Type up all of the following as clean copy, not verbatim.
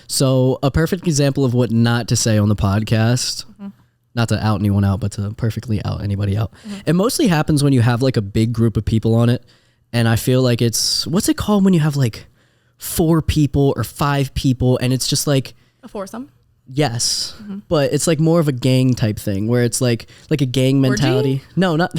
So a perfect example of what not to say on the podcast, not to out anyone out, but to perfectly out anybody out. It mostly happens when you have like a big group of people on it. And I feel like it's, what's it called when you have like 4 people or 5 people and it's just like a foursome. Yes, but it's like more of a gang type thing where it's like a gang mentality. Orgy? No, not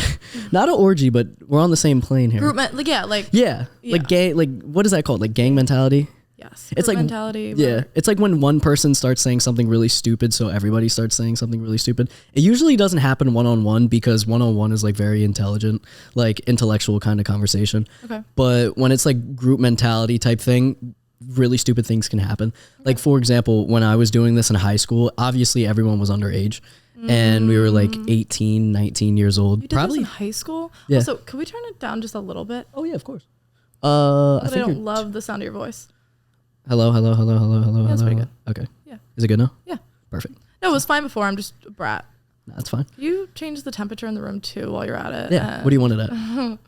an orgy, but we're on the same plane here. Group like gang, like what is that called? Like gang mentality? Yes. It's like mentality. Yeah, it's like when one person starts saying something really stupid, so everybody starts saying something really stupid. It usually doesn't happen one-on-one because one-on-one is like very intelligent, like intellectual kind of conversation. Okay. But when it's like group mentality type thing, really stupid things can happen. Like for example, when I was doing this in high school, obviously everyone was underage and we were like 18, 19 years old. You did this in high school? Yeah. Also, could we turn it down just a little bit? Oh yeah, of course. I don't love the sound of your voice. Hello. That's pretty good. Okay. Yeah. Is it good now? Yeah. Perfect. No, it was fine before. I'm just a brat. No, that's fine. You change the temperature in the room too while you're at it. Yeah. What do you want it at?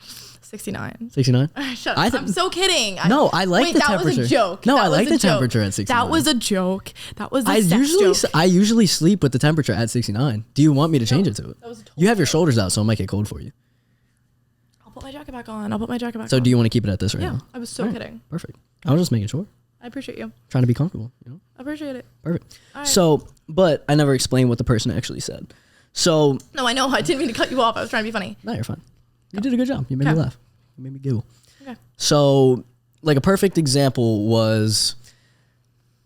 69. 69? Shut up. I'm so kidding. No, I like the temperature. That was a joke. No, I like the temperature at 69. That was a joke. That was a joke. I usually sleep with the temperature at 69. Do you want me to change it to it? That was a total You have your joke. shoulders out, so it might get cold for you. I'll put my jacket back on. So do you want to keep it at this right now? I was so kidding. Perfect. I was just making sure. I appreciate you. Trying to be comfortable, you know? I appreciate it. Perfect. All right. So, but I never explained what the person actually said. So. No, I know. I didn't mean to cut you off. I was trying to be funny. No, you're fine. You did a good job. You made me laugh. You made me giggle. Okay. So, like a perfect example was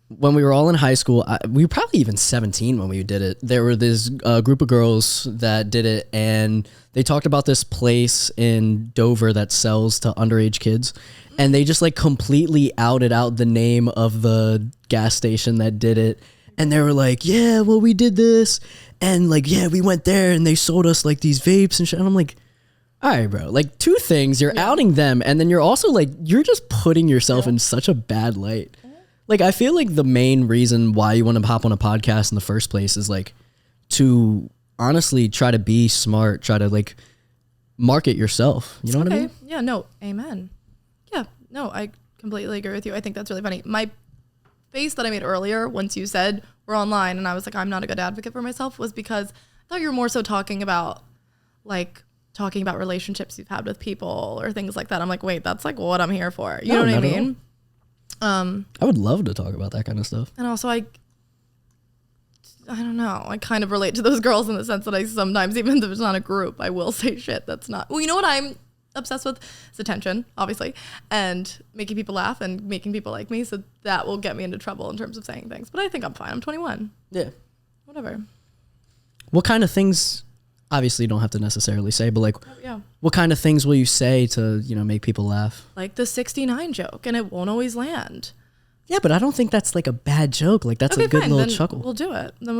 when we were all in high school. We were probably even 17 when we did it. There were this group of girls that did it, and they talked about this place in Dover that sells to underage kids. And they just like completely outed out the name of the gas station that did it. And they were like, yeah, well, we did this. And like, yeah, we went there and they sold us like these vapes and shit. And I'm like, all right, bro, like 2 things. You're outing them. And then you're also like, you're just putting yourself in such a bad light. Like, I feel like the main reason why you want to hop on a podcast in the first place is like to honestly try to be smart, try to like market yourself. You know what I mean? Yeah, no, amen. Yeah, no, I completely agree with you. I think that's really funny. My face that I made earlier, once you said we're online and I was like, I'm not a good advocate for myself, was because I thought you were more so talking about relationships you've had with people or things like that. I'm like, wait, that's like what I'm here for. You know what I mean? I would love to talk about that kind of stuff. And also I don't know. I kind of relate to those girls in the sense that I sometimes, even if it's not a group, I will say shit that's not. Well, you know what I'm obsessed with? It's attention, obviously, and making people laugh and making people like me. So that will get me into trouble in terms of saying things. But I think I'm fine. I'm 21. Yeah. Whatever. What kind of things? Obviously, you don't have to necessarily say, but like, what kind of things will you say to, you know, make people laugh? Like the 69 joke, and it won't always land. Yeah, but I don't think that's like a bad joke. Like that's a good little then chuckle. We'll do it. That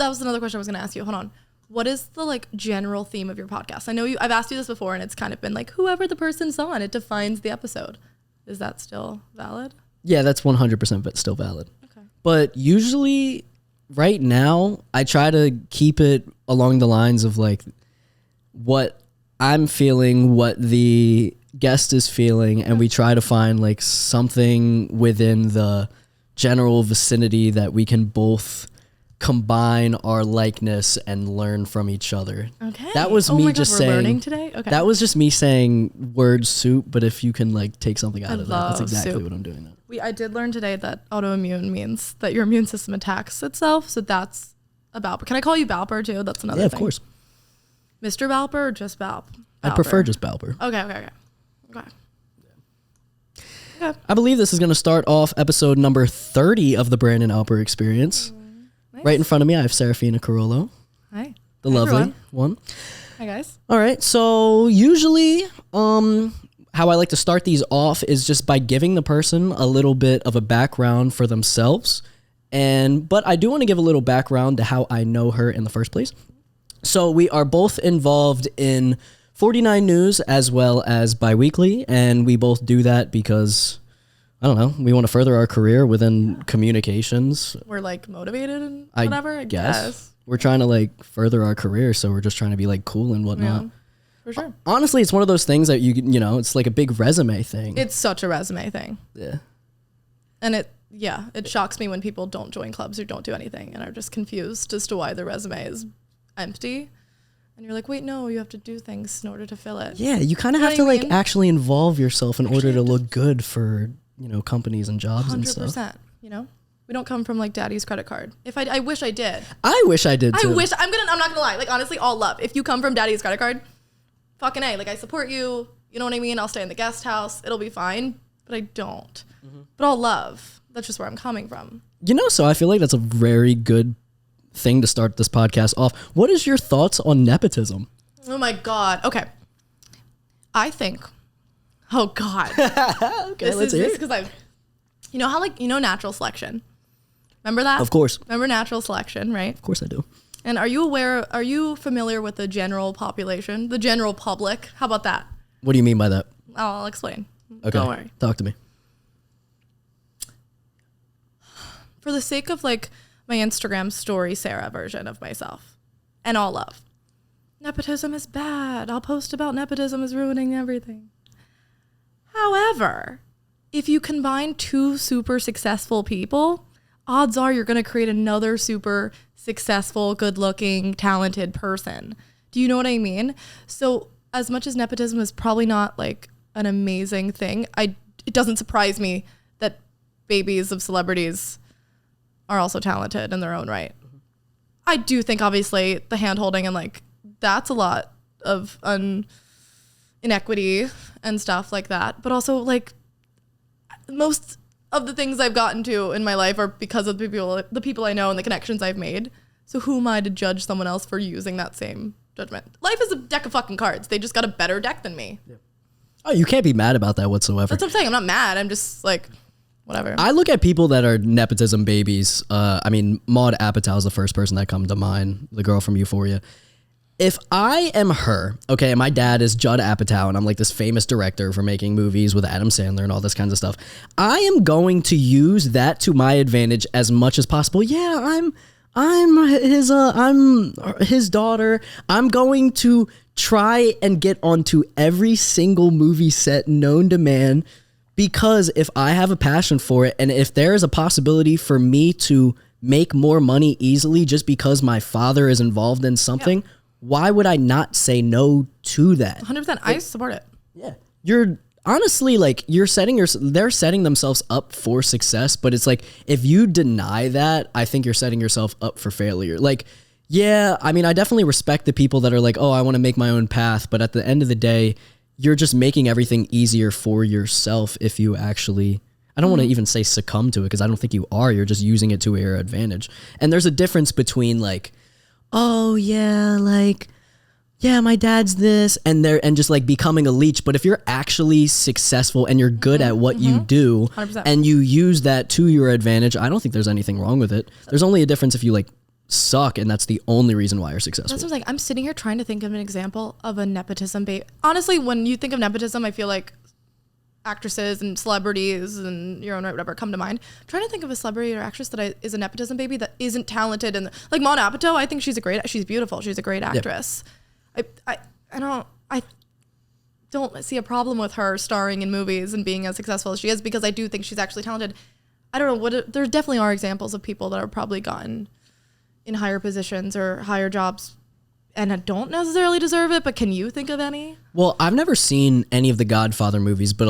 was another question I was going to ask you. Hold on. What is the like general theme of your podcast? I know I've asked you this before and it's kind of been like whoever the person's on, it defines the episode. Is that still valid? Yeah, that's 100% still valid. Okay. But usually right now I try to keep it along the lines of like what I'm feeling, what the guest is feeling, and we try to find like something within the general vicinity that we can both combine our likeness and learn from each other. Okay. That was me just saying. Learning today? Okay. That was just me saying word soup, but if you can like take something out of that, that's exactly soup. what I'm doing now. I did learn today that autoimmune means that your immune system attacks itself. So that's a Balper. Can I call you Balper too? That's another thing. Yeah, of course. Mr. Balper or just Balp? I prefer just Balper. Okay. I believe this is going to start off episode number 30 of the Brandon Alper Experience. Nice. Right in front of me, I have Serafina Carollo. Hi. The lovely one. Hi, guys. All right. So usually how I like to start these off is just by giving the person a little bit of a background for themselves. But I do want to give a little background to how I know her in the first place. So we are both involved in 49 News as well as Biweekly, and we both do that because, I don't know, we want to further our career within communications. We're like motivated and whatever, I guess. We're trying to like further our career, so we're just trying to be like cool and whatnot. Yeah, for sure. Honestly, it's one of those things that you know, it's like a big resume thing. It's such a resume thing. Yeah. And yeah, it shocks me when people don't join clubs or don't do anything and are just confused as to why their resume is empty. And you're like, wait, no, you have to do things in order to fill it. Yeah, you kind of have to like actually involve yourself in order to look good for, you know, companies and jobs 100%, and stuff. 100%, you know? We don't come from like daddy's credit card. If I wish I did. I wish I did too. I'm not gonna lie. Like honestly, all love. If you come from daddy's credit card, fucking A. Like I support you. You know what I mean? I'll stay in the guest house. It'll be fine. But I don't. But all love. That's just where I'm coming from. You know, so I feel like that's a very good thing to start this podcast off. What is your thoughts on nepotism? Oh my God. Okay. I think. Oh God. Okay, let's hear it. Because you know how like natural selection. Remember that? Of course. Remember natural selection, right? Of course I do. And are you familiar with the general population, the general public? How about that? What do you mean by that? I'll explain. Okay. Don't worry. Talk to me. For the sake of like my Instagram story Sarah version of myself, and all love, nepotism is bad. I'll post about nepotism is ruining everything. However, if you combine two super successful people, odds are you're going to create another super successful, good-looking, talented person. Do you know what I mean? So as much as nepotism is probably not like an amazing thing, it doesn't surprise me that babies of celebrities are also talented in their own right. I do think obviously the hand-holding and like that's a lot of inequity and stuff like that. But also like most of the things I've gotten to in my life are because of the people I know and the connections I've made. So who am I to judge someone else for using that same judgment? Life is a deck of fucking cards. They just got a better deck than me. Yeah. Oh, you can't be mad about that whatsoever. That's what I'm saying. I'm not mad. I'm just like, whatever. I look at people that are nepotism babies. I mean, Maude Apatow is the first person that comes to mind, the girl from Euphoria. If I am her, okay, and my dad is Judd Apatow, and I'm like this famous director for making movies with Adam Sandler and all this kinds of stuff, I am going to use that to my advantage as much as possible. Yeah, I'm his daughter. I'm going to try and get onto every single movie set known to man, because if I have a passion for it, and if there is a possibility for me to make more money easily just because my father is involved in something, why would I not say no to that? 100%. I support it. Yeah. You're honestly like, they're setting themselves up for success, but it's like, if you deny that, I think you're setting yourself up for failure. Like, yeah, I mean, I definitely respect the people that are like, oh, I want to make my own path. But at the end of the day, you're just making everything easier for yourself if you actually, I don't want to even say succumb to it, because I don't think you are. You're just using it to your advantage. And there's a difference between like, oh yeah, like, yeah, my dad's this, and just like becoming a leech. But if you're actually successful and you're good at what you do 100%. And you use that to your advantage, I don't think there's anything wrong with it. There's only a difference if you like suck and that's the only reason why you're successful. That's what I'm sitting here trying to think of an example of a nepotism baby. Honestly, when you think of nepotism, I feel like actresses and celebrities and your own right, whatever, come to mind. I'm trying to think of a celebrity or actress that is a nepotism baby that isn't talented. And like Maude Apatow, I think she's beautiful. She's a great actress. Yeah. I don't see a problem with her starring in movies and being as successful as she is, because I do think she's actually talented. I don't know there definitely are examples of people that are probably gotten in higher positions or higher jobs and don't necessarily deserve it, but can you think of any? Well, I've never seen any of the Godfather movies, but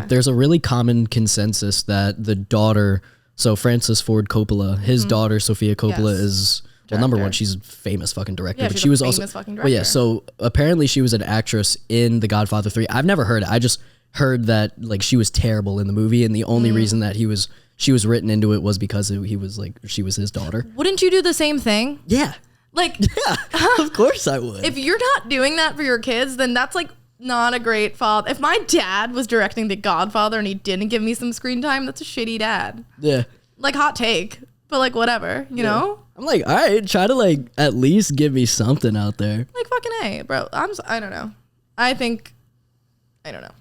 there's a really common consensus that the daughter, so Francis Ford Coppola, his daughter Sofia Coppola is, well, number one, she's a famous fucking director, yeah, but she was also, well, yeah, so apparently she was an actress in The Godfather 3. I've never heard it. I just heard that like she was terrible in the movie, and the only reason that she was written into it was because she was his daughter. Wouldn't you do the same thing? Yeah. Like, yeah, of course I would. If you're not doing that for your kids, then that's like not a great father. If my dad was directing The Godfather and he didn't give me some screen time, that's a shitty dad. Yeah. Like, hot take, but like whatever, you know? I'm like, all right, try to like at least give me something out there. Like fucking A, bro. I don't know. I don't know.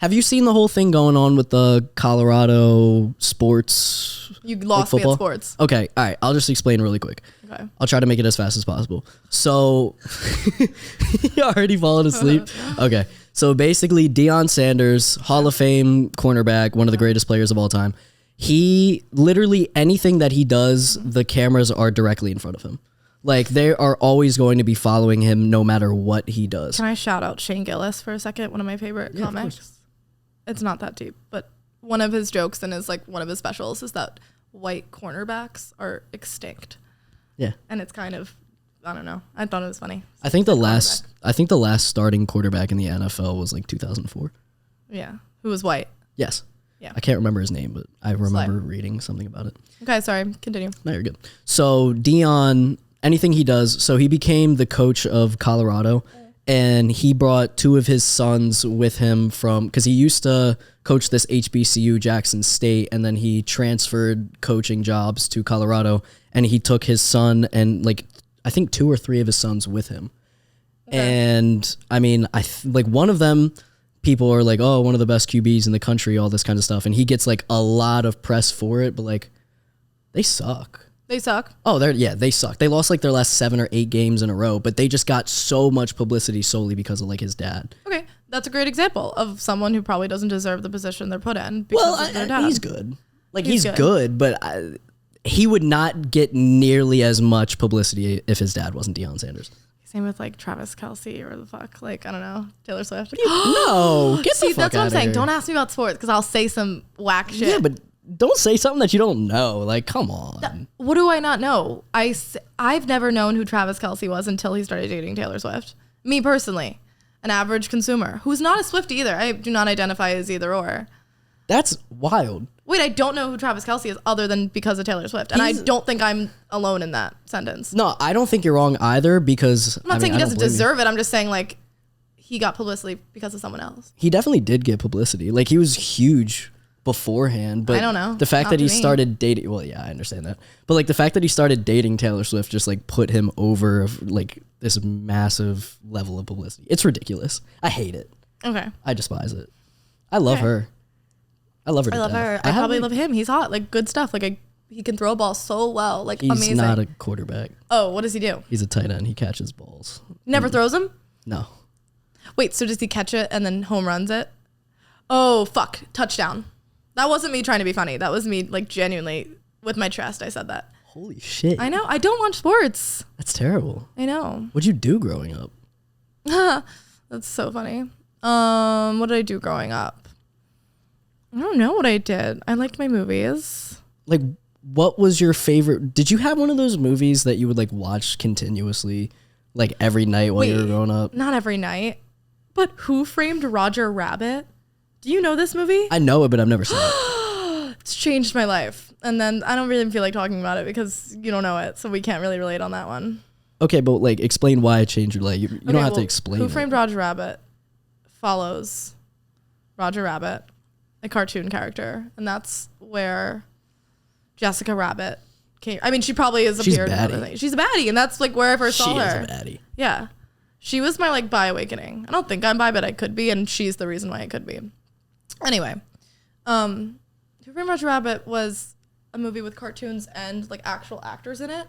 Have you seen the whole thing going on with the Colorado sports? You lost me at sports. Okay, all right. I'll just explain really quick. Okay. I'll try to make it as fast as possible. So, you already fallen asleep? Okay. So basically, Deion Sanders, Hall of Fame cornerback, one of the greatest players of all time. he literally anything that he does, the cameras are directly in front of him. Like they are always going to be following him no matter what he does. Can I shout out Shane Gillis for a second? One of my favorite comics. It's not that deep, but one of his jokes and is like one of his specials is that white cornerbacks are extinct. Yeah. And it's kind of, I don't know. I thought it was funny. I think the last starting quarterback in the NFL was like 2004. Yeah. Who was white? Yes. Yeah. I can't remember his name, but I remember reading something about it. Okay, sorry. Continue. No, you're good. So Dion, anything he does, so he became the coach of Colorado, and he brought two of his sons with him because he used to coach this HBCU, Jackson State, and then he transferred coaching jobs to Colorado, and he took his son and like I think 2 or 3 of his sons with him. Okay. And I mean, like one of them, people are like, oh, one of the best QBs in the country, all this kind of stuff. And he gets like a lot of press for it, but like they suck. They suck? Oh, they suck. They lost like their last 7 or 8 games in a row, but they just got so much publicity solely because of like his dad. Okay. That's a great example of someone who probably doesn't deserve the position they're put in because of their dad. He's good. Like he's good, but he would not get nearly as much publicity if his dad wasn't Deion Sanders. Same with like Travis Kelce or the fuck, like, I don't know, Taylor Swift. No, get the fuck that's what I'm saying. Here. Don't ask me about sports because I'll say some whack shit. Yeah, but don't say something that you don't know. Like, come on. What do I not know? I've never known who Travis Kelce was until he started dating Taylor Swift. Me personally, an average consumer who's not a Swift either. I do not identify as either or. That's wild. Wait, I don't know who Travis Kelce is other than because of Taylor Swift. And I don't think I'm alone in that sentence. No, I don't think you're wrong either because... I'm not saying he doesn't deserve it. I'm just saying, like, he got publicity because of someone else. He definitely did get publicity. Like, he was huge beforehand. But I don't know. The fact that he started dating... Well, yeah, I understand that. But, like, the fact that he started dating Taylor Swift just, like, put him over, like, this massive level of publicity. It's ridiculous. I hate it. Okay. I despise it. I love her. I love her. I love her. I probably love him. He's hot. Like, good stuff. Like, he can throw a ball so well. Like, he's amazing. He's not a quarterback. Oh, what does he do? He's a tight end. He catches balls. Never throws them? No. Wait, so does he catch it and then home runs it? Oh, fuck. Touchdown. That wasn't me trying to be funny. That was me, like, genuinely, with my chest, I said that. Holy shit. I know. I don't watch sports. That's terrible. I know. What'd you do growing up? That's so funny. What did I do growing up? I don't know what I did. I liked my movies. Like, what was your favorite? Did you have one of those movies that you would like watch continuously, like every night while you were growing up? Not every night, but Who Framed Roger Rabbit? Do you know this movie? I know it, but I've never seen it. It's changed my life. And then I don't really feel like talking about it because you don't know it, so we can't really relate on that one. Okay, but like explain why it changed your life. You don't have to explain. Who Framed Roger Rabbit follows Roger Rabbit, a cartoon character, and that's where Jessica Rabbit came. I mean, she probably is appeared in other things. She's a baddie, and that's like where I first saw her. She is a baddie. Yeah. She was my like bi awakening. I don't think I'm bi, but I could be, and she's the reason why I could be. Anyway, Who Framed Roger Rabbit was a movie with cartoons and like actual actors in it.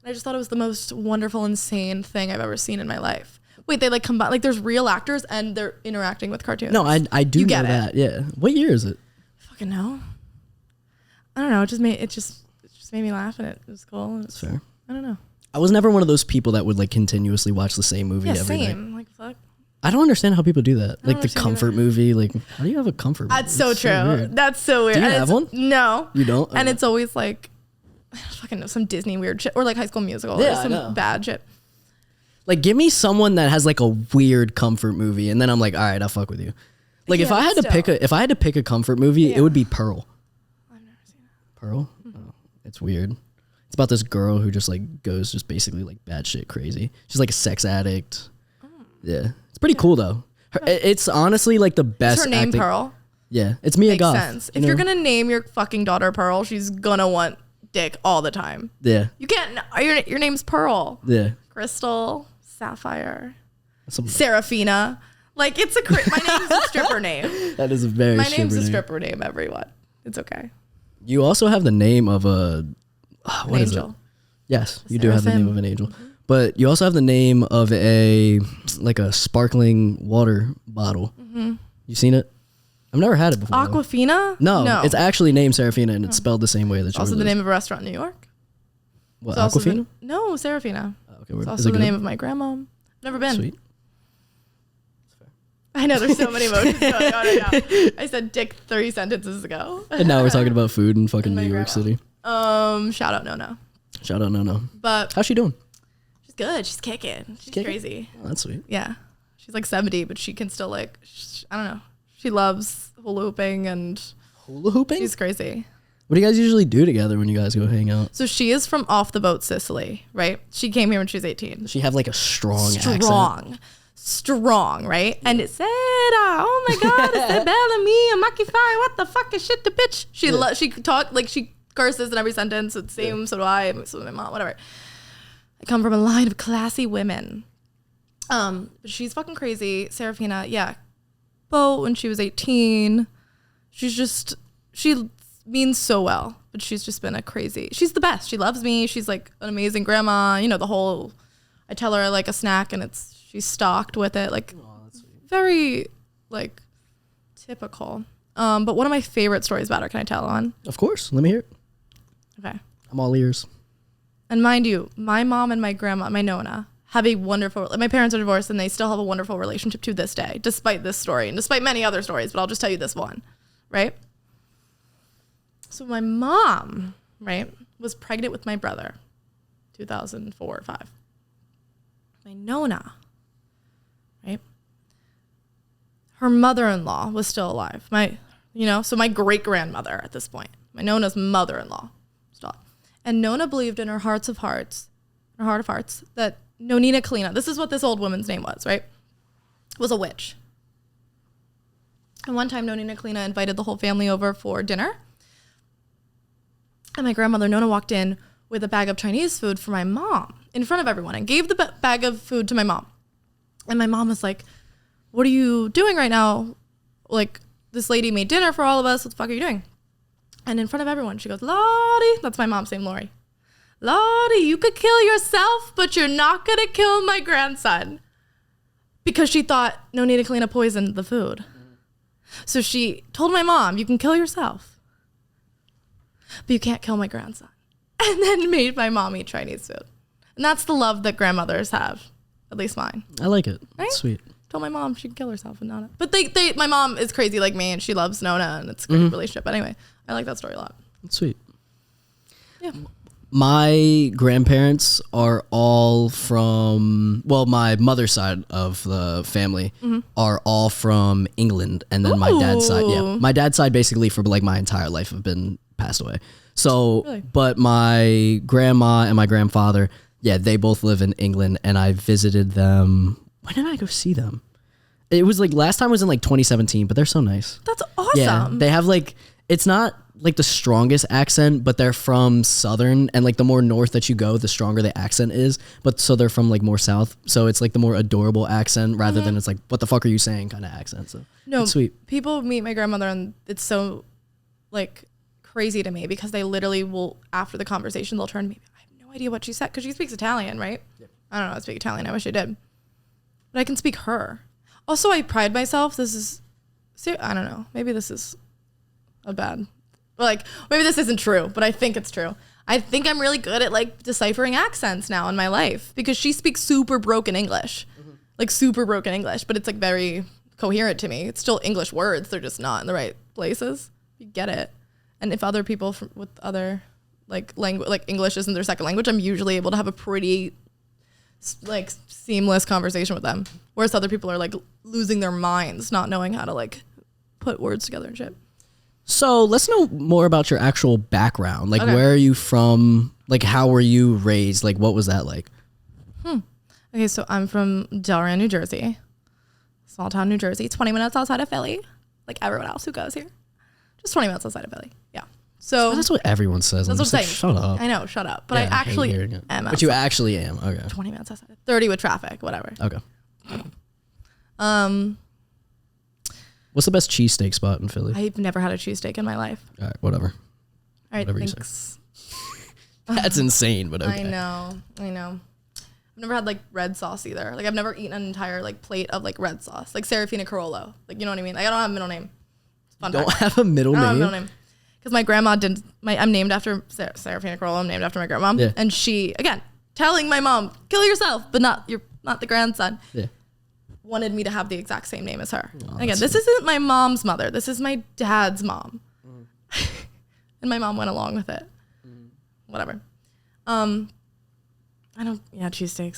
And I just thought it was the most wonderful, insane thing I've ever seen in my life. Wait, they like combine, like there's real actors and they're interacting with cartoons. No, I do know that. Yeah. What year is it? Fucking know. I don't know. It just made me laugh and it was cool. That's fair. I don't know. I was never one of those people that would like continuously watch the same movie every night. Same. Like fuck. I don't understand how people do that. Like the comfort movie. Like, how do you have a comfort movie? That's so true. That's so weird. Do you have one? No. You don't? And it's always like, I fucking know, some Disney weird shit or like High School Musical or some bad shit. Like, give me someone that has like a weird comfort movie, and then I'm like, all right, I'll fuck with you. Like, if I had to pick a comfort movie, it would be Pearl. I've never seen it. Pearl? Mm-hmm. Oh, it's weird. It's about this girl who just like goes just basically like bad shit crazy. She's like a sex addict. Oh. Yeah, it's pretty cool though. It's honestly like the best. Is her name Pearl? Yeah, it's Mia Goth. Makes sense. If you're gonna name your fucking daughter Pearl, she's gonna want dick all the time. Yeah. You can't. Your name's Pearl. Yeah. Crystal, Sapphire, Serafina. Like it's my name's a stripper name. That is a very. My name's a stripper name. Everyone. It's okay. You also have the name of a. What is it? Yes, you do have the name of an angel. Mm-hmm. But you also have the name of a sparkling water bottle. Mm-hmm. You seen it? I've never had it before. Aquafina? No, it's actually named Serafina, and it's spelled the same way that yours also the is. name of a restaurant in New York. What, It's also Aquafina? no, Serafina. Okay, It's also the name of my grandma. Never been. Sweet. I know there's so many emotions going on right now. I said dick 3 sentences ago. And now we're talking about food in fucking My New York grandma. City. Shout out Nona. Shout out, no. But How's she doing? she's good. She's kicking. She's Kicking? crazy. Oh, that's sweet. Yeah. She's like 70, but she can still like, I don't know. She loves hula hooping and Hula hooping? she's crazy. What do you guys usually do together when you guys go hang out? So she is from off the boat, Sicily, right? She came here when she was 18. Does she have like a strong accent? Strong, right? And it said, oh my God, it said Bellamy, a Maki Fire, what the fuck is shit the bitch? She talked, like she curses in every sentence. It's the same, so do I, so do my mom, whatever. I come from a line of classy women. But she's fucking crazy. Serafina, yeah. Boat when she was 18. She means so well, but she's just been she's the best. She loves me. She's like an amazing grandma. You know, I tell her like a snack and she's stocked with it. Like, very like typical. But one of my favorite stories about her, can I tell on? Of course. Let me hear it. Okay. I'm all ears. And mind you, my mom and my grandma, my Nona, have a wonderful, my parents are divorced and they still have a wonderful relationship to this day, despite this story and despite many other stories, but I'll just tell you this one, right? So my mom, right, was pregnant with my brother, 2004 or 5. My Nona, right? Her mother-in-law was still alive. So my great-grandmother at this point, my Nona's mother-in-law, still. And Nona believed in her heart of hearts, that Nonina Kalina, this is what this old woman's name was, right? Was a witch. And one time Nonina Kalina invited the whole family over for dinner. And my grandmother Nona walked in with a bag of Chinese food for my mom in front of everyone and gave the bag of food to my mom. And my mom was like, what are you doing right now? Like, this lady made dinner for all of us. What the fuck are you doing? And in front of everyone, she goes, Lottie, that's my mom's name, Lori. Lottie, you could kill yourself, but you're not going to kill my grandson. Because she thought Nonina Kalina poisoned the food. So she told my mom, you can kill yourself, but you can't kill my grandson. And then made my mom eat Chinese food. And that's the love that grandmothers have, at least mine. I like it. Right? It's sweet. Told my mom she can kill herself and Nona. But my mom is crazy like me and she loves Nona and it's a great relationship. Anyway, I like that story a lot. It's sweet. Yeah. My grandparents are all from, well, my mother's side of the family are all from England. And then my dad's side, basically for like my entire life have been passed away. So, Really? But my grandma and my grandfather, they both live in England and I visited them. When did I go see them? It was like last time was in like 2017, but they're so nice. That's awesome. Yeah, they have like, it's not like the strongest accent, but they're from Southern, and like the more north that you go, the stronger the accent is. But so they're from like more South, so it's like the more adorable accent rather than it's like, what the fuck are you saying kind of accent. So No, it's sweet. People meet my grandmother and it's so like crazy to me because they literally will, after the conversation, they'll turn to me. I have no idea what she said because she speaks Italian, right? Yep. I don't know how to speak Italian. I wish I did. But I can speak her. Also, I pride myself. I don't know. Maybe this is maybe this isn't true, but I think it's true. I think I'm really good at like deciphering accents now in my life because she speaks super broken English, but it's like very coherent to me. It's still English words. They're just not in the right places. You get it. And if other people with other like language, like English isn't their second language, I'm usually able to have a pretty like seamless conversation with them. Whereas other people are like losing their minds, not knowing how to like put words together and shit. So let's know more about your actual background. Like, Okay. where are you from? Like, how were you raised? Like, what was that like? Okay, so I'm from Delaware, New Jersey. Small town New Jersey, 20 minutes outside of Philly. Like everyone else who goes here. Just 20 minutes outside of Philly. Yeah. So That's what everyone says. that's I'm what I'm just saying. like, shut up. I know, shut up. But Yeah, I hate actually hearing it. am But you outside. actually am. Okay. 20 minutes outside. 30 with traffic, whatever. Okay. Um, What's the best cheesesteak spot in Philly? I've never had a cheesesteak in my life. All right, whatever. All right, Whatever you say. thanks. That's insane, but okay. I know. I've never had like red sauce either. Like I've never eaten an entire like plate of like red sauce, like Serafina Carollo. Like you know what I mean? Like I don't have a middle name. Fun Don't fact. have a middle I don't have a name. middle name. Because my grandma didn't. I'm named after Serafina Carollo. I'm named after my grandma. Yeah. And she, again, telling my mom, kill yourself, but not the grandson. Yeah. Wanted me to have the exact same name as her. Oh, and again, this isn't my mom's mother. This is my dad's mom. And my mom went along with it. Whatever. Cheesesteaks.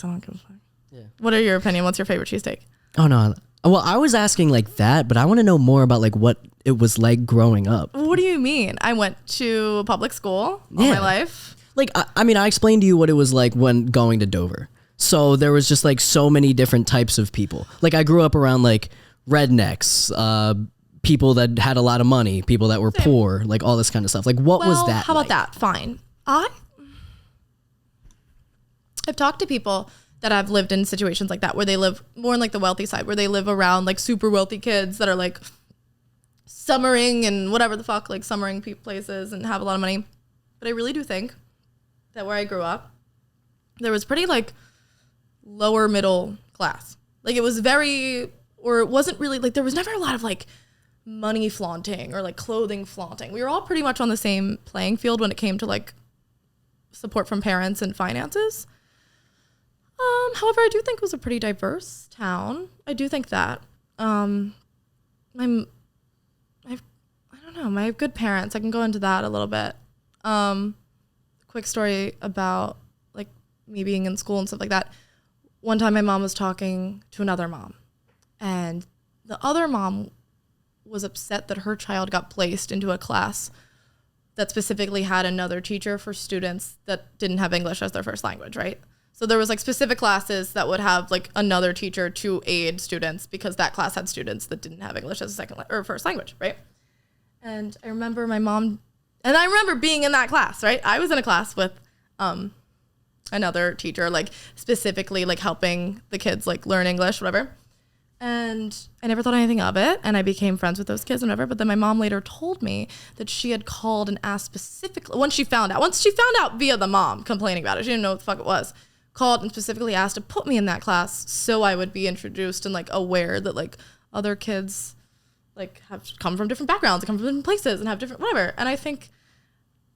I don't give a fuck. Yeah. What are your opinion? What's your favorite cheesesteak? Oh no. Well, I was asking like that, but I want to know more about like what it was like growing up. What do you mean? I went to public school all my life. Like, I mean, I explained to you what it was like when going to Dover. So there was just like so many different types of people. Like I grew up around like rednecks, people that had a lot of money, people that were poor, like all this kind of stuff. Like what was that? How about that? Fine. I've talked to people that have lived in situations like that where they live more in like the wealthy side, where they live around like super wealthy kids that are like summering and whatever the fuck, like summering places and have a lot of money. But I really do think that where I grew up, there was pretty like lower middle class. Like it was it wasn't really like, there was never a lot of like money flaunting or like clothing flaunting. We were all pretty much on the same playing field when it came to like support from parents and finances. However, I do think it was a pretty diverse town. I do think that. I don't know. I have good parents. I can go into that a little bit. Quick story about like me being in school and stuff like that. One time my mom was talking to another mom, and the other mom was upset that her child got placed into a class that specifically had another teacher for students that didn't have English as their first language, right? So there was like specific classes that would have like another teacher to aid students because that class had students that didn't have English as a second or first language, right? And I remember my mom, and I remember being in that class, right? I was in a class with another teacher, like specifically like helping the kids like learn English, whatever. And I never thought anything of it, and I became friends with those kids and whatever. But then my mom later told me that she had called and asked specifically, once she found out via the mom complaining about it, she didn't know what the fuck it was, called and specifically asked to put me in that class so I would be introduced and like aware that like other kids like have come from different backgrounds, come from different places and have different whatever. And I think,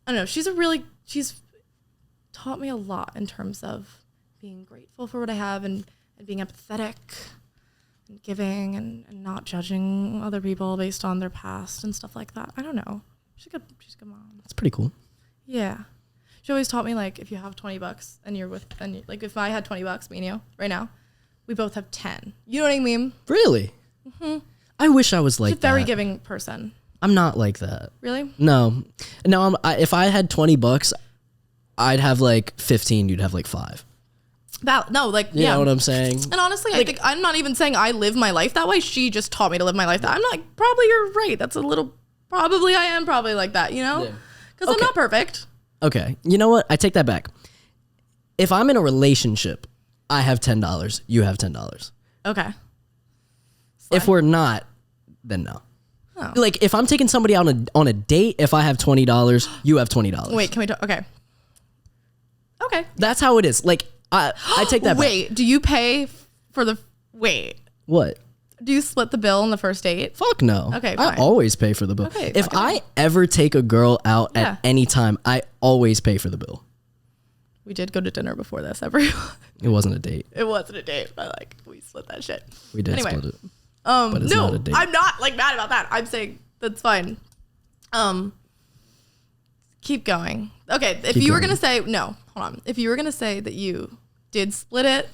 I don't know, she's taught me a lot in terms of being grateful for what I have and being empathetic and giving and not judging other people based on their past and stuff like that. I don't know. She's a good mom. That's pretty cool. Yeah. She always taught me like if you have $20 and like if I had $20, me and you right now, we both have 10. You know what I mean? Really? Mm-hmm. I wish I was like She's a very giving person. I'm not like that. Really? No. If I had $20, I'd have like 15. You'd have like 5. You know what I'm saying? And honestly, like, I think I'm not even saying I live my life that way. She just taught me to live my life that. I'm like, probably you're right. That's a little, probably I am probably like that, you know? Because I'm not perfect. Okay. You know what? I take that back. If I'm in a relationship, I have $10. You have $10. Okay. If we're not, then no. Oh. Like if I'm taking somebody out on a date, if I have $20, you have $20. Wait, can we talk? Okay. That's how it is. Like I take that back. Wait, do you pay for the, What? do you split the bill on the first date? Fuck no. Okay, fine. I always pay for the bill. Okay, if I ever take a girl out at any time, I always pay for the bill. We did go to dinner before this, everyone. It wasn't a date. It wasn't a date, but like we split that shit. We did Anyway. split it. But it's not a date. I'm not like mad about that. I'm saying that's fine. Keep going. Okay, if you were gonna say no, hold on. If you were gonna say that you did split it,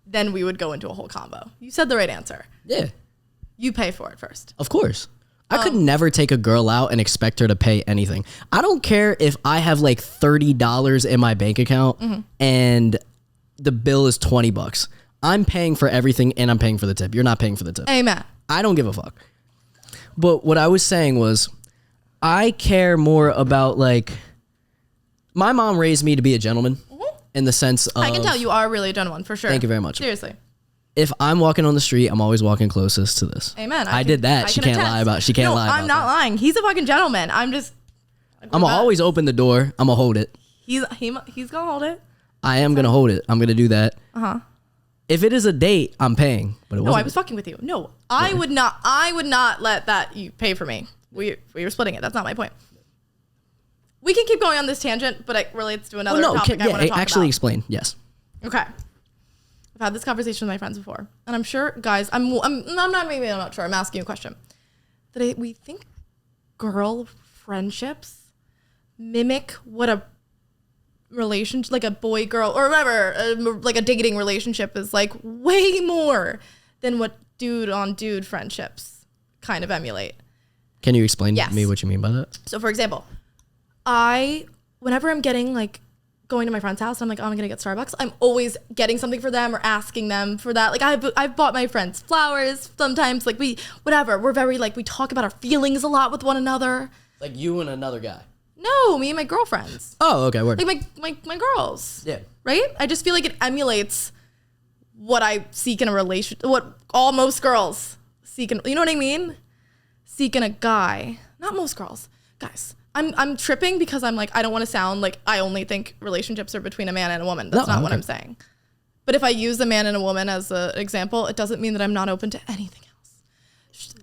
then we would go into a whole combo. You said the right answer. Yeah. You pay for it first. Of course. I could never take a girl out and expect her to pay anything. I don't care if I have like $30 in my bank account and the bill is $20. I'm paying for everything and I'm paying for the tip. You're not paying for the tip. Amen. I don't give a fuck. But what I was saying was I care more about like my mom raised me to be a gentleman in the sense of I can tell you are really a gentleman for sure. Thank you very much. Seriously. If I'm walking on the street, I'm always walking closest to this. Amen. I did that. She can't lie about. She can't lie about. I'm not lying. He's a fucking gentleman. I'm gonna always open the door. I'm gonna hold it. He's gonna hold it. I am gonna hold it. I'm gonna do that. If it is a date, I'm paying. But it wasn't. No, I was fucking with you. No, I would not let that you pay for me. we were splitting it. That's not my point. We can keep going on this tangent, but it relates to another topic I want to talk actually about. Explain. Yes. Okay. I've had this conversation with my friends before, and I'm sure, guys, I'm not sure. I'm asking you a question. We think girl friendships mimic what a relationship, like a boy girl or whatever, like a dating relationship is like way more than what dude on dude friendships kind of emulate. Can you explain to me what you mean by that? So for example, whenever I'm getting like going to my friend's house, I'm like, oh, I'm gonna get Starbucks. I'm always getting something for them or asking them for that. Like I've bought my friends flowers sometimes. Like we're very like, we talk about our feelings a lot with one another. Like you and another guy. No, me and my girlfriends. Oh, okay. Word. Like my girls. Yeah. Right? I just feel like it emulates what I seek in a relationship, what most girls seek in, you know what I mean? Seek in a guy. Not most girls. Guys. I'm tripping because I'm like, I don't want to sound like I only think relationships are between a man and a woman. That's not what I'm saying. But if I use a man and a woman as an example, it doesn't mean that I'm not open to anything else.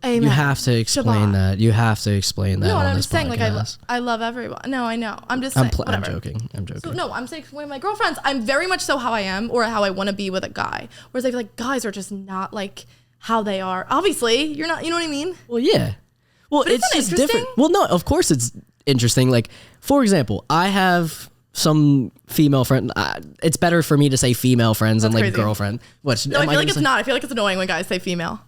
Amen. You have to explain that. You have to explain that. No, on I'm this just saying, podcast. like, I love everyone. No, I know. I'm just saying. I'm joking. I'm joking. So, no, I'm saying with my girlfriends, I'm very much so how I am or how I want to be with a guy. Whereas I feel like guys are just not like how they are. Obviously, you're not, you know what I mean? Well, yeah. Well, but it's just different. Well, no, of course it's interesting. Like, for example, I have some female friend. It's better for me to say female friends than like crazy. Girlfriend. What? No, I feel like it's not. I feel like it's annoying when guys say female.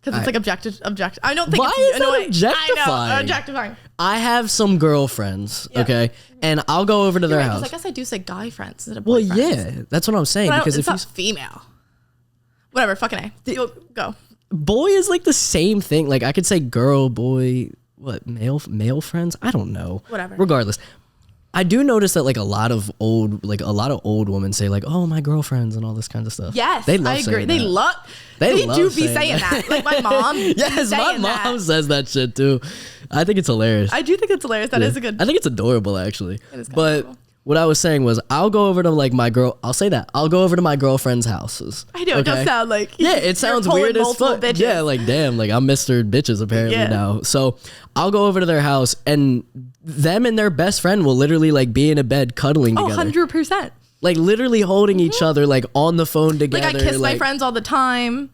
Because it's like objective. I don't think it's annoying. Objectifying? I know, objectifying. I have some girlfriends, okay? And I'll go over to their house. I guess I do say guy friends instead of boy friends. Well, yeah, that's what I'm saying. Because it's not female. Whatever, fucking A. Go. Boy is like the same thing. Like I could say girl, boy, what, male friends? I don't know. Whatever. Regardless. I do notice that like a lot of old women say like, oh, my girlfriends and all this kind of stuff. Yes, they love I agree. Saying They do be saying that. Like my mom. Yes, my mom says that shit too. I think it's hilarious. I do think it's hilarious. That is a good. I think it's adorable actually. It is but adorable. What I was saying was I'll go over to like I'll say that. I'll go over to my girlfriend's houses. I know, it does sound like. Yeah, it sounds weird as fuck. Bitches. Yeah, like damn, like I'm Mr. Bitches apparently now. So I'll go over to their house and them and their best friend will literally like be in a bed cuddling together. 100%. Like literally holding each other like on the phone together. Like I kiss my friends all the time.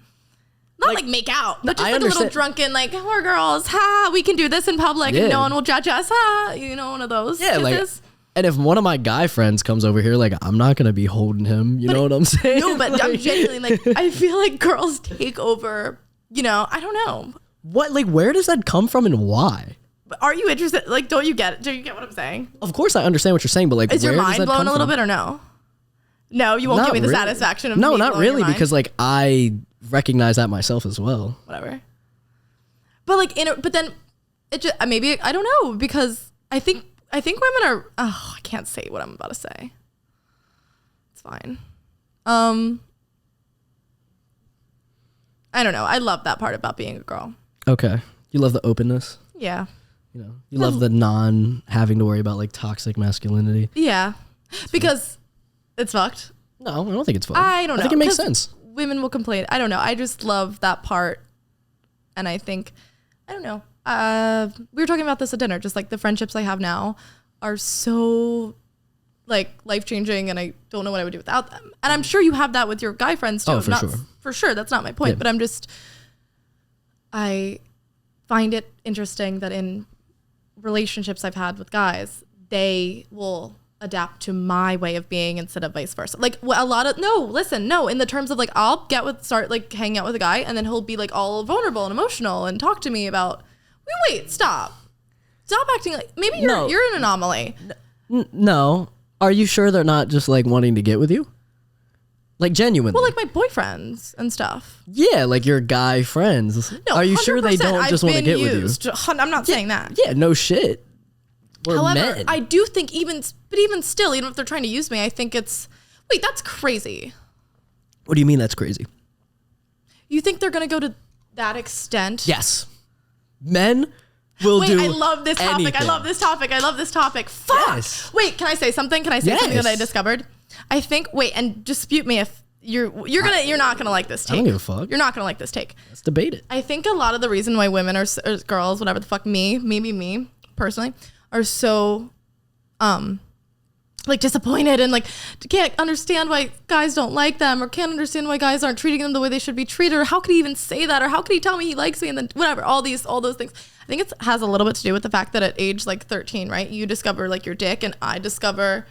Not like make out, but just like a little drunken, like, we're girls, ha, we can do this in public and no one will judge us, ha, you know, one of those. Yeah, like, and if one of my guy friends comes over here, like, I'm not going to be holding him, you know what I'm saying? No, but I'm genuinely, like, I feel like girls take over, you know, I don't know. What, like, where does that come from and why? Are you interested? Like, don't you get it? Do you get what I'm saying? Of course I understand what you're saying, but like, is your mind blown a little bit or no? No, you won't give me the satisfaction of no, not really, because like I recognize that myself as well. Whatever. But like, but then it just maybe I don't know because I think women are. Oh, I can't say what I'm about to say. It's fine. I don't know. I love that part about being a girl. Okay, you love the openness. Yeah. You know, you love the non having to worry about like toxic masculinity. Yeah, because it's fucked. No, I don't think it's fucked. I don't know. I think it makes sense. Women will complain. I don't know. I just love that part. And I think, I don't know. We were talking about this at dinner. Just like the friendships I have now are so like life-changing and I don't know what I would do without them. And I'm sure you have that with your guy friends too. Oh, for sure. For sure. That's not my point. Yeah. But I find it interesting that in relationships I've had with guys, they will adapt to my way of being instead of vice versa. Like in the terms of like, I'll start like hanging out with a guy and then he'll be like all vulnerable and emotional and talk to me about, wait, stop acting like, maybe you're an anomaly. No. Are you sure they're not just like wanting to get with you? Like genuinely? Well, like my boyfriends and stuff. Yeah, like your guy friends. No, are you sure they don't just want to get with you? I'm not saying that. Yeah, no shit. However, men. I do think even still, even if they're trying to use me, I think that's crazy. What do you mean that's crazy? You think they're going to go to that extent? Yes. Men will do I love this topic. anything. I love this topic. Fuck. Yes. Wait, can I say something? Can I say something that I discovered? I think, and dispute me you're not gonna like this take. I don't give a fuck. You're not gonna like this take. Let's debate it. I think a lot of the reason why women or girls, whatever the fuck, maybe me personally, are so like disappointed and like can't understand why guys don't like them, or can't understand why guys aren't treating them the way they should be treated, or how could he even say that, or how could he tell me he likes me, and then whatever, all those things. I think it has a little bit to do with the fact that at age like 13, right, you discover like your dick, and I discover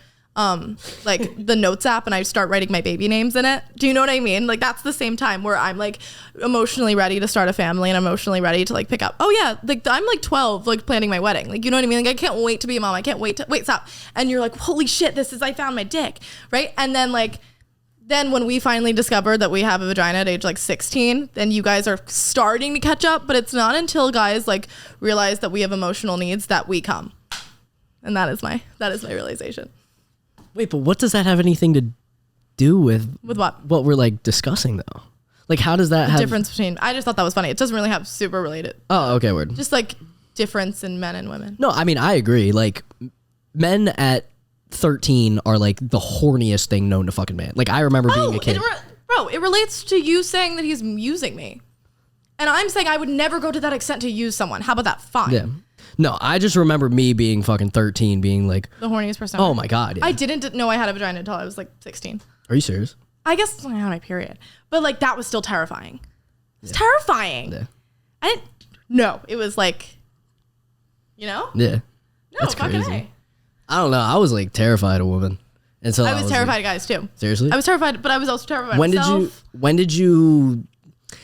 like the notes app, and I start writing my baby names in it. Do you know what I mean? Like that's the same time where I'm like emotionally ready to start a family, and emotionally ready to like pick up. Oh yeah, like I'm like 12, like planning my wedding. Like, you know what I mean? Like I can't wait to be a mom. I can't wait, stop. And you're like, holy shit, I found my dick, right? And then when we finally discover that we have a vagina at age like 16, then you guys are starting to catch up, but it's not until guys like realize that we have emotional needs that we come. And that is my realization. Wait, but what does that have anything to do with what we're like discussing though? Like, how does that have difference between? I just thought that was funny. It doesn't really have super related. Oh, okay, word. Just like difference in men and women. No, I mean I agree. Like men at 13 are like the horniest thing known to fucking man. Like I remember being a kid. It relates to you saying that he's using me, and I'm saying I would never go to that extent to use someone. How about that? Fine. Yeah. No, I just remember me being fucking 13, being like the horniest person. Oh my god! Yeah. I didn't know I had a vagina until I was like 16. Are you serious? I guess I had my period, but like that was still terrifying. It's terrifying. Yeah. I didn't. No, it was like, you know. Yeah. No, that's crazy. I don't know. I was like terrified of women. And so I was terrified of guys too. Seriously? I was terrified, but I was also terrified of myself. When did you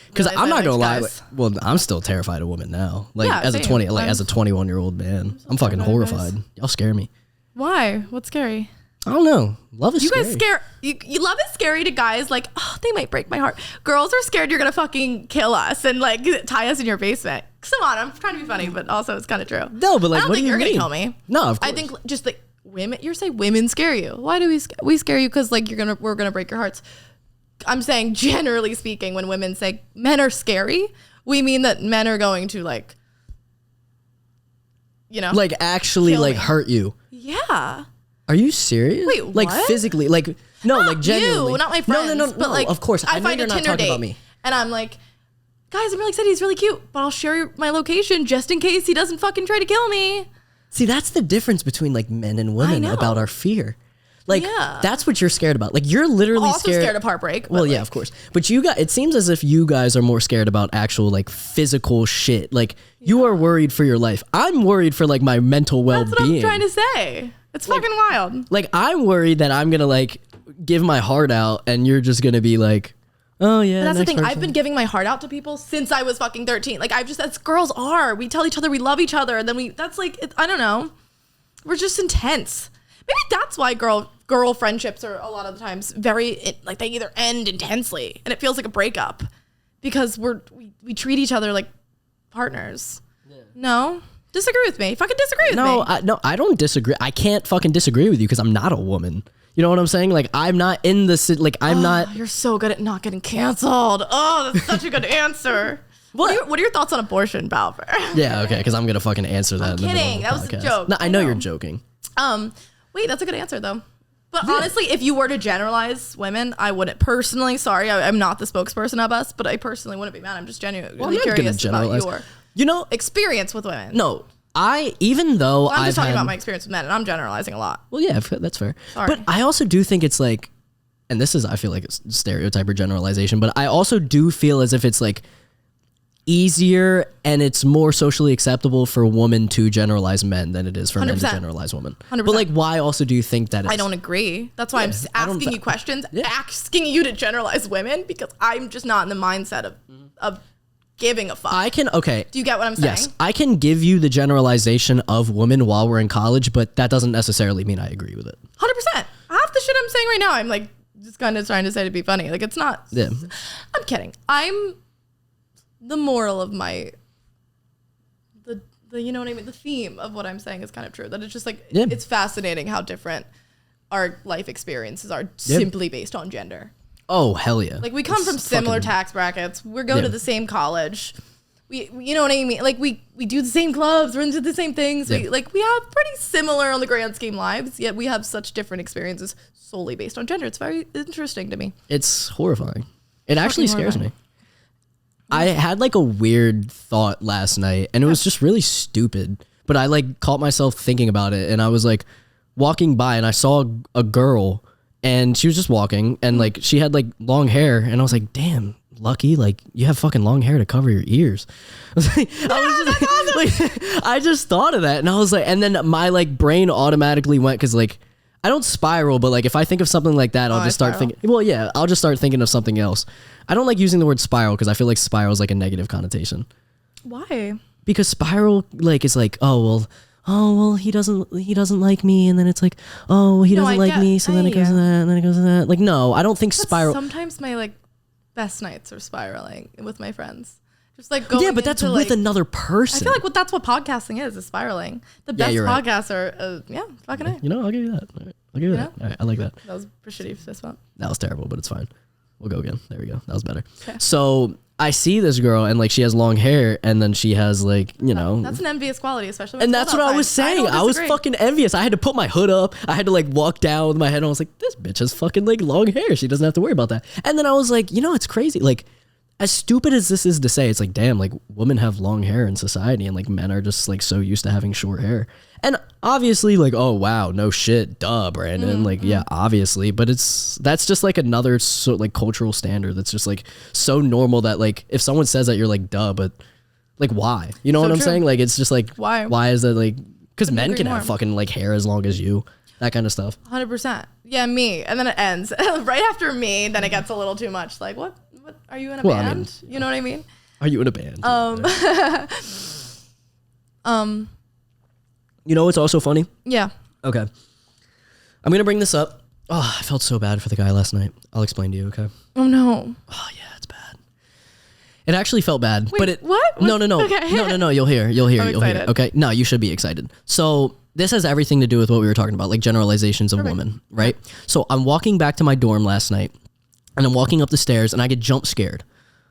because I'm not gonna lie. Guys. Well, I'm still terrified of women now. Like yeah, as a 21-year-old man, I'm fucking horrified. Y'all scare me. Why? What's scary? I don't know. Love is scary. You guys scare. You love is scary to guys. Like, oh, they might break my heart. Girls are scared you're gonna fucking kill us and like tie us in your basement. Come on, I'm trying to be funny, but also it's kind of true. No, but like, I don't what think do you you're mean? gonna kill me. No, of course. I think just like women. You're saying women scare you. Why do we scare you? Because like we're gonna break your hearts. I'm saying generally speaking, when women say men are scary, we mean that men are going to like, you know, like actually like hurt you. Yeah. Are you serious? Wait, like what? physically, like no, not like genuinely. You, not my friends. No. But like, of course, I know find you're a not Tinder talking date, about me. and I'm like, guys, I'm really excited. He's really cute, but I'll share my location just in case he doesn't fucking try to kill me. See, that's the difference between like men and women about our fear. Like that's what you're scared about. Like you're literally also scared of heartbreak. Well, yeah, of course. But it seems as if you guys are more scared about actual like physical shit. Like you are worried for your life. I'm worried for like my mental well-being. That's what I'm trying to say. It's fucking wild. Like I'm worried that I'm gonna like give my heart out and you're just gonna be like, oh yeah. But that's the thing. person. I've been giving my heart out to people since I was fucking 13. Like that's girls are. We tell each other we love each other, and then that's like I don't know. We're just intense. Maybe that's why girl friendships are a lot of the times like they either end intensely and it feels like a breakup because we treat each other like partners. Yeah. No, disagree with me. Fucking disagree with me. No, I don't disagree. I can't fucking disagree with you because I'm not a woman. You know what I'm saying? Like I'm not in the like I'm not. You're so good at not getting canceled. Oh, that's such a good answer. What are your thoughts on abortion, Alper? Yeah, okay, because I'm gonna fucking answer that. I'm kidding. That was a joke. No, I know you're joking. Wait, that's a good answer though. But honestly, if you were to generalize women, I wouldn't personally. Sorry, I'm not the spokesperson of us, but I personally wouldn't be mad. I'm just genuinely curious about your experience with women. No, even though I'm just talking about my experience with men, and I'm generalizing a lot. Well, yeah, that's fair. Sorry. But I also do think it's like, and this is I feel like it's stereotype or generalization, but I also do feel as if it's like easier and it's more socially acceptable for a woman to generalize men than it is for 100%. Men to generalize women. 100%. But like, why also do you think that? I don't agree. That's why I'm asking you questions, asking you to generalize women because I'm just not in the mindset of giving a fuck. Okay. Do you get what I'm saying? Yes, I can give you the generalization of women while we're in college, but that doesn't necessarily mean I agree with it. 100%. Half the shit I'm saying right now, I'm like just kind of trying to say to be funny. Like it's not. Yeah. I'm kidding. The moral of the you know what I mean? The theme of what I'm saying is kind of true. That it's just like, it's fascinating how different our life experiences are simply based on gender. Oh, hell yeah. Like we come from similar tax brackets. We're going to the same college. we you know what I mean? Like we do the same clubs, we're into the same things. Yeah. We have pretty similar on the grand scheme lives, yet we have such different experiences solely based on gender. It's very interesting to me. It's horrifying. It actually scares horrifying. me. I had like a weird thought last night, and it was just really stupid, but I like caught myself thinking about it, and I was like walking by and I saw a girl, and she was just walking, and like she had like long hair, and I was like, damn, Lucky, like you have fucking long hair to cover your ears. I just thought of that, and I was like, and then my like brain automatically went, because like I don't spiral, but like if I think of something like that, I'll just start thinking. Well, yeah, I'll just start thinking of something else. I don't like using the word spiral because I feel like spiral is like a negative connotation. Why? Because spiral like is like, oh well, he doesn't like me, and then it's like, oh well, he doesn't like me, so then it goes to that, and then it goes to that. Like, no, I don't think spiral. Sometimes my like best nights are spiraling with my friends. Just like going. Yeah, but that's with another person. I feel like that's what podcasting is spiraling. The best podcasts are, fucking A. You know, I'll give you that. All right, I'll give you that. All right, I like that. That was pretty shitty fist bump. That was terrible, but it's fine. We'll go again. There we go. That was better. Okay. So I see this girl, and like she has long hair, and then she has like, you know. That's an envious quality, especially when and that's what I was saying. I was fucking envious. I had to put my hood up. I had to like walk down with my head, and I was like, this bitch has fucking like long hair. She doesn't have to worry about that. And then I was like, you know, it's crazy. Like, as stupid as this is to say, it's like, damn, like women have long hair in society, and like men are just like so used to having short hair. And obviously, like, oh wow, no shit, duh, Brandon. Like, yeah, obviously, but that's just like another like cultural standard that's just like so normal that like if someone says that, you're like, duh, but like why? You know what I'm saying? Like, it's just like why is that like? Because men can have fucking like hair as long as you. That kind of stuff. 100%. Yeah, me. And then it ends right after me. Then it gets a little too much. Like, what are you in a band? I mean, you know what I mean? Are you in a band? You know what's also funny? Yeah. Okay. I'm going to bring this up. Oh, I felt so bad for the guy last night. I'll explain to you, okay? Oh, no. Oh, yeah, it's bad. It actually felt bad. Wait, but it. What? No. Okay. No. You'll hear. I'm excited. Okay? No, you should be excited. So this has everything to do with what we were talking about, like generalizations of women, right? So I'm walking back to my dorm last night, and I'm walking up the stairs, and I get jump scared.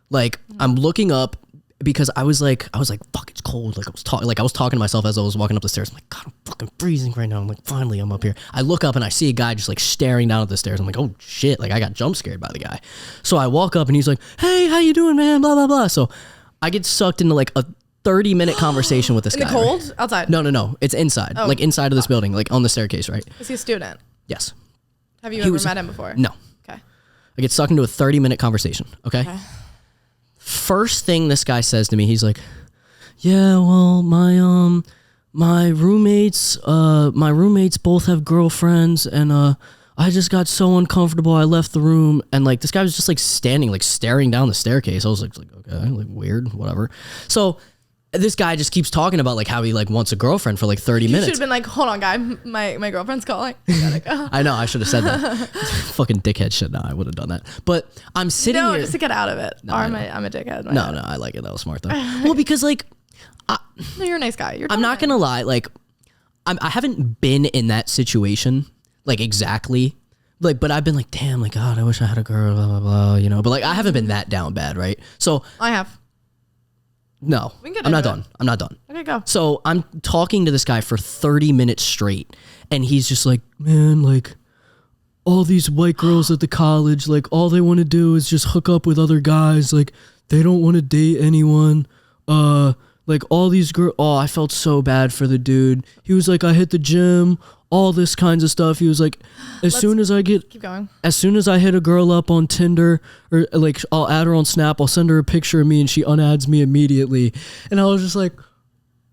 Like, I'm looking up because I was like, fuck, it's cold. Like I was talking to myself as I was walking up the stairs. I'm like, God, I'm fucking freezing right now. I'm like, finally, I'm up here. I look up and I see a guy just like staring down at the stairs. I'm like, oh shit, like I got jump scared by the guy. So I walk up and he's like, hey, how you doing, man? Blah, blah, blah. So I get sucked into like a 30-minute conversation with this guy. In the cold? Right? Outside? No. It's inside. Oh. Like inside of this building, like on the staircase, right? Is he a student? Yes. Have you ever met him before? No. Okay. I get sucked into a 30-minute conversation, okay? First thing this guy says to me, he's like, yeah, well, my roommates both have girlfriends, and I just got so uncomfortable I left the room. And like this guy was just like standing, like staring down the staircase. I was like okay, like weird, whatever. So this guy just keeps talking about like how he like wants a girlfriend for like 30 minutes. You should have been like, hold on, guy, my girlfriend's calling. I gotta go. I know, I should have said that. Fucking dickhead shit. No, I would have done that. But I'm sitting here. Just to get out of it. No, I'm a dickhead. No, I like it. That was smart though. Well, because like, no, you're a nice guy. I'm not gonna lie. Like, I haven't been in that situation like exactly. Like, but I've been like, damn, like, God, I wish I had a girl, blah, blah, blah, you know. But like, I haven't been that down bad, right? So I have. No, I'm not done. I'm not done. Okay, go. So I'm talking to this guy for 30 minutes straight, and he's just like, man, like, all these white girls at the college, like, all they want to do is just hook up with other guys. Like, they don't want to date anyone. Like, all these girls. Oh, I felt so bad for the dude. He was like, I hit the gym, all this kinds of stuff. He was like, keep going. As soon as I hit a girl up on Tinder, or like I'll add her on Snap, I'll send her a picture of me and she unadds me immediately. And I was just like,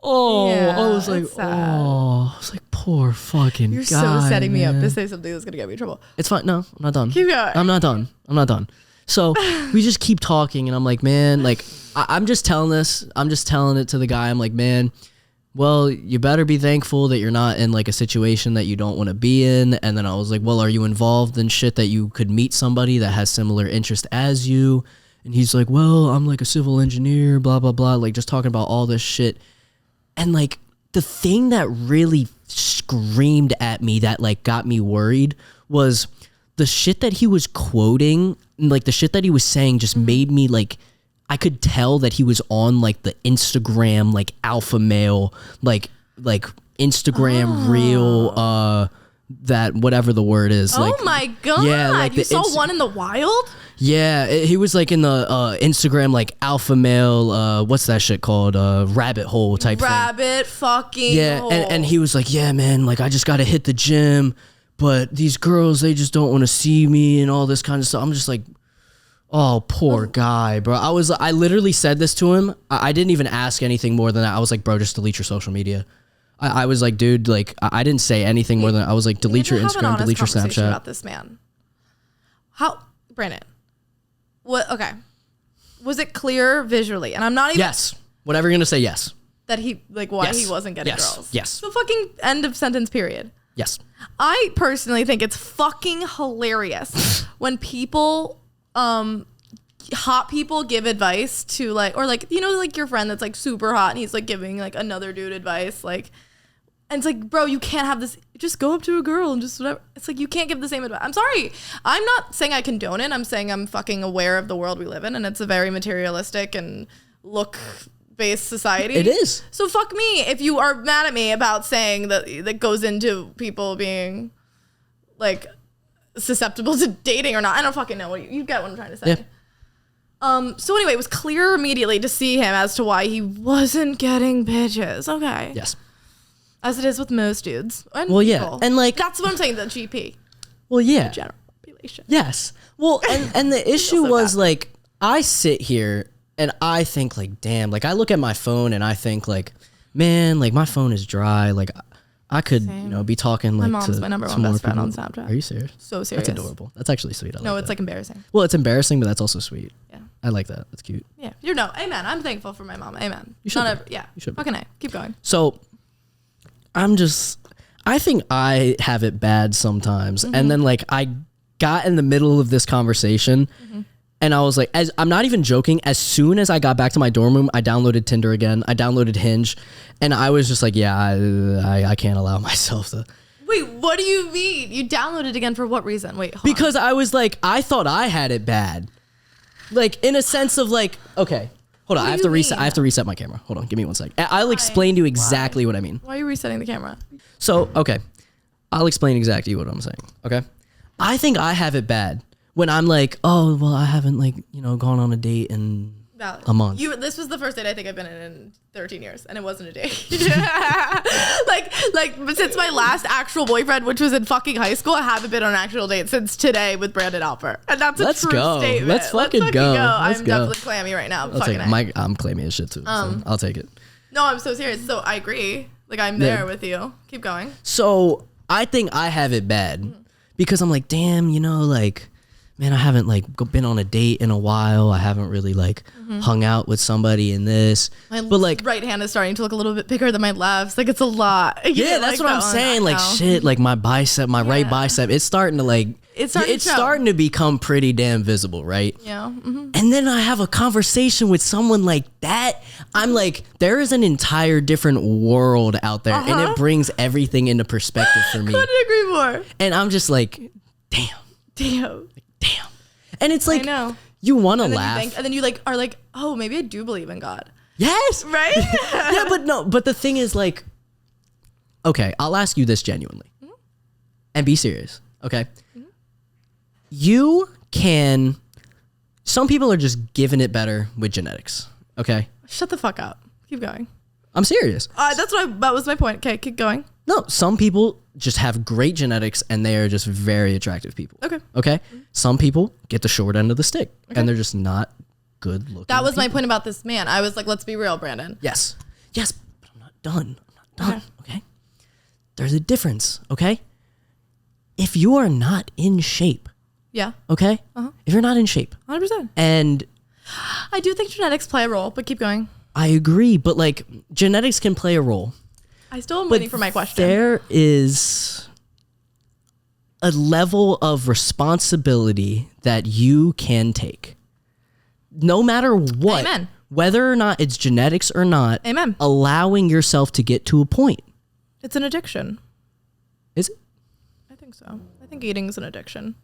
oh, yeah, I was like, oh, I was like, poor fucking guy. You're so setting me up to say something that's gonna get me in trouble. It's fine. No, I'm not done. Keep going. I'm not done. So we just keep talking, and I'm like, man, like, I'm just telling it to the guy. I'm like, man, well, you better be thankful that you're not in like a situation that you don't want to be in. And then I was like, well, are you involved in shit that you could meet somebody that has similar interest as you? And he's like, well, I'm like a civil engineer, blah, blah, blah. Like just talking about all this shit. And like the thing that really screamed at me that like got me worried was the shit that he was quoting, like the shit that he was saying just made me like, I could tell that he was on like the Instagram, like alpha male, like Instagram reel, that whatever the word is. Oh my God. Yeah, like you saw one in the wild? Yeah, he was like in the Instagram, like alpha male, what's that shit called? Rabbit hole type thing. Rabbit fucking hole. And he was like, yeah, man, like I just got to hit the gym, but these girls, they just don't want to see me and all this kind of stuff. I'm just like, oh, poor guy, bro. I literally said this to him. I didn't even ask anything more than that. I was like, bro, just delete your social media. I was like, dude, like I didn't say anything more than I was like, delete your Instagram, delete your Snapchat. About this man. How, Brandon? What? Okay. Was it clear visually? And I'm not even. Yes. Whatever you're gonna say, yes. That he like why he wasn't getting girls. Yes. The fucking end of sentence. Period. Yes. I personally think it's fucking hilarious when people, hot people give advice to like, or like, you know, like your friend that's like super hot and he's like giving like another dude advice, like, and it's like, bro, you can't have this. Just go up to a girl and just whatever. It's like, you can't give the same advice. I'm sorry. I'm not saying I condone it. I'm saying I'm fucking aware of the world we live in, and it's a very materialistic and look-based society. It is. So fuck me if you are mad at me about saying that goes into people being like susceptible to dating or not. I don't fucking know what you get what I'm trying to say. Yeah. So anyway, it was clear immediately to see him as to why he wasn't getting bitches. Okay. Yes. As it is with most dudes. And well, yeah. people. And like, that's what I'm saying, the GP. Well, yeah. The general population. Yes. Well, and the issue was like, I sit here and I think like, damn, like I look at my phone and I think like, man, like my phone is dry. Like I could, you know, be talking like my mom's my number one best friend on Snapchat. Are you serious? So serious. That's adorable. That's actually sweet. No, it's like embarrassing. Well, it's embarrassing, but that's also sweet. Yeah. I like that. That's cute. Yeah. You know, amen. I'm thankful for my mom. Amen. You should. Yeah. You should. Fucking A. Keep going. So I think I have it bad sometimes. And then like I got in the middle of this conversation and I was like, I'm not even joking. As soon as I got back to my dorm room, I downloaded Tinder again. I downloaded Hinge and I was just like, yeah, I can't allow myself to. Wait, what do you mean? You downloaded again for what reason? Wait, hold because I was like, I thought I had it bad. Like in a sense of like, okay. Hold on, I have to reset my camera. Hold on, give me 1 sec. I'll explain to you exactly what I mean. Why are you resetting the camera? So, okay. I'll explain exactly what I'm saying, okay? I think I have it bad when I'm like, oh, well, I haven't like, you know, gone on a date in a month. This was the first date I think I've been in 13 years, and it wasn't a date. like since my last actual boyfriend, which was in fucking high school, I haven't been on an actual date since today with Brandon Alper, and that's a true statement. Let's fucking go. I'm definitely clammy right now. I'm clammy as shit too. So I'll take it. No, I'm so serious. So I agree. Like I'm there with you. Keep going. So I think I have it bad because I'm like, damn, you know, like, man, I haven't like been on a date in a while. I haven't really like hung out with somebody in this. But like right hand is starting to look a little bit bigger than my left. Like it's a lot. Yeah, that's what I'm saying. Like shit, like my bicep, my right bicep, it's starting to like, it's starting to become pretty damn visible, right? Yeah. And then I have a conversation with someone like that. I'm like, there is an entire different world out there, and it brings everything into perspective for me. Couldn't agree more. And I'm just like, damn. And it's like, I know. You want to laugh. And then you like are like, oh, maybe I do believe in God. Yes. Right? Yeah, but the thing is like, okay, I'll ask you this genuinely and be serious. Okay. Some people are just giving it better with genetics. Okay. Shut the fuck up. Keep going. I'm serious. That was my point. Okay, keep going. No, some people just have great genetics and they are just very attractive people. Okay. Some people get the short end of the stick and they're just not good looking. That was my point about this man. I was like, let's be real, Brandon. Yes, but I'm not done. Okay. There's a difference. Okay. If you are not in shape. Yeah. Okay. If you're not in shape. 100%. And I do think genetics play a role, but keep going. I agree, but like genetics can play a role. I still am waiting for my question. There is a level of responsibility that you can take. No matter what. Amen. Whether or not it's genetics or not. Amen. Allowing yourself to get to a point. It's an addiction. Is it? I think so. I think eating is an addiction.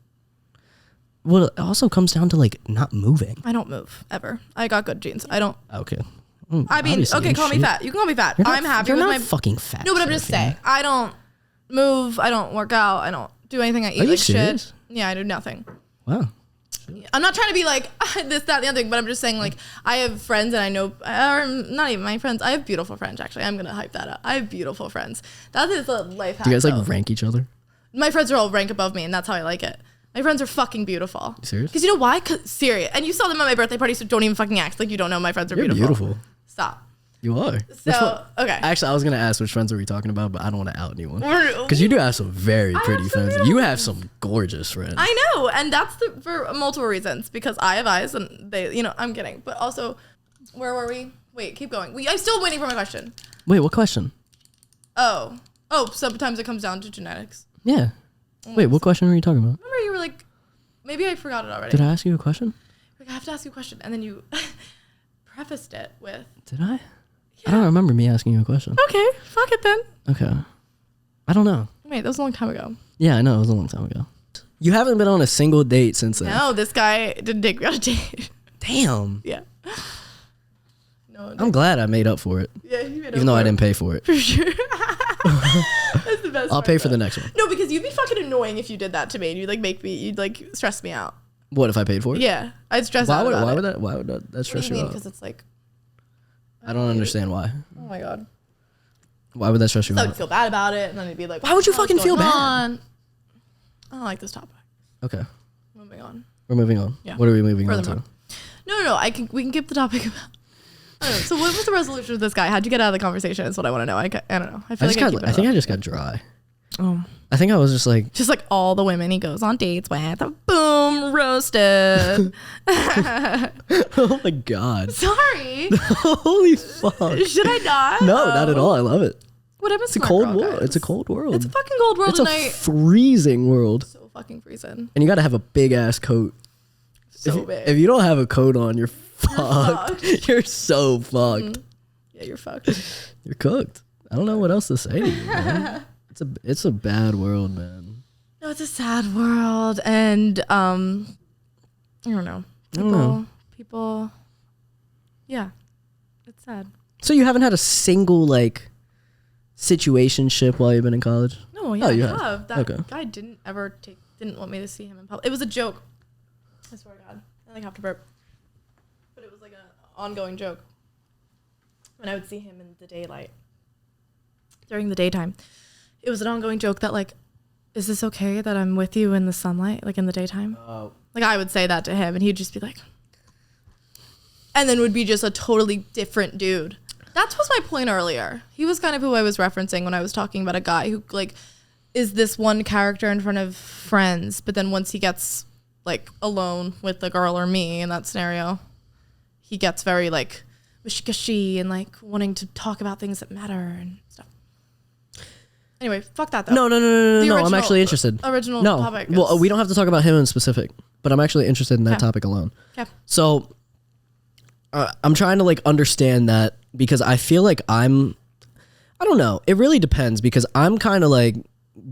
Well, it also comes down to like not moving. I don't move ever. I got good genes. I don't. Okay. I mean, okay, call me fat. You can call me fat. I'm happy with my fucking fat. No, but I'm just saying. I don't move. I don't work out. I don't do anything. I eat like shit. Yeah, I do nothing. Wow. I'm not trying to be like this, that, and the other thing, but I'm just saying like I have friends and I know, or not even my friends. I have beautiful friends. Actually, I'm gonna hype that up. I have beautiful friends. That is a life hack. Do you guys like rank each other? My friends are all rank above me, and that's how I like it. My friends are fucking beautiful. You serious? Because you know why? Serious. And you saw them at my birthday party, so don't even fucking act like you don't know my friends are beautiful. Stop. You are. So, okay. Actually, I was going to ask which friends are we talking about, but I don't want to out anyone. Because you do have some very pretty friends. You have some gorgeous friends. I know. And that's for multiple reasons. Because I have eyes and they, I'm kidding. But also, where were we? Wait, keep going. I'm still waiting for my question. Wait, what question? Oh, sometimes it comes down to genetics. Yeah. Wait, what question were you talking about? Remember you were like, maybe I forgot it already. Did I ask you a question? I have to ask you a question. And then you prefaced it with. Did I? I don't remember me asking you a question. Okay, fuck it then. Okay. I don't know. Wait, that was a long time ago. Yeah, I know. It was a long time ago. You haven't been on a single date since then. No, this guy didn't take me on a date. Damn. Yeah. No, I'm glad I made up for it. Yeah, you made up even though for I it. didn't pay for it. For sure. That's the best. I'll pay for the next one. No, because you'd be fucking annoying if you did that to me. And you'd like make me. You'd like stress me out. What if I paid for it? Yeah, I'd stress out. Why would that stress you out? Because it's like. I don't understand why. Oh my god. Why would that stress you out? I would feel bad about it, and then it'd be like, why would you fucking feel bad? I don't like this topic. Okay. Moving on. We're moving on. Yeah. What are we moving on to? No. We can keep the topic about. I don't know. So what was the resolution of this guy? How'd you get out of the conversation? That's what I want to know. I don't know. I think I just got dry. Oh. I think I was just like all the women he goes on dates with. Boom, roasted. Oh my god. Sorry. Holy fuck. Should I not? No, not at all. I love it. What am I? It's a cold world. It's a cold world. It's a fucking cold world. It's a freezing world. So fucking freezing. And you got to have a big ass coat. So big. If you don't have a coat on, you're fucked. You're so fucked. Yeah, you're fucked. You're cooked. I don't know what else to say to you, man. It's a bad world, man. No, it's a sad world, and I don't know. People. Yeah, it's sad. So you haven't had a single like situationship while you've been in college? No, yeah, you I have. That okay. guy didn't want me to see him in public. It was a joke. I swear to God, I like have to burp. But it was like an ongoing joke. When I would see him in the daylight, during the daytime. It was an ongoing joke that like, is this okay that I'm with you in the sunlight, like in the daytime? Oh. Like I would say that to him and he'd just be like, and then would be just a totally different dude. That was my point earlier. He was kind of who I was referencing when I was talking about a guy who like is this one character in front of friends, but then once he gets like alone with the girl or me in that scenario, he gets very like wishy-gushy and like wanting to talk about things that matter and stuff. Anyway, fuck that though. No. I'm actually interested. Original topic. Well, we don't have to talk about him in specific, but I'm actually interested in that topic alone. Okay. So I'm trying to like understand that because I feel like I don't know. It really depends because I'm kind of like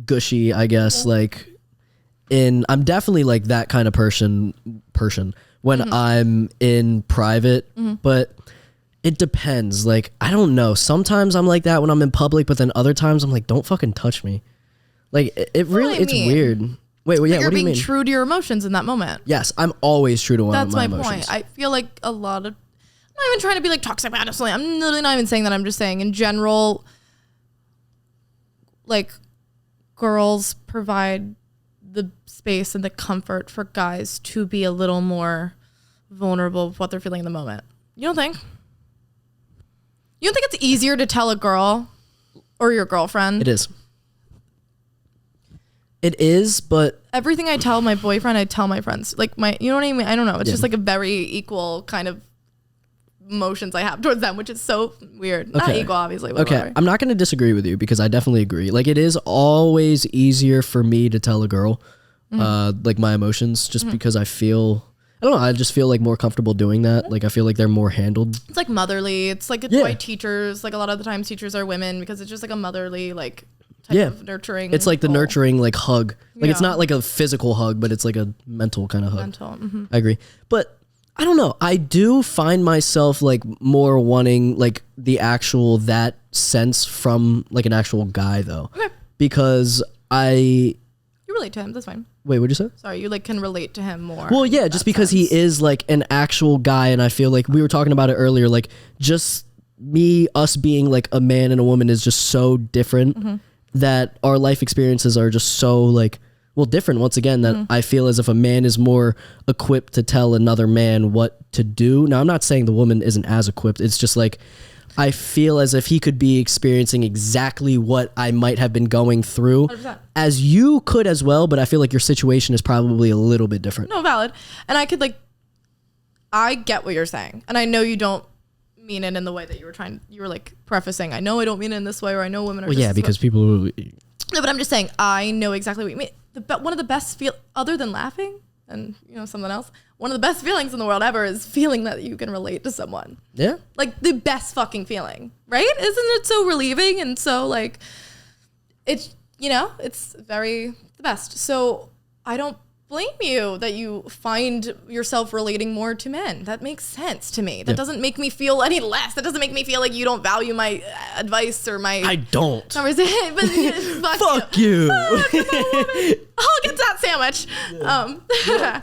gushy, I guess. Like I'm definitely like that kind of person when I'm in private, but it depends. Like, I don't know. Sometimes I'm like that when I'm in public, but then other times I'm like, don't fucking touch me. Like, it's weird. Wait, yeah, what do you mean? You're being true to your emotions in that moment. Yes, I'm always true to my emotions. That's my point. I feel like a lot of, I'm not even trying to be like toxic, honestly. I'm literally not even saying that. I'm just saying in general, like, girls provide the space and the comfort for guys to be a little more vulnerable with what they're feeling in the moment. You don't think? You don't think it's easier to tell a girl or your girlfriend? It is, but everything I tell my boyfriend, I tell my friends. Like you know what I mean? I don't know. It's just like a very equal kind of emotions I have towards them, which is so weird. Okay. Not equal, obviously. But okay, whatever. I'm not going to disagree with you because I definitely agree. Like, it is always easier for me to tell a girl, like my emotions, just because I don't know. I just feel like more comfortable doing that. Like, I feel like they're more handled. It's like motherly. It's like it's why teachers, like a lot of the times teachers are women because it's just like a motherly like of nurturing. It's like the goal. nurturing like hug. Like it's Yeah. not like a physical hug, but it's like a mental kind of hug. Mental. Mm-hmm. I agree. But I don't know. I do find myself like more wanting like the actual that sense from like an actual guy though. Okay. Because you relate to him. That's fine. wait, what'd you say? Sorry, you like can relate to him more. Well, yeah, just because he is like an actual guy, and I feel like we were talking about it earlier, like just us being like a man and a woman is just so different that our life experiences are just so like, well, different once again, that I feel as if a man is more equipped to tell another man what to do. Now, I'm not saying the woman isn't as equipped. It's just like, I feel as if he could be experiencing exactly what I might have been going through 100%. as you could as well. But I feel like your situation is probably a little bit different. No, valid. And I get what you're saying. And I know you don't mean it in the way that you were like prefacing. I know I don't mean it in this way, or I know women are just because people... No, but I'm just saying, I know exactly what you mean. One of the best other than laughing and, something else, one of the best feelings in the world ever is feeling that you can relate to someone. Yeah. Like the best fucking feeling, right? Isn't it so relieving? And so like, it's, it's very the best. So I don't blame you that you find yourself relating more to men. That makes sense to me. That doesn't make me feel any less. That doesn't make me feel like you don't value my advice or my... I don't. Conversation. But fuck you. Oh, I'll get that sandwich.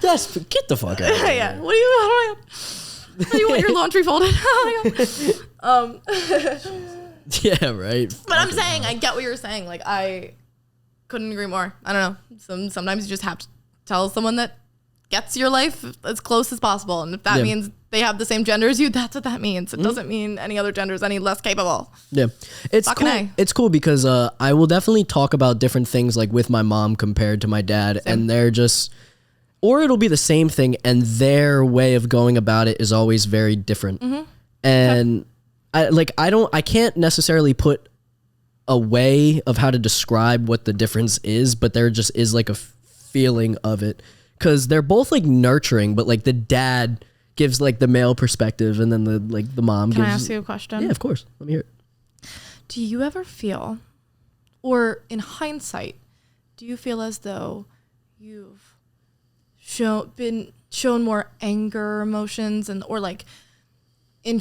Just get the fuck out of here. Yeah. What do you want your laundry folded? Oh my God. Yeah, right. But I'm saying, I get what you're saying. Like, I couldn't agree more. I don't know. Sometimes you just have to tell someone that gets your life as close as possible. And if that means they have the same gender as you, that's what that means. It doesn't mean any other gender is any less capable. Yeah. It's Fucking cool. It's cool because I will definitely talk about different things like with my mom compared to my dad. Same. And they're just, or it'll be the same thing and their way of going about it is always very different. And I can't necessarily put a way of how to describe what the difference is, but there just is like a feeling of it because they're both like nurturing, but like the dad gives like the male perspective and then the mom gives... Can I ask you a question? Yeah, of course. Let me hear it. Do you ever feel, or in hindsight, do you feel as though you've been shown more anger emotions or like how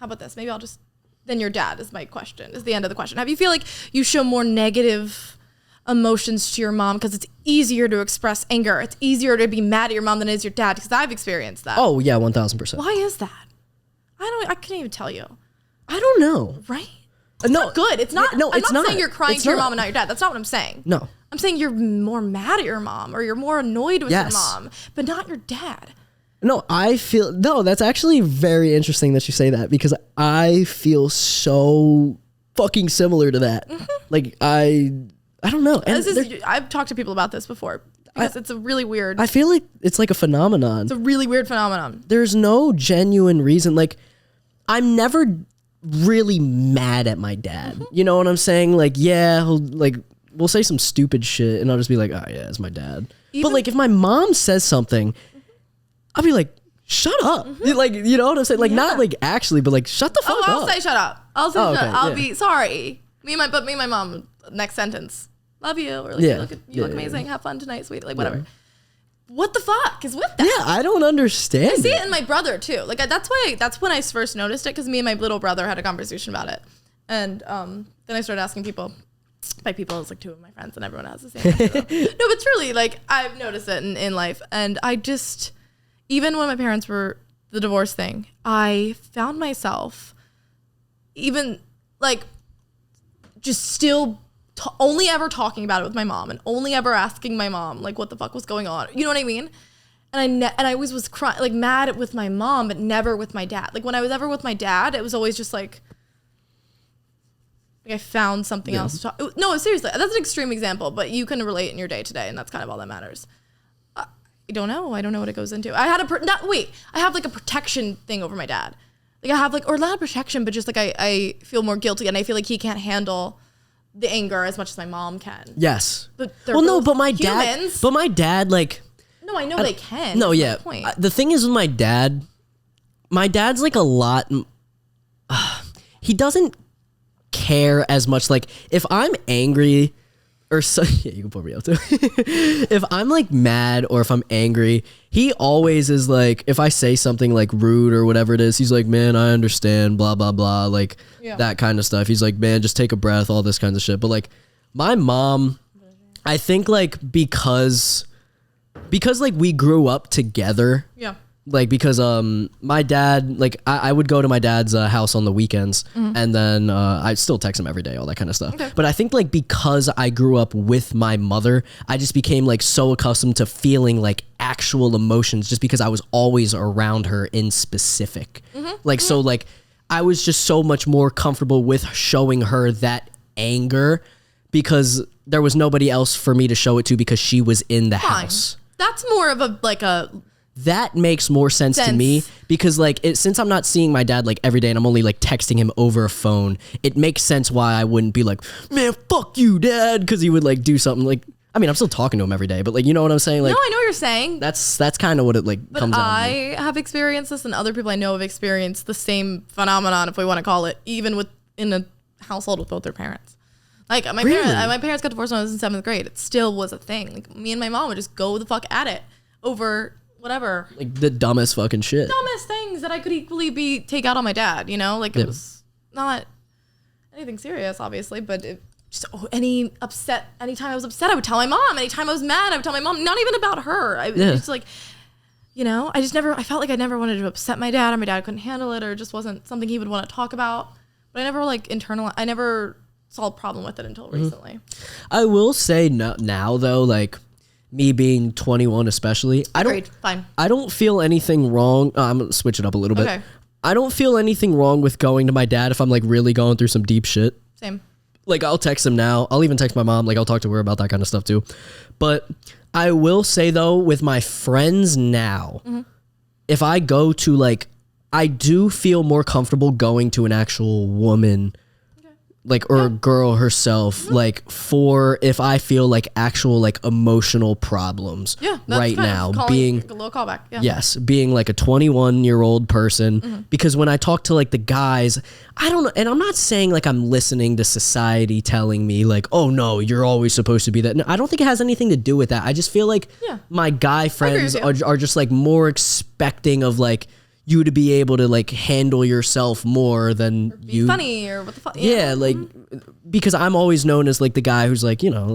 about this? Maybe I'll just... Then your dad is my question, is the end of the question. Have you feel like you show more negative emotions to your mom because it's easier to express anger? It's easier to be mad at your mom than it is your dad because I've experienced that. Oh, yeah, 1,000%. Why is that? I couldn't even tell you. I don't know. Right? It's no, not good. It's not. No, I'm it's not saying you're crying It's to your not. mom and not your dad. That's not what I'm saying. No. I'm saying you're more mad at your mom or you're more annoyed with Yes. your mom, but not your dad. No, that's actually very interesting that you say that because I feel so fucking similar to that. Like I don't know. And I've talked to people about this before because it's a really weird. I feel like it's like a phenomenon. It's a really weird phenomenon. There's no genuine reason. Like I'm never really mad at my dad. You know what I'm saying? Like, yeah, we'll say some stupid shit and I'll just be like, oh yeah, it's my dad. But like if my mom says something, I'll be like, shut up. Like, you know what I'm saying? Like, not like actually, but like, shut the fuck up. I'll say shut up. I'll say Oh, shut okay, up. I'll yeah. be sorry. Me and my mom, next sentence. Love you. Or like, you look amazing. Have fun tonight, sweetie. Like, whatever. What the fuck is with that? Yeah, I don't understand. I see it in my brother too. Like that's when I first noticed it because me and my little brother had a conversation about it, and then I started asking people. By people, it's like two of my friends, and everyone has the same answer. No, but truly, like I've noticed it in life, and I just, even when my parents were the divorce thing, I found myself even like just still only ever talking about it with my mom and only ever asking my mom like what the fuck was going on. You know what I mean? And I always was crying, like mad with my mom, but never with my dad. Like when I was ever with my dad, it was always just like I found something else to talk. No, seriously, that's an extreme example, but you can relate in your day to day, and that's kind of all that matters. I don't know what it goes into. I had I have like a protection thing over my dad. Like I have like, or not a protection, but just like I feel more guilty, and I feel like he can't handle the anger as much as my mom can. Yes. But but my humans. dad, like. No, I know they can. No, That's yeah. my point. The thing is with my dad's like a lot. He doesn't care as much. Like if I'm angry or so, yeah, you can put me up too. If I'm like mad or if I'm angry, he always is like, if I say something like rude or whatever it is, he's like, man, I understand, blah, blah, blah. Like that kind of stuff. He's like, man, just take a breath, all this kinds of shit. But like my mom, I think like because like we grew up together. Yeah. Like because my dad, like I would go to my dad's house on the weekends, and then I still text him every day, all that kind of stuff. Okay. But I think like because I grew up with my mother, I just became like so accustomed to feeling like actual emotions just because I was always around her in specific. Like so like I was just so much more comfortable with showing her that anger because there was nobody else for me to show it to because she was in the house. That's more of a that makes more sense to me because like since I'm not seeing my dad like every day and I'm only like texting him over a phone, it makes sense why I wouldn't be like, man, fuck you, dad, because he would like do something like, I mean, I'm still talking to him every day, but like, you know what I'm saying? Like, no, I know what you're saying. That's kind of what it like comes out. I have experienced this, and other people I know have experienced the same phenomenon, if we want to call it, even in a household with both their parents. Like my parents got divorced when I was in 7th grade. It still was a thing. Like me and my mom would just go the fuck at it over whatever, like the dumbest fucking shit, dumbest things that I could equally take out on my dad, you know, like it was not anything serious, obviously, but anytime I was upset, I would tell my mom. Anytime I was mad, I would tell my mom. Not even about her. It's like, you know, I felt like I never wanted to upset my dad, or my dad couldn't handle it, or it just wasn't something he would want to talk about. But I never I never saw a problem with it until recently. I will say now though, like me being 21 especially, I don't feel anything wrong. I'm gonna switch it up a little bit. Okay. I don't feel anything wrong with going to my dad if I'm like really going through some deep shit. Same. Like I'll text him now. I'll even text my mom. Like I'll talk to her about that kind of stuff too. But I will say though, with my friends now, if I go to like, I do feel more comfortable going to an actual woman, like, or a girl herself, like for if I feel like actual like emotional problems right now, being a little callback. Yes, being like a 21-year-old person, because when I talk to like the guys, I don't know, and I'm not saying like I'm listening to society telling me like, oh no, you're always supposed to be that. No, I don't think it has anything to do with that. I just feel like my guy friends are just like more expecting of like you to be able to like handle yourself more than be funny or what the fuck. Yeah, like because I'm always known as like the guy who's like, you know,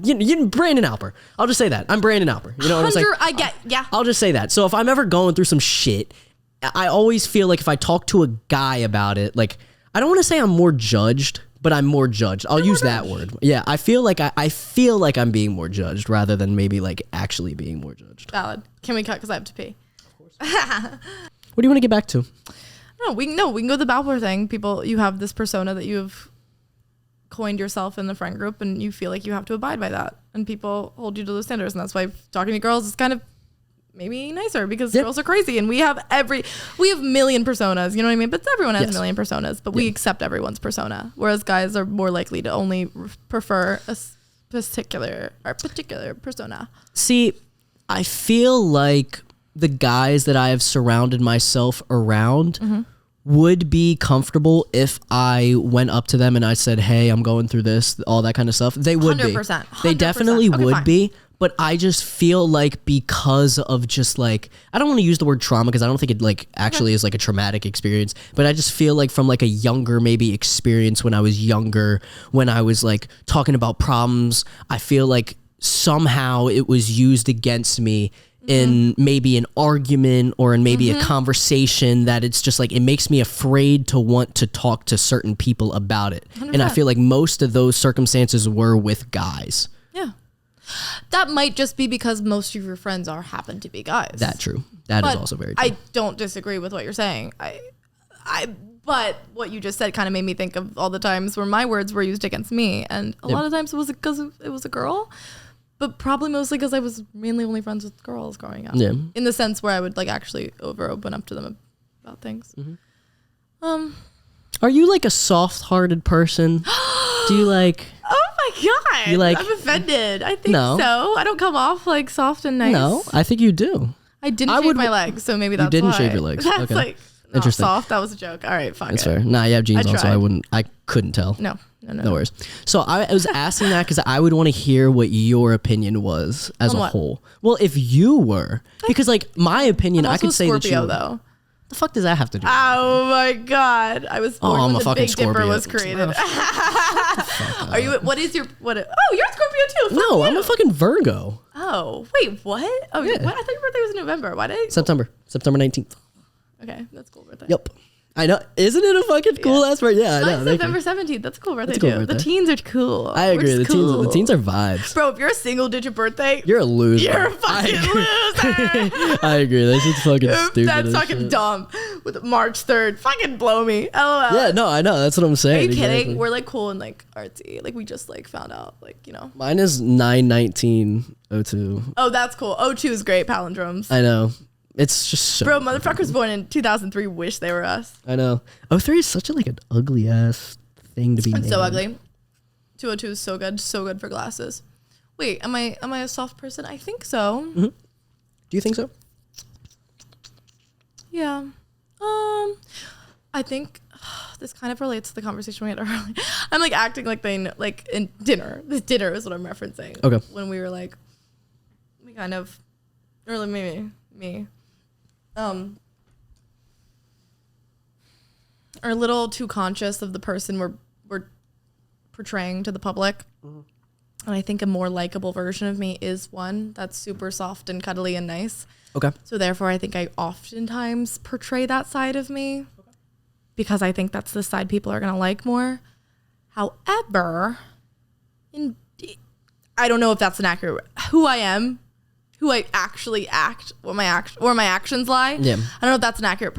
you Brandon Alper. I'll just say that. I'm Brandon Alper. You know what I'm saying? I'll just say that. So if I'm ever going through some shit, I always feel like if I talk to a guy about it, like I don't want to say I'm more judged, but I'm more judged. I'll use that word. Yeah, I feel like I feel like I'm being more judged rather than maybe like actually being more judged. Valid. Can we cut because I have to pee? Of course. What do you want to get back to? No, we can go to the Alper thing. People, you have this persona that you've coined yourself in the friend group, and you feel like you have to abide by that. And people hold you to those standards, and that's why talking to girls is kind of maybe nicer because girls are crazy, and we have million personas. You know what I mean? But everyone has a million personas, but we accept everyone's persona, whereas guys are more likely to only prefer a particular persona. See, I feel like the guys that I have surrounded myself around would be comfortable if I went up to them and I said, hey, I'm going through this, all that kind of stuff. They would 100%, be. They definitely would be. But I just feel like because of just like, I don't want to use the word trauma because I don't think it like actually is like a traumatic experience. But I just feel like from like a younger maybe experience when I was younger, when I was like talking about problems, I feel like somehow it was used against me in maybe an argument or in maybe a conversation that it's just like, it makes me afraid to want to talk to certain people about it. 100%. And I feel like most of those circumstances were with guys. Yeah. That might just be because most of your friends happen to be guys. That's true. That is also very true. I don't disagree with what you're saying. But what you just said kind of made me think of all the times where my words were used against me. And a lot of times it was because it was a girl. But probably mostly because I was mainly only friends with girls growing up. Yeah. In the sense where I would like actually open up to them about things. Are you like a soft-hearted person? Do you like... Oh my God. You like, I'm offended. I think so. I don't come off like soft and nice. No, I think you do. I didn't shave my legs, so maybe that's why. You didn't shave your legs. That's okay. Interesting. Soft. That was a joke. All right, fuck That's it. fair. Nah, you have jeans on, so I couldn't tell. No. No worries. So I was asking that because I would want to hear what your opinion was as a whole. Well, if you were, because like my opinion, I could say Scorpio, that you. Though. The fuck does that have to do? Oh my god! I was born when the Big Scorpio. Dipper was created. Are you? What is your? What? Oh, you're a Scorpio too. No, I'm a fucking Virgo. Oh wait, what? Oh, yeah. What? I thought your birthday was in November. Why did I? September 19th. Okay, that's a cool birthday. Yep. I know. Isn't it a fucking cool ass birthday? Yeah, I know. Mine's November 17th. That's a cool birthday That's a cool too. birthday. The teens are cool. I agree. The teens are vibes. Bro, if you're a single digit birthday, You're a loser. you're a fucking loser. I agree. That shit's fucking stupid. That's fucking dumb. With March 3rd, fucking blow me. LOL. Yeah, no, I know. That's what I'm saying. Are you kidding? Exactly. We're like cool and like artsy. Like we just like found out, like, you know. Mine is 9/19/02. Oh, that's cool. 02 is great. Palindromes. I know. It's just so. Bro, motherfuckers born in 2003 wish they were us. I know. 03 is such a, like an ugly ass thing to be. It's so ugly. 202 is so good. So good for glasses. Wait, am I a soft person? I think so. Mm-hmm. Do you think so? Yeah. I think this kind of relates to the conversation we had earlier. I'm like acting like they know, like in dinner. This dinner is what I'm referencing. Okay. When we were like, we kind of, or like maybe me, are a little too conscious of the person we're portraying to the public. Mm-hmm. And I think a more likable version of me is one that's super soft and cuddly and nice. Okay. So therefore, I think I oftentimes portray that side of me because I think that's the side people are going to like more. However, I don't know if that's an accurate who I am, who I actually act, where my actions lie. Yeah. I don't know if that's an accurate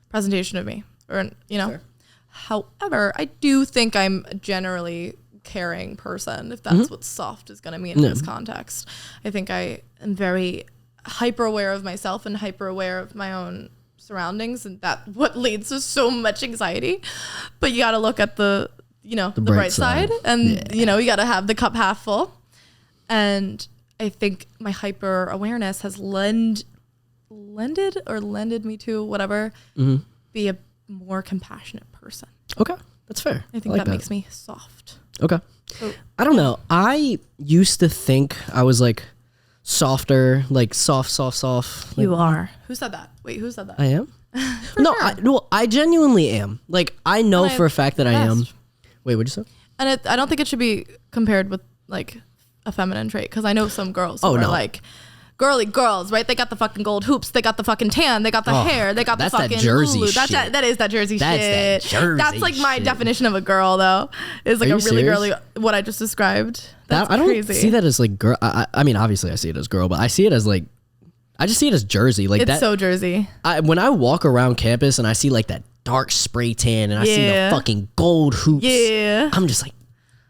presentation of me, or you know. Sure. However, I do think I'm a generally caring person, if that's what soft is going to mean in this context. I think I am very hyper aware of myself and hyper aware of my own surroundings, and that what leads to so much anxiety. But you got to look at the bright side, and you got to have the cup half full. And I think my hyper awareness has lended me to whatever be a more compassionate person. Okay, that's fair. I think that makes me soft. Okay. So, I don't know. I used to think I was like softer, like soft. Like, you are. Who said that? Wait, who said that? I am? No, sure. I genuinely am. Like, I know for a fact that I am. Wait, what'd you say? And I don't think it should be compared with like a feminine trait, because I know some girls who are like girly girls, right? They got the fucking gold hoops, they got the fucking tan, they got the hair, they got the fucking that Jersey Lulu. shit. That is that Jersey shit. That Jersey That's like my shit. definition of a girl, though. Is like a really serious? girly, what I just described. That's I don't crazy. see that as like girl. I mean, obviously I see it as girl, but I see it as like, I just see it as Jersey. Like it's so Jersey. When I walk around campus and I see like that dark spray tan and I see the fucking gold hoops, I'm just like,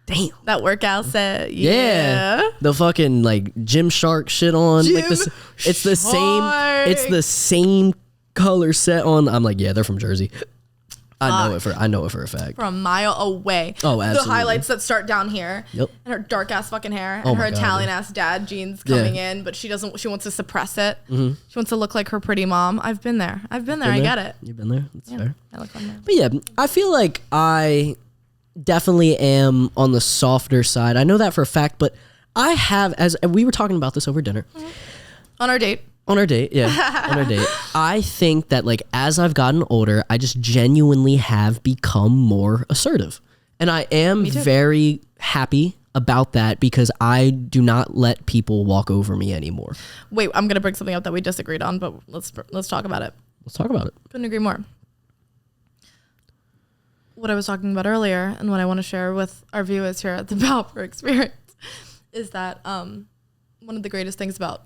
damn. That workout set. Yeah. The fucking like Gymshark shit on. Like this, it's the same color set on. I'm like, yeah, they're from Jersey. I know it for a fact. From a mile away. Oh, absolutely. The highlights that start down here. Yep. And her dark ass fucking hair. And her Italian ass dad jeans coming in, but she wants to suppress it. Mm-hmm. She wants to look like her pretty mom. I've been there. I get it. You've been there? That's fair. I look on there. But yeah, I feel like I definitely am on the softer side. I know that for a fact, but I have, as we were talking about this over dinner. On our date. On our date, yeah. On our date. I think that like as I've gotten older, I just genuinely have become more assertive. And I am very happy about that because I do not let people walk over me anymore. Wait, I'm going to bring something up that we disagreed on, but let's talk about it. Let's talk about it. Couldn't agree more. What I was talking about earlier and what I want to share with our viewers here at the Alper experience is that one of the greatest things about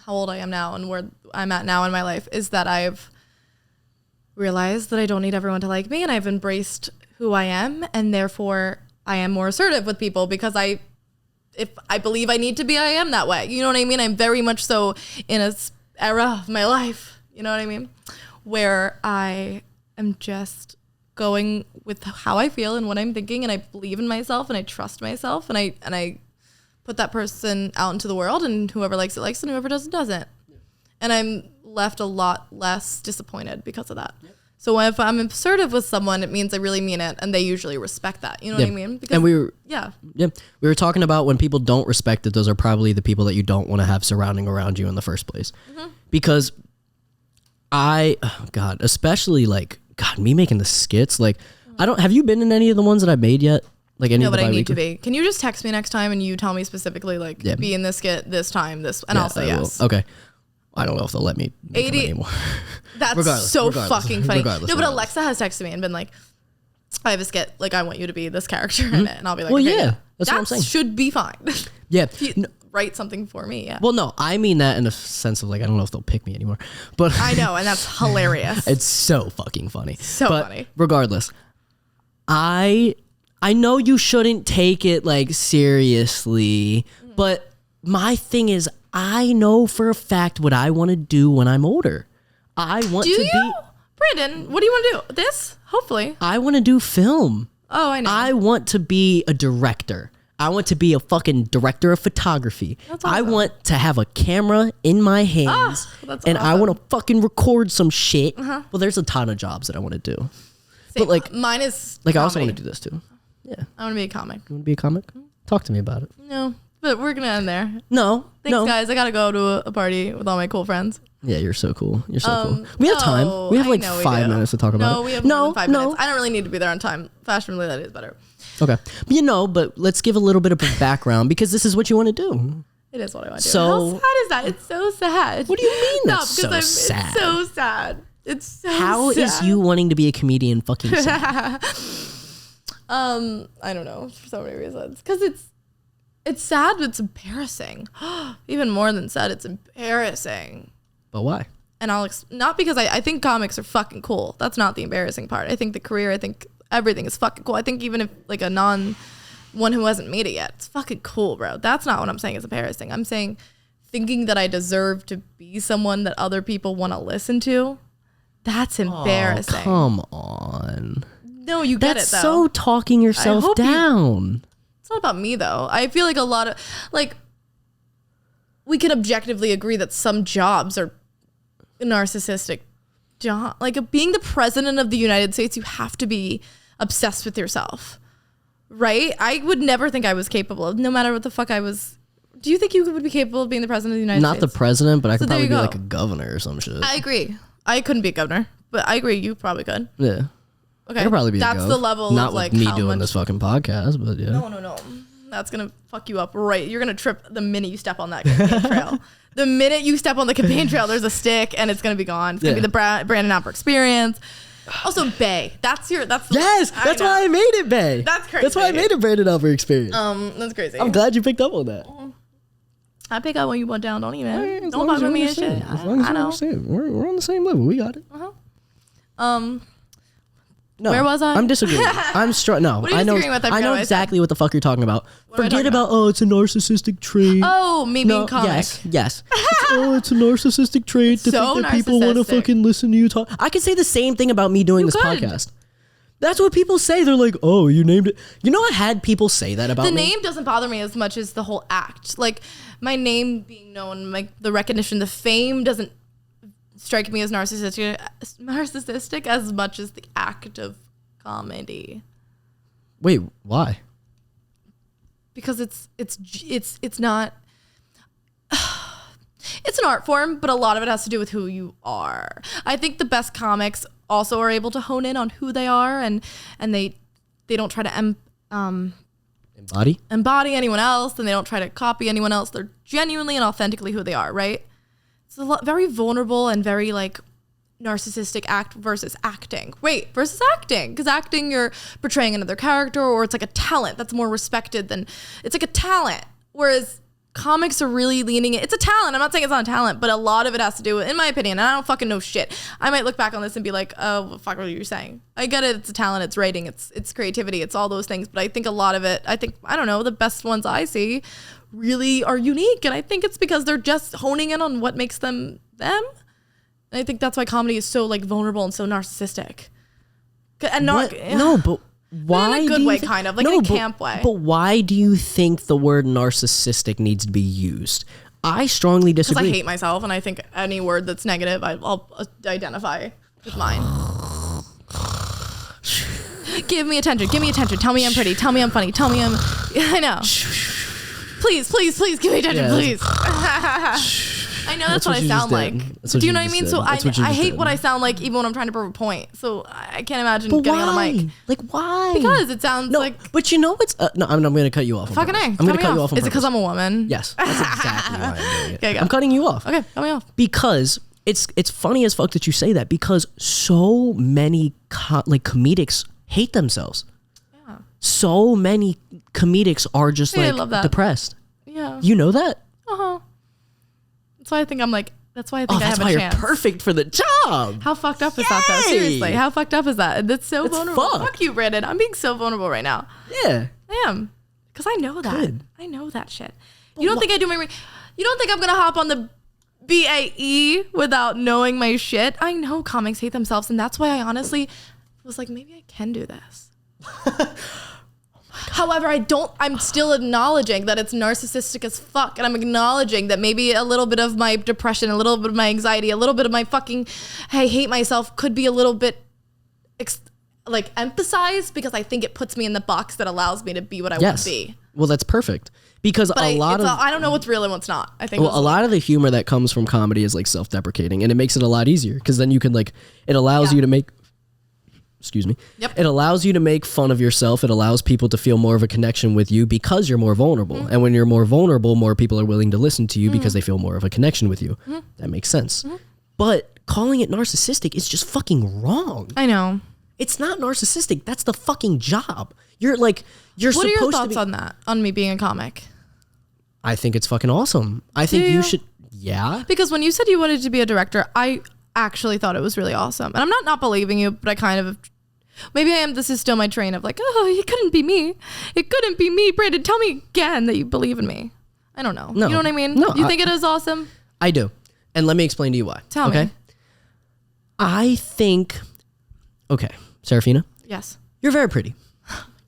how old I am now and where I'm at now in my life is that I've realized that I don't need everyone to like me, and I've embraced who I am, and therefore I am more assertive with people because if I believe I need to be, I am that way. You know what I mean? I'm very much so in a era of my life, you know what I mean? Where I am just going with how I feel and what I'm thinking, and I believe in myself and I trust myself, and I put that person out into the world, and whoever likes it likes it, and whoever doesn't. And I'm left a lot less disappointed because of that. Yep. So if I'm assertive with someone, it means I really mean it, and they usually respect that. You know what I mean? Because, and we were talking about when people don't respect it, those are probably the people that you don't want to have surrounding around you in the first place. Mm-hmm. Because especially like, me making the skits, like, have you been in any of the ones that I've made yet? Like any no, of the but I need to be. Can you just text me next time and you tell me specifically, like, be in this skit this time, and I'll say yes. Okay. I don't know if they'll let me 80 anymore. That's regardless, fucking funny. No, but Alexa has texted me and been like, I have a skit, like, I want you to be this character in it. And I'll be like, that's what I'm saying. That should be fine. Yeah. Write something for me, yeah. Well, no, I mean that in a sense of, like, I don't know if they'll pick me anymore. But I know, and that's hilarious. It's so fucking funny. But funny. Regardless, I know you shouldn't take it, like, seriously, but my thing is, I know for a fact what I want to do when I'm older. I want to be... Brandon, what do you want to do? This? Hopefully. I want to do film. Oh, I know. I want to be a director. I want to be a fucking director of photography. That's awesome. I want to have a camera in my hands, and awesome. I want to fucking record some shit. Uh-huh. Well, there's a ton of jobs that I want to do. Same. But, like, mine is like, comedy. I also want to do this too. Yeah. I want to be a comic. You want to be a comic? Talk to me about it. No. But we're going to end there. No. Thanks, guys. I got to go to a party with all my cool friends. Yeah, you're so cool. You're so cool. We have time. We have like 5 minutes to talk about it. No, we have more than 5 minutes. I don't really need to be there on time. Fashion related is better. Okay. But let's give a little bit of a background because this is what you want to do. It is what I want to do. So, how sad is that? It's so sad. What do you mean that's so sad? It's so sad. It's so How sad. is you wanting to be a comedian fucking sad? I don't know. For so many reasons. Because it's sad, but it's embarrassing. Even more than sad, it's embarrassing. But why? And not because I think comics are fucking cool. That's not the embarrassing part. I think the career, I think everything is fucking cool. I think even if like one who hasn't made it yet, it's fucking cool, bro. That's not what I'm saying is embarrassing. I'm saying thinking that I deserve to be someone that other people want to listen to. That's embarrassing. Oh, come on. No, you get it though. That's so talking yourself down. It's not about me though. I feel like a lot of like we can objectively agree that some jobs are narcissistic job. Like being the president of the United States, you have to be obsessed with yourself, right? I would never think I was capable of, no matter what the fuck I was. Do you think you would be capable of being the president of the United States? Not the president, but I could probably be like a governor or some shit. I agree. I couldn't be a governor, but I agree you probably could. Yeah. Okay. I could probably be That's the level Not of like with me doing this fucking podcast, but yeah. No. That's going to fuck you up right. You're going to trip the minute you step on that campaign trail. The minute you step on the campaign trail, there's a stick and it's going to be gone. It's going to be the Brandon Alper experience. Also, BAE. That's why I made it BAE. That's crazy. That's why I made a Brandon Alper experience. That's crazy. I'm glad you picked up on that. I pick up when you went down. Don't even. Don't bother me and shit. As long as you understand. We're on the same level. We got it. No, where was I? I'm disagreeing. No, what are you disagreeing with? I know exactly what the fuck you're talking about. Forget about it's a narcissistic trait. Oh, me being comic. Yes. It's a narcissistic trait to think that people want to fucking listen to you talk. I could say the same thing about me doing this podcast. That's what people say. They're like, oh, you named it. You know, I had people say that about me. The name doesn't bother me as much as the whole act. Like my name being known, like the recognition, the fame doesn't strike me as narcissistic as much as the act of comedy. Wait, why? Because it's not. It's an art form, but a lot of it has to do with who you are. I think the best comics also are able to hone in on who they are, and they don't try to embody anyone else, and they don't try to copy anyone else. They're genuinely and authentically who they are, right? It's a lot, very vulnerable and very like narcissistic act versus acting. Versus acting. Because acting, you're portraying another character, or it's like a talent that's more respected than, it's like a talent. Whereas comics are really leaning it. It's a talent. I'm not saying it's not a talent, but a lot of it has to do with, in my opinion, and I don't fucking know shit. I might look back on this and be like, oh, what the fuck are you saying? I get it. It's a talent. It's writing. It's creativity. It's all those things. But I think a lot of it, I don't know, the best ones I see really are unique. And I think it's because they're just honing in on what makes them them. And I think that's why comedy is so like vulnerable and so narcissistic. And not, but why? In a good way, kind of like in a camp way. But why do you think the word narcissistic needs to be used? I strongly Because disagree. I hate myself, and I think any word that's negative, I'll identify with mine. Give me attention. Give me attention. Tell me I'm pretty. Tell me I'm funny. Tell me I'm... I know. Please, please, please give me attention, please. I know that's what I sound like. Do you know what I mean? So I hate what I sound like even when I'm trying to prove a point. So I can't imagine getting on a mic. Like, why? Because it sounds like... But you know what's... no, I'm going to cut you off. Fucking A. I'm going to cut you off on Is it because I'm a woman? Yes. That's exactly why I'm doing it. Okay, go. I'm cutting you off. Okay, cut me off. Because it's funny as fuck that you say that, because so many comedics hate themselves. Yeah. So many comedics are just depressed. Yeah. You know that? Uh-huh. That's why I think I'm like, that's why I think I have a chance. That's why you're perfect for the job. How fucked up is that though? Seriously, how fucked up is that? That's so vulnerable. Fucked. Fuck you, Brandon. I'm being so vulnerable right now. Yeah. I am. Because I know that. Good. I know that shit. But you don't think I do my... You don't think I'm going to hop on the BAE without knowing my shit? I know comics hate themselves, and that's why I honestly was like, maybe I can do this. However, I'm still acknowledging that it's narcissistic as fuck. And I'm acknowledging that maybe a little bit of my depression, a little bit of my anxiety, a little bit of my fucking, I hate myself could be a little bit emphasized, because I think it puts me in the box that allows me to be what I want to be. Well, that's perfect. Because I don't know what's real and what's not. I think a lot of the humor that comes from comedy is like self-deprecating, and it makes it a lot easier, because then you can it allows you to make... Excuse me. Yep. It allows you to make fun of yourself. It allows people to feel more of a connection with you because you're more vulnerable. Mm-hmm. And when you're more vulnerable, more people are willing to listen to you because they feel more of a connection with you. Mm-hmm. That makes sense. Mm-hmm. But calling it narcissistic is just fucking wrong. I know. It's not narcissistic. That's the fucking job. You're supposed to be... What are your thoughts on that? On me being a comic? I think it's fucking awesome. I think you should... Yeah. Because when you said you wanted to be a director, I actually thought it was really awesome. And I'm not believing you, but I kind of... Maybe I am. This is still my train of like, oh, it couldn't be me. It couldn't be me. Brandon, tell me again that you believe in me. I don't know. No, you know what I mean? No. You think it is awesome? I do. And let me explain to you why. Tell me. I think... Okay, Serafina? Yes. You're very pretty.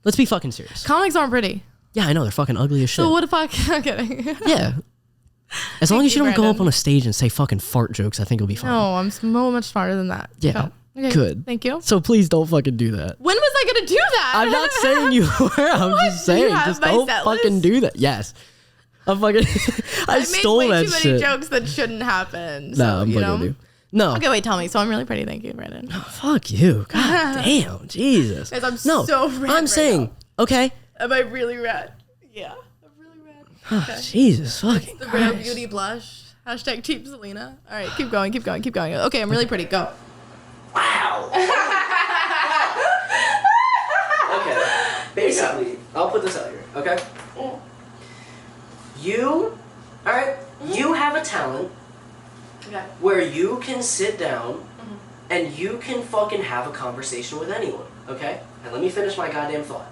Let's be fucking serious. Comics aren't pretty. Yeah, I know. They're fucking ugly as shit. So what if I'm kidding. Yeah. As long as you don't go up on a stage and say fucking fart jokes, I think it'll be fine. No, I'm so much smarter than that. Yeah. Go. Okay, good. Thank you. So please don't fucking do that. When was I going to do that? I'm not saying you were. I'm just saying. Just don't fucking do that. Yes. I'm fucking... I stole that shit. I make way too many jokes that shouldn't happen. So, no, I'm fucking with you. No. Okay, wait, tell me. So I'm really pretty. Thank you, Brandon. Oh, fuck you. God damn. Jesus. Guys, I'm so red. I'm saying, okay. Am I really red? Yeah. I'm really red. Okay. Oh, Jesus fucking Christ. The real beauty blush. Hashtag Team Selena. All right, keep going. Okay, I'm really pretty. Go. Wow. Okay. Basically, I'll put this out here, okay? You, all right, you have a talent where you can sit down and you can fucking have a conversation with anyone, okay? And let me finish my goddamn thought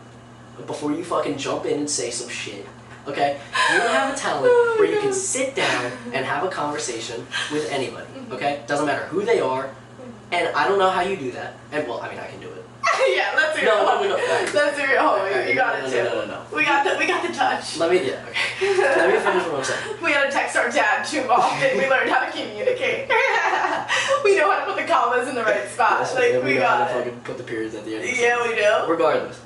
before you fucking jump in and say some shit, okay? You have a talent where you can sit down and have a conversation with anybody, okay? Doesn't matter who they are. And I don't know how you do that. And well, I mean, I can do it. Yeah, let's do it. No. Let's do it. You got it too. No. We got the touch. Okay. Let me finish what I'm saying. We gotta text our dad too often. We learned how to communicate. We know how to put the commas in the right spot. Yes, we got to fucking put the periods at the end. Yeah, we do. Regardless.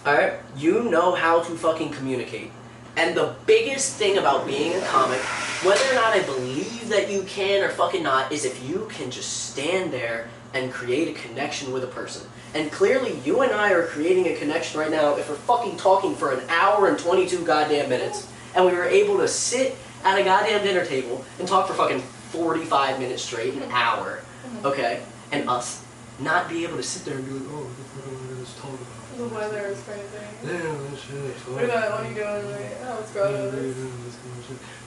Alright? You know how to fucking communicate. And the biggest thing about being a comic, whether or not I believe that you can or fucking not, is if you can just stand there and create a connection with a person. And clearly, you and I are creating a connection right now if we're fucking talking for an hour and 22 goddamn minutes. And we were able to sit at a goddamn dinner table and talk for fucking 45 minutes straight, an hour, okay? And us not be able to sit there and be like, oh, let's talk about it. The weather is crazy. Yeah, that shit is fun. What are you doing? Like, oh, let's go.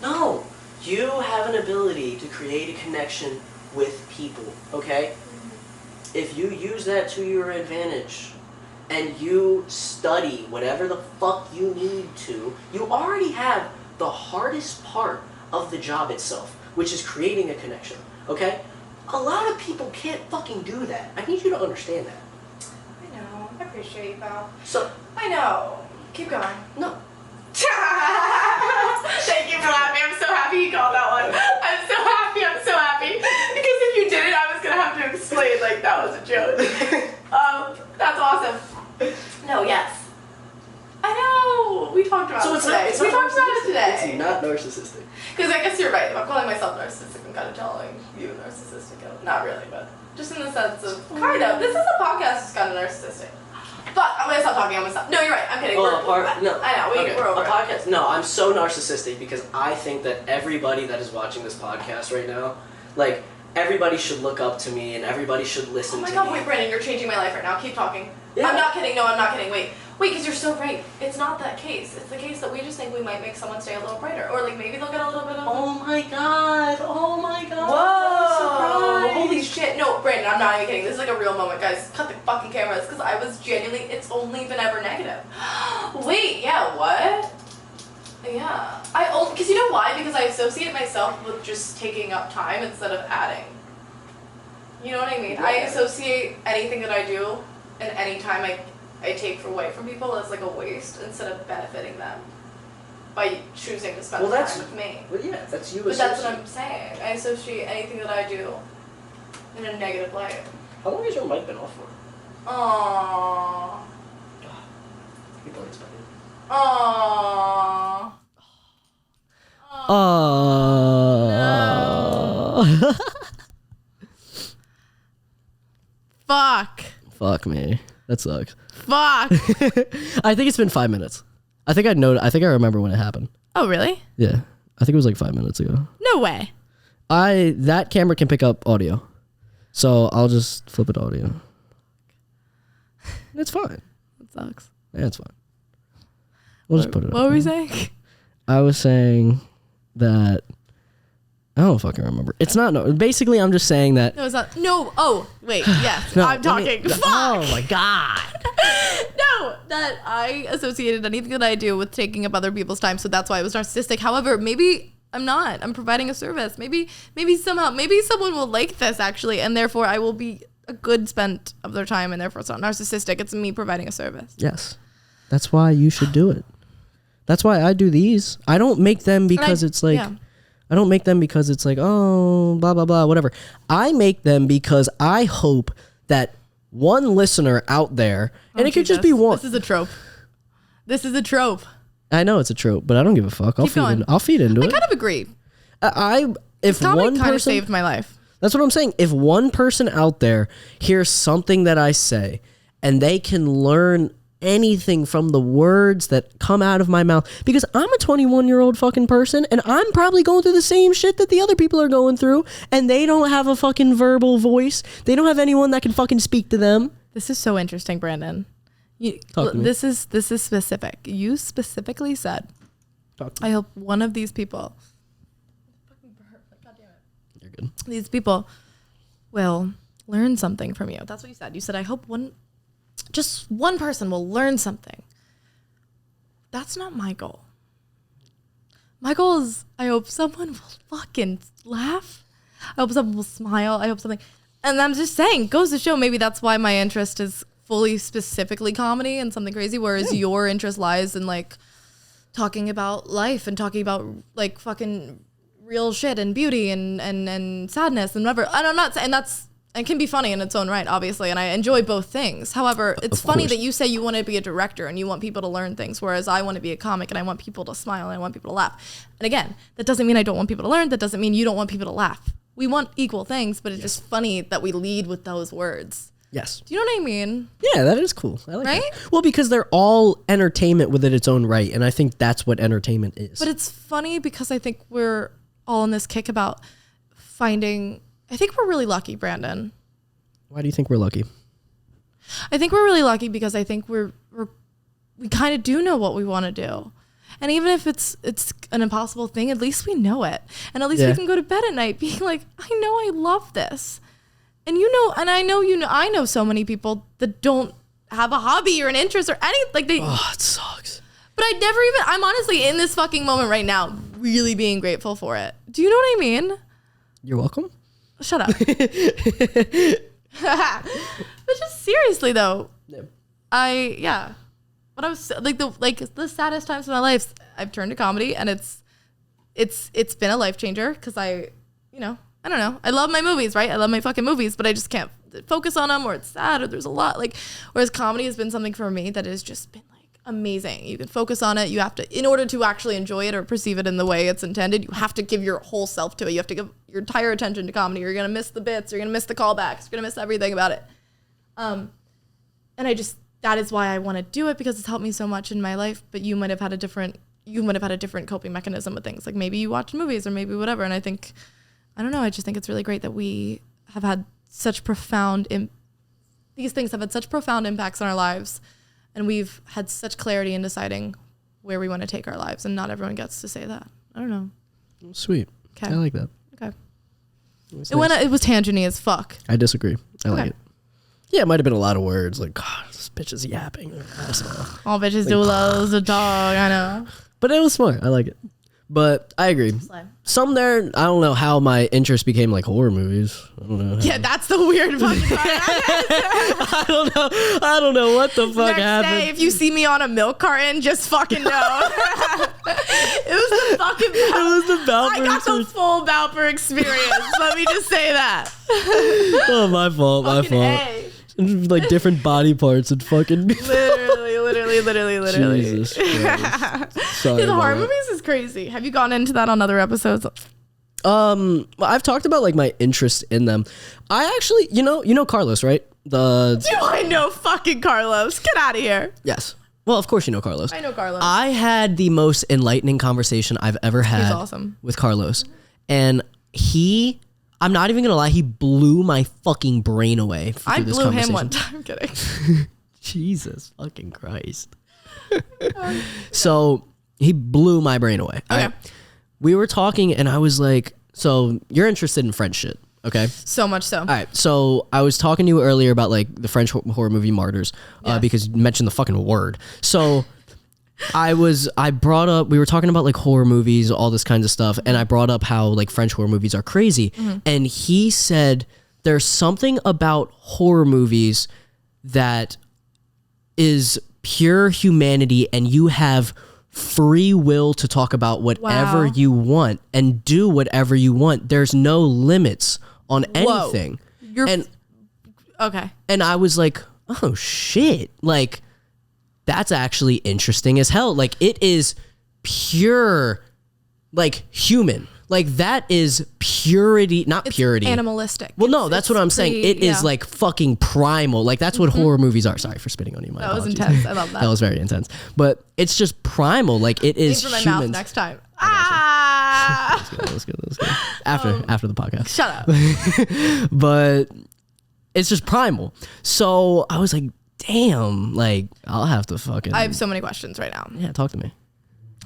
No, you have an ability to create a connection with people, okay? If you use that to your advantage and you study whatever the fuck you need to, you already have the hardest part of the job itself, which is creating a connection, okay? A lot of people can't fucking do that. I need you to understand that. I appreciate you, pal. So I know. Keep going. No. Thank you for laughing. I'm so happy you talked about it today. We talked about it today. It's not narcissistic. Because I guess you're right. If I'm calling myself narcissistic, I'm kind of telling you narcissistic. Not really, but just in the sense of kind of. This is a podcast that's kind of narcissistic. Fuck, I'm gonna stop talking. I'm gonna stop. No, you're right. I'm kidding. No, I know. We're over a podcast. No, I'm so narcissistic because I think that everybody that is watching this podcast right now, like, everybody should look up to me and everybody should listen to me. Oh my god, wait, Brandon, you're changing my life right now. Keep talking. Yeah. I'm not kidding. No, I'm not kidding. Wait, because you're so right. It's not that case. It's the case that we just think we might make someone stay a little brighter. Or, like, maybe they'll get a little bit of... Oh my god. Whoa. Holy shit. No, Brandon, I'm not even kidding. This is like a real moment, guys. Cut the fucking cameras, because I was genuinely... It's only been ever negative. Wait, yeah, what? Yeah. Because you know why? Because I associate myself with just taking up time instead of adding. You know what I mean? Yeah. I associate anything that I do and any time I take away from people as like a waste instead of benefiting them by choosing to spend time with me. Well, yeah, that's you. But that's what I'm saying. I associate anything that I do in a negative light. How long has your mic been off for? Aww. People are expecting. Aww. Oh. Fuck. Fuck me. That sucks. Fuck. I think it's been 5 minutes. I think I remember when it happened. Oh, really? Yeah. I think it was like 5 minutes ago. No way. That camera can pick up audio. So I'll just flip it to audio. It's fine. That sucks. Yeah, it's fine. We'll just put it up. What were we saying? I was saying that I don't fucking remember. It's not no. Basically, I'm just saying that. No, it's not. No. Oh, wait. Yes. No, I'm talking. Fuck. Oh my god. No, that I associated anything that I do with taking up other people's time, so that's why I was narcissistic. However, maybe I'm not. I'm providing a service. Maybe someone will like this actually, and therefore I will be a good spent of their time, and therefore it's not narcissistic. It's me providing a service. Yes, that's why you should do it. That's why I do these. I don't make them because it's like. Yeah. I don't make them because it's like, oh, blah, blah, blah, whatever. I make them because I hope that one listener out there, and it could just be one. This is a trope. I know it's a trope, but I don't give a fuck. I'll feed into it. I kind of agree. If one person kind of saved my life. That's what I'm saying. If one person out there hears something that I say, and they can learn anything from the words that come out of my mouth, because I'm a 21-year-old fucking person and I'm probably going through the same shit that the other people are going through, and they don't have a fucking verbal voice. They don't have anyone that can fucking speak to them. This is so interesting, Brandon. This is specific. You specifically said, I hope one of these people, God damn it. You're good. These people will learn something from you. That's what you said. You said, I hope just one person will learn something. That's not my goal. My goal is I hope someone will fucking laugh. I hope someone will smile. I hope something. And I'm just saying, goes to show maybe that's why my interest is fully specifically comedy and something crazy, whereas your interest lies in like talking about life and talking about like fucking real shit and beauty and sadness and whatever. And I'm not saying it can be funny in its own right, obviously, and I enjoy both things. However, it's funny that you say you want to be a director and you want people to learn things, whereas I want to be a comic and I want people to smile and I want people to laugh. And again, that doesn't mean I don't want people to learn. That doesn't mean you don't want people to laugh. We want equal things, but it's just funny that we lead with those words. Yes. Do you know what I mean? Yeah, that is cool. I like that. Well, because they're all entertainment within its own right, and I think that's what entertainment is. But it's funny because I think we're all on this kick about finding... I think we're really lucky, Brandon. Why do you think we're lucky? I think we're really lucky because I think we kind of do know what we want to do. And even if it's an impossible thing, at least we know it. And at least we can go to bed at night being like, I know I love this. And I know so many people that don't have a hobby or an interest or anything. Oh, it sucks. But I'm honestly in this fucking moment right now really being grateful for it. Do you know what I mean? You're welcome. Shut up. But just seriously though, what I was the saddest times of my life, I've turned to comedy, and it's been a life changer because I don't know. I love my movies, right? I love my fucking movies, but I just can't focus on them, or it's sad, or there's a lot whereas comedy has been something for me that has just been like amazing. You can focus on it. You have to, in order to actually enjoy it or perceive it in the way it's intended, you have to give your whole self to it. You have to give your entire attention to comedy. You're going to miss the bits. You're going to miss the callbacks. You're going to miss everything about it. And that is why I want to do it, because it's helped me so much in my life. But you might have had a different coping mechanism with things. Like maybe you watch movies or maybe whatever. And I don't know. I just think it's really great that we have had such these things have had such profound impacts on our lives. And we've had such clarity in deciding where we want to take our lives. And not everyone gets to say that. I don't know. Sweet. Okay. I like that. Okay. It was tangent-y as fuck. I disagree. I like it. Yeah, it might have been a lot of words. Like, God, this bitch is yapping. All bitches do loads of dog. I know. But it was smart. I like it. But I agree. Some there, I don't know how my interest became like horror movies. I don't know. Yeah, that's the weird fucking part. I don't know what the fuck happened. Next day, if you see me on a milk carton, just fucking know. It was the fucking Balper. I got the full Balper experience. Let me just say that. Oh, my fault. My fault. Like different body parts and fucking literally. Jesus Christ. Sorry. The horror movies is crazy. Have you gone into that on other episodes? I've talked about like my interest in them. I actually, you know Carlos, right? Do I know fucking Carlos? Get out of here. Yes. Well, of course you know Carlos. I know Carlos. I had the most enlightening conversation I've ever had with Carlos. And I'm not even gonna lie, he blew my fucking brain away. I blew him one time. I'm kidding. Jesus fucking Christ. So he blew my brain away. Okay. Right? We were talking and I was like, so you're interested in French shit, okay? So much so. All right. So I was talking to you earlier about like the French horror movie Martyrs, because you mentioned the fucking word. So we were talking about like horror movies, all this kinds of stuff. And I brought up how like French horror movies are crazy. Mm-hmm. And he said, there's something about horror movies that is pure humanity and you have free will to talk about whatever you want and do whatever you want. There's no limits on anything. Okay. And I was like, oh shit. Like, that's actually interesting as hell. Like, it is pure, like, human. Like, that is purity, not purity. Animalistic. Well, no, that's what I'm saying. It is like fucking primal. Like, that's what horror movies are. Sorry for spitting on you. That was intense. I love that. That was very intense. But it's just primal. Like, it is humans. Aim for my mouth next time. Let's go. After the podcast. Shut up. But it's just primal. So I was like, damn, like, I'll have to fucking... I have so many questions right now. Yeah, talk to me.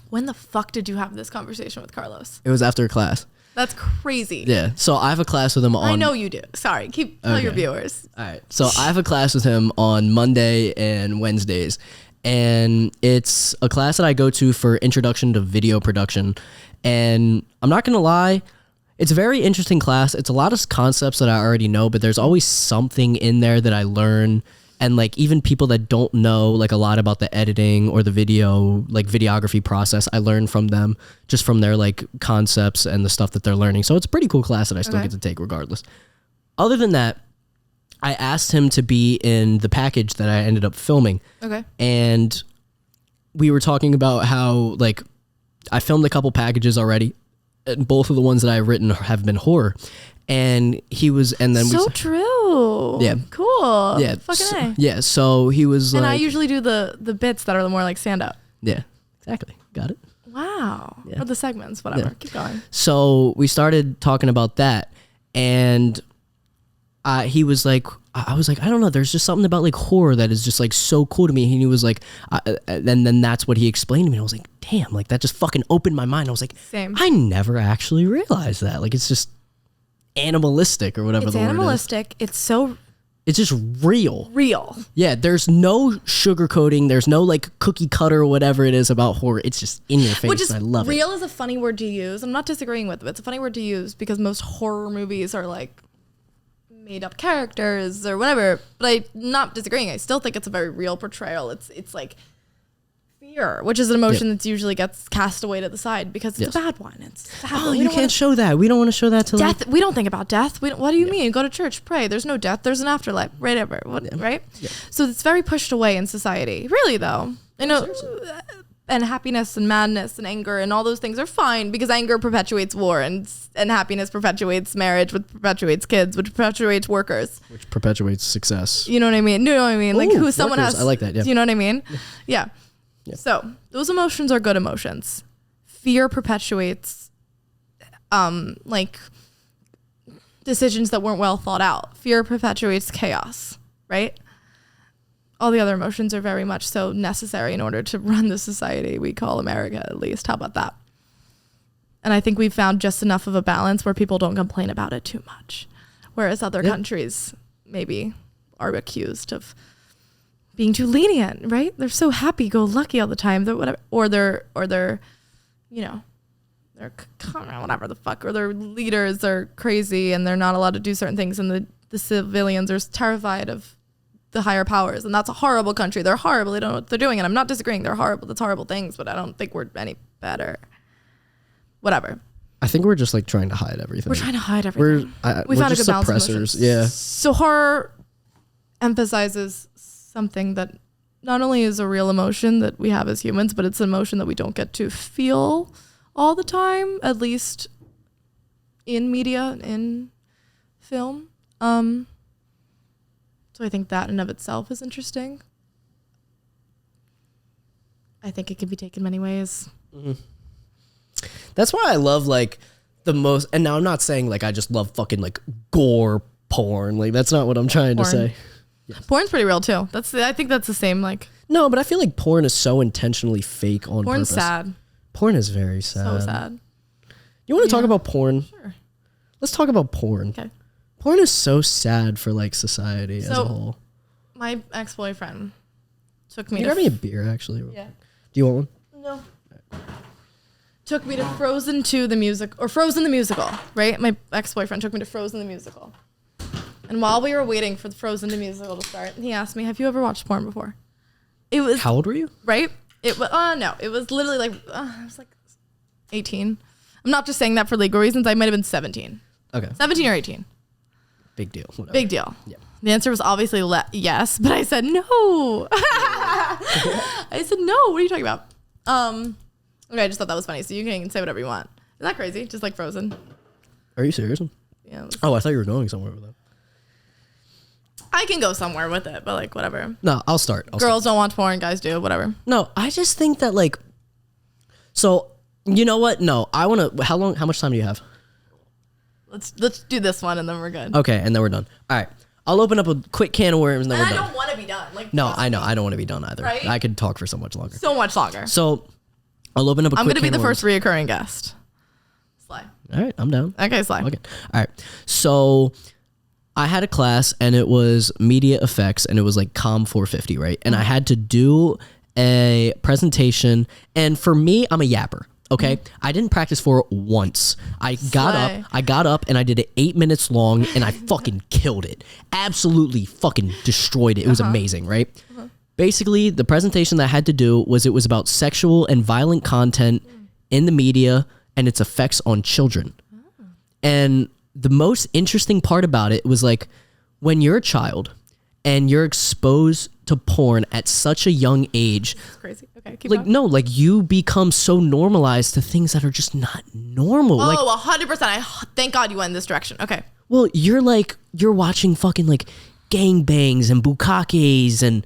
When the fuck did you have this conversation with Carlos? It was after class. That's crazy. Yeah, so I have a class with him on... I know you do. Sorry, tell your viewers. All right, so I have a class with him on Monday and Wednesdays, and it's a class that I go to for introduction to video production, and I'm not going to lie, it's a very interesting class. It's a lot of concepts that I already know, but there's always something in there that I learn. And like even people that don't know like a lot about the editing or the video, like videography process, I learn from them just from their like concepts and the stuff that they're learning. So it's a pretty cool class that I still get to take regardless. Other than that, I asked him to be in the package that I ended up filming. Okay. And we were talking about how like I filmed a couple packages already. And both of the ones that I've written have been horror. And he was, and then true. Yeah. Cool. Yeah. Fucking A. Yeah. So he was and like, I usually do the bits that are more like stand up. Yeah. Exactly. Got it. Wow. Yeah. Or the segments, whatever. Yeah. Keep going. So we started talking about that, and he was like, I was like, I don't know. There's just something about like horror that is just like so cool to me. And he was like, and then that's what he explained to me. And I was like, damn, like that just fucking opened my mind. I was like, same. I never actually realized that. Like it's just animalistic or whatever the word is. It's animalistic. It's just real. Real. Yeah, there's no sugarcoating. There's no like cookie cutter or whatever it is about horror. It's just in your face, and I love it. Real is a funny word to use. I'm not disagreeing with it. It's a funny word to use because most horror movies are like made up characters or whatever. But I'm not disagreeing. I still think it's a very real portrayal. It's like fear, which is an emotion that usually gets cast away to the side because it's a bad one. It's sad. Oh, you can't show that. We don't want to show that to death. We don't think about death. What do you mean? Go to church, pray. There's no death. There's an afterlife. Whatever. Right? Yeah. So it's very pushed away in society. Really, though. I know. And happiness and madness and anger and all those things are fine because anger perpetuates war and happiness perpetuates marriage, which perpetuates kids, which perpetuates workers, which perpetuates success. You know what I mean? You know what I mean? Like Ooh, who someone workers. has. I like that. Yeah. Do you know what I mean? Yeah. Yeah. So those emotions are good emotions. Fear perpetuates, like decisions that weren't well thought out. Fear perpetuates chaos, right? All the other emotions are very much so necessary in order to run the society we call America, at least. How about that? And I think we've found just enough of a balance where people don't complain about it too much. Whereas other countries maybe are accused of being too lenient, right? They're so happy-go-lucky all the time. They're whatever, or they're, you know, they're whatever the fuck, or their leaders are crazy and they're not allowed to do certain things, and the civilians are terrified of the higher powers, and that's a horrible country. They're horrible. They don't know what they're doing, and I'm not disagreeing. They're horrible. That's horrible things, but I don't think we're any better. Whatever. I think we're just like trying to hide everything. We're trying to hide everything. We found a good balance of suppressors. Yeah. So horror emphasizes something that not only is a real emotion that we have as humans, but it's an emotion that we don't get to feel all the time, at least in media, in film. So I think that in of itself is interesting. I think it can be taken many ways. Mm-hmm. That's why I love like the most, and now I'm not saying like I just love fucking like gore porn. Like that's not what I'm trying to say. Yes. Porn's pretty real too. I think that's the same. Like no, but I feel like porn is so intentionally fake on porn's purpose. Sad. Porn is very sad. So sad. You want to talk about porn? Sure. Let's talk about porn. Okay. Porn is so sad for like society as a whole. My ex-boyfriend took me Can you grab me a beer actually? Yeah. Do you want one? No. Took me to Frozen 2 the music, or Frozen the musical, right? My ex-boyfriend took me to Frozen the musical. And while we were waiting for the Frozen the musical to start, he asked me, "Have you ever watched porn before?" It was How old were you? Right? It was no, it was literally like I was like 18. I'm not just saying that for legal reasons. I might have been 17. Okay. 17 or 18. Big deal. Whatever. Big deal. Yeah. The answer was obviously yes, but I said no. I said no. What are you talking about? Okay, I just thought that was funny. So you can say whatever you want. Isn't that crazy? Just like Frozen. Are you serious? Yeah. Oh, I thought you were going somewhere with that. I can go somewhere with it, but like whatever. No, I'll start. Girls don't watch porn, guys do. Whatever. No, I just think that like. So you know what? No, I want to. How much time do you have? Let's do this one and then we're good. Okay, and then we're done. All right. I'll open up a quick can of worms and then we're done. I don't want to be done. Like no, I know. I don't want to be done either. Right? I could talk for so much longer. So much longer. So I'll open up a quick can of worms. I'm going to be the first reoccurring guest. Sly. All right, I'm down. Okay, Sly. Okay. All right. So I had a class and it was media effects and it was like COM 450, right? And I had to do a presentation. And for me, I'm a yapper. Okay. I didn't practice for it once. I got up and I did it 8 minutes long and I fucking killed it. Absolutely fucking destroyed it. It was amazing, right? Basically, the presentation that I had to do was it was about sexual and violent content in the media and its effects on children. And the most interesting part about it was like when you're a child and you're exposed to porn at such a young age. It's crazy. Okay, keep like going. no, like you become so normalized to things that are just not normal. Oh, like 100%. Thank God you went in this direction. Okay. Well, you're watching fucking like gangbangs and bukakes and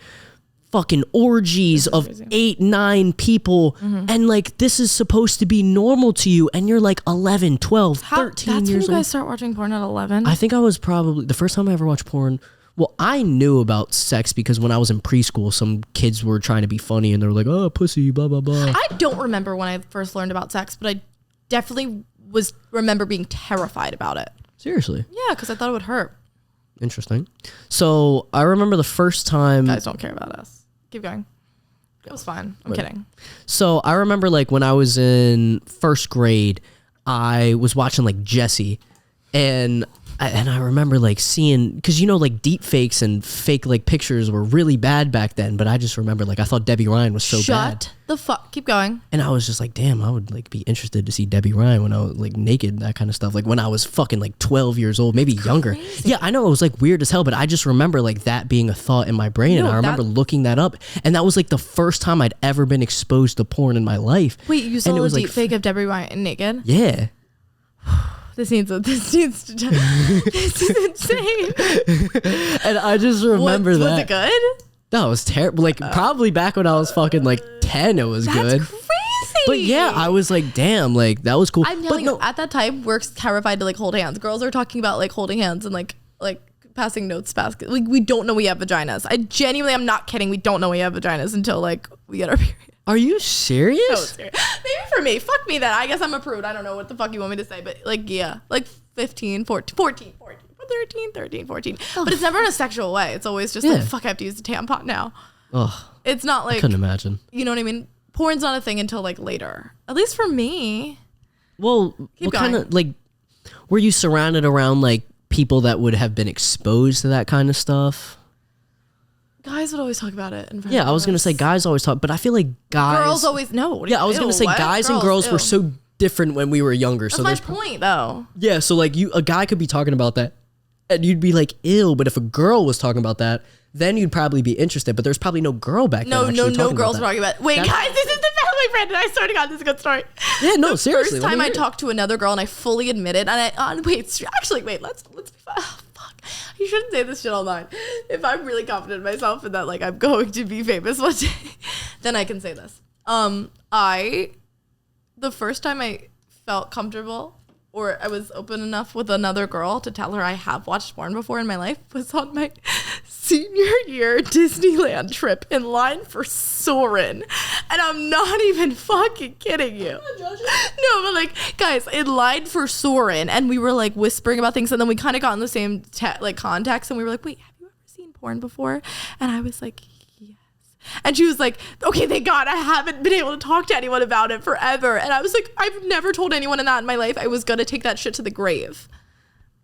fucking orgies of crazy. 8, 9 people. And like, this is supposed to be normal to you. And you're like 11, 12, 13 That's when years you old. guys start watching porn at 11? I think I was probably the first time I ever watched porn. Well, I knew about sex because when I was in preschool, some kids were trying to be funny and they were like, "Oh, pussy, blah, blah, blah." I don't remember when I first learned about sex, but I definitely remember being terrified about it. Seriously. Yeah, because I thought it would hurt. Interesting. So I remember the first time. Guys don't care about us. Keep going. It was fine. I'm kidding. So I remember like when I was in first grade, I was watching like Jessie, and And I remember like seeing, because like deep fakes and fake like pictures were really bad back then, but I just remember like I thought Debbie Ryan was so bad. Shut the fuck. Keep going. And I was just like, damn, I would like be interested to see Debbie Ryan when I was like naked, that kind of stuff. Like when I was fucking like 12 years old, maybe younger. Yeah, I know it was like weird as hell, but I just remember like that being a thought in my brain. And I remember looking that up. And that was like the first time I'd ever been exposed to porn in my life. Wait, you saw a deep like, fake of Debbie Ryan naked? Yeah. This is insane. And I just remember that. Was it good? No, it was terrible. Like probably back when I was fucking like 10, it was good. That's crazy. But yeah, I was like, damn, like that was cool. I'm telling you, at that time, we're terrified to like hold hands. Girls are talking about like holding hands and like passing notes past. Like we don't know we have vaginas. I genuinely, I'm not kidding. We don't know we have vaginas until like we get our period. Are you serious? So serious. Maybe for me. Fuck me then. I guess I'm a prude. I don't know what the fuck you want me to say. But like, yeah. Like 15, 14. 13, 14. But it's never in a sexual way. It's always just like, fuck, I have to use a tampon now. Oh, it's not like. I couldn't imagine. You know what I mean? Porn's not a thing until like later. At least for me. Well, what kind of like, were you surrounded around like people that would have been exposed to that kind of stuff? Guys would always talk about it. Yeah, I was going to say guys always talk, but I feel like guys. Girls always know. Yeah, I was going to say guys and girls were so different when we were younger. That's my point, though. Yeah, so like a guy could be talking about that and you'd be like, ew, but if a girl was talking about that, then you'd probably be interested. But there's probably no girl back then. No girls talking about it. Wait, guys, this is the family friend, and I swear to God, this is a good story. Yeah, no, seriously. First time I talked to another girl and I fully admitted, and wait, let's be fun. Oh, fuck. You shouldn't say this shit online. If I'm really confident in myself and that like I'm going to be famous one day, then I can say this. The first time I felt comfortable or I was open enough with another girl to tell her I have watched porn before in my life was on my senior year Disneyland trip in line for Soarin'. And I'm not even fucking kidding you. No, but like, guys, in line for Soarin', and we were like whispering about things, and then we kind of got in the same context, and we were like, wait, have you ever seen porn before? And I was like, yes. And she was like, okay, thank God, I haven't been able to talk to anyone about it forever. And I was like, I've never told anyone in my life. I was gonna take that shit to the grave.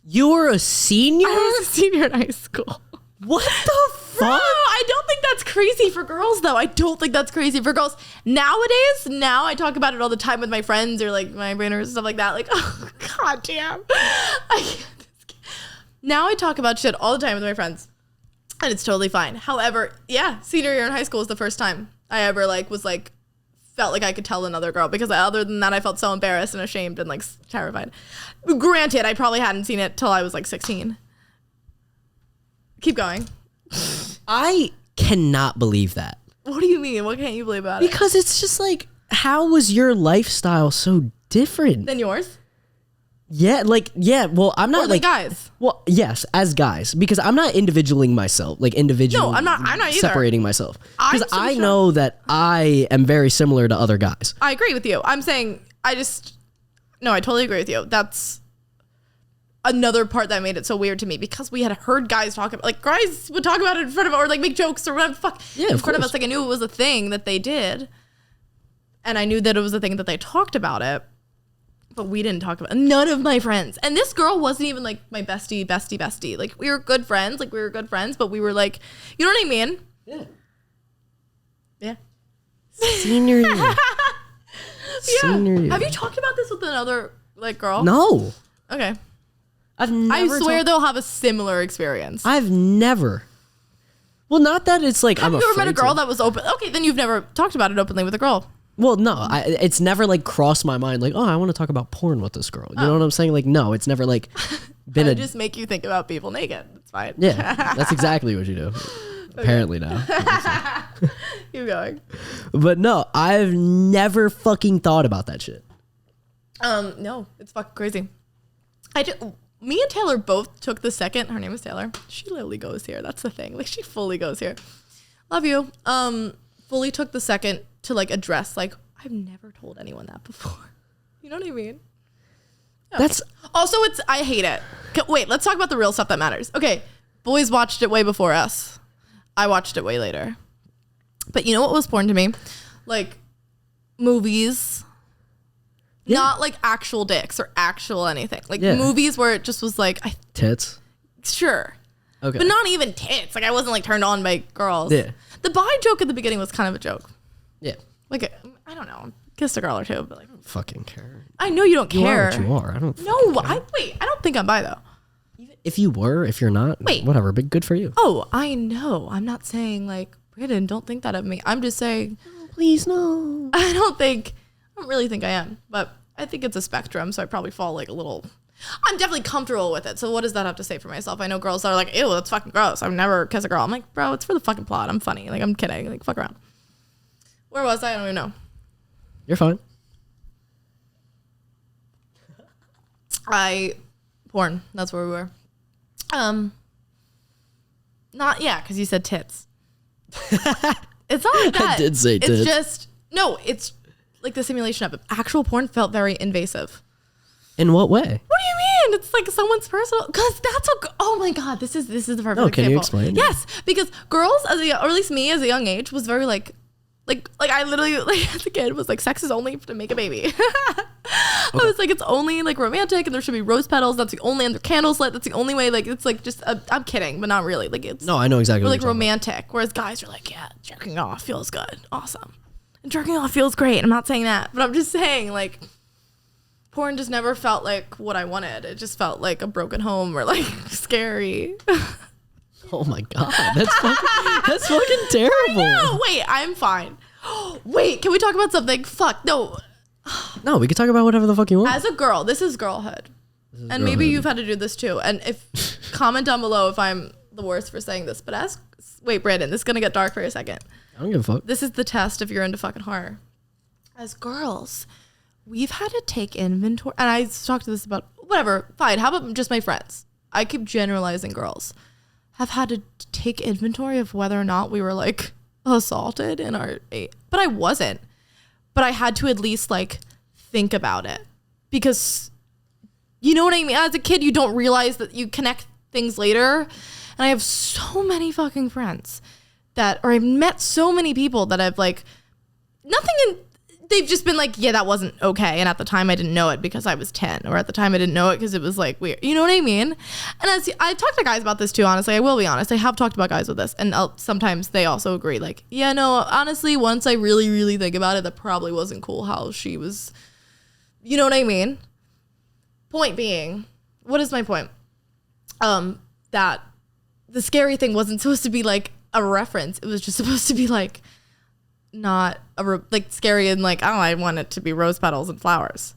You were a senior? I was a senior in high school. What the fuck? No, I don't think that's crazy for girls, though. I don't think that's crazy for girls. Nowadays, I talk about it all the time with my friends or like my brainers and stuff like that. Like, oh, God damn. Now I talk about shit all the time with my friends. And it's totally fine. However, yeah, senior year in high school was the first time I ever felt like I could tell another girl, because other than that, I felt so embarrassed and ashamed and like terrified. Granted, I probably hadn't seen it till I was like 16. Keep going. I cannot believe that. What do you mean? What can't you believe about it? Because it's just like, how was your lifestyle so different than yours? Yeah, well, I'm not like guys. Well, yes, as guys, because I'm not individualing myself, like individual. No, I'm not either. Separating myself, because I know that I am very similar to other guys. I agree with you. I'm saying I totally agree with you. That's another part that made it so weird to me, because we had heard guys talk about, like, guys would talk about it in front of, or like make jokes or whatever in front of us. Like, I knew it was a thing that they did, and I knew that it was a thing that they talked about it. But we didn't talk about it. None of my friends. And this girl wasn't even like my bestie. Like, we were good friends. But we were like, you know what I mean? Yeah. Yeah. Senior year. Senior year. Have you talked about this with another like girl? No. Okay. I swear they'll have a similar experience. I've never. Well, not that it's like Have you ever met a girl that was open? Okay, then you've never talked about it openly with a girl. Well, no, it's never like crossed my mind like, oh, I want to talk about porn with this girl. You know what I'm saying? Like, no, it's never like been I just make you think about people naked. It's fine. Yeah, that's exactly what you do. Apparently now. Keep going. But no, I've never fucking thought about that shit. No, it's fucking crazy. Me and Taylor both took the second. Her name is Taylor. She literally goes here. That's the thing. Like, she fully goes here. Love you. Fully took the second to like address, like, I've never told anyone that before. You know what I mean? Okay. That's also, I hate it. Wait, let's talk about the real stuff that matters. Okay, boys watched it way before us. I watched it way later. But you know what was porn to me? Like, movies. Not like actual dicks or actual anything. Like Yeah. movies where it just was like, Tits. sure. Okay. But not even tits. Like I wasn't like turned on by girls. Yeah. The bi joke at the beginning was kind of a joke. Yeah. Like, I don't know. Kissed a girl or two, but like. Fucking care. I know you don't You care. are what you are. I don't. No, I don't think I'm bi though. If you were, if you're not, Wait. whatever. But good for you. Oh, I know. I'm not saying like, Brandon, don't think that of me. I'm just saying, Please no. I don't really think I am, but I think it's a spectrum. So I probably fall like a little. I'm definitely comfortable with it. So what does that have to say for myself? I know girls that are like, ew, that's fucking gross. I've never kissed a girl. I'm like, bro, it's for the fucking plot. I'm funny. Like, I'm kidding. Like, fuck around. Where was I? I don't even know. You're fine. Porn. That's where we were. Because you said tits. It's not like that. I did say it's tits. Just, no, it's like the simulation of it. Actual porn felt very invasive. In what way? What do you mean? It's like someone's personal, because that's oh my God, this is the perfect example. Can you explain? Yes, because girls, or at least me as a young age, was very like I literally, like as a kid, was like, sex is only to make a baby. I was like, it's only like romantic, and there should be rose petals. That's the only, and the candles lit. That's the only way. Like, it's like just, I'm kidding, but not really. Like, it's No, I know exactly. we're What like you're talking about. romantic, whereas guys are like, yeah, jerking off feels good, awesome, and jerking off feels great. I'm not saying that, but I'm just saying like, porn just never felt like what I wanted. It just felt like a broken home or like scary. Oh my God, that's fucking terrible. No, wait, I'm fine. Wait, can we talk about something? Fuck, no. No, we can talk about whatever the fuck you want. As a girl, this is girlhood. And maybe you've had to do this too. And if comment down below if I'm the worst for saying this. But wait, Brandon, this is gonna get dark for a second. I don't give a fuck. This is the test if you're into fucking horror. As girls, we've had to take inventory. And I talked to this about whatever. Fine. How about just my friends? I keep generalizing girls. Have had to take inventory of whether or not we were like assaulted in our age. But I wasn't. But I had to at least like think about it, because you know what I mean? As a kid, you don't realize that you connect things later. And I have so many fucking friends or I've met so many people that I've like they've just been like, yeah, that wasn't okay. And at the time I didn't know it because I was 10, or at the time I didn't know it because it was like weird. You know what I mean? And as I talked to guys about this too, honestly, I will be honest. I have talked about guys with this, and sometimes they also agree like, yeah, no, honestly, once I really, really think about it, that probably wasn't cool how she was, you know what I mean? Point being, what is my point? That the scary thing wasn't supposed to be like a reference. It was just supposed to be like, not like scary and like, oh, I want it to be rose petals and flowers.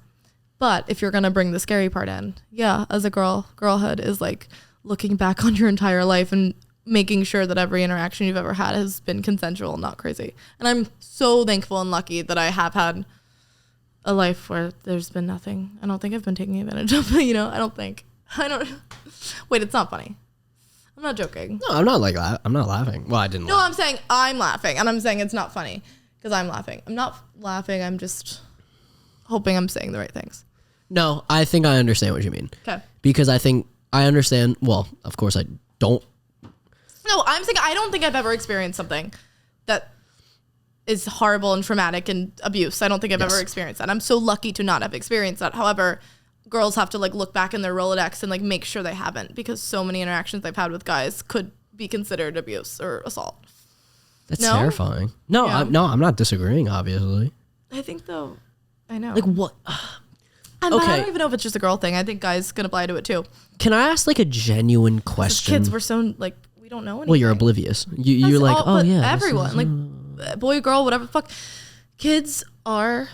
But if you're gonna bring the scary part in, yeah, as a girlhood is like looking back on your entire life and making sure that every interaction you've ever had has been consensual and not crazy. And I'm so thankful and lucky that I have had a life where there's been nothing. I don't think I've been taking advantage of, you know. I don't wait, it's not funny. I'm not joking. No, I'm not like that. I'm not laughing. Well, I didn't. No, laugh. I'm saying I'm laughing, and I'm saying it's not funny because I'm laughing. I'm not laughing. I'm just hoping I'm saying the right things. No, I think I understand what you mean. Okay. Because I think I understand. Well, of course I don't. No, I'm saying I don't think I've ever experienced something that is horrible and traumatic and abuse. I don't think I've ever experienced that. I'm so lucky to not have experienced that. However, girls have to like look back in their Rolodex and like make sure they haven't, because so many interactions I've had with guys could be considered abuse or assault. That's No? terrifying. No, Yeah. I'm not disagreeing. Obviously. I think though, I know. Like what? But I okay. don't even know if it's just a girl thing. I think guys can apply to it too. Can I ask like a genuine As question? kids, we're so like, we don't know anything. Well, you're oblivious. You're That's like, all- oh but yeah, this everyone, is- like boy, girl, whatever the fuck. Kids are,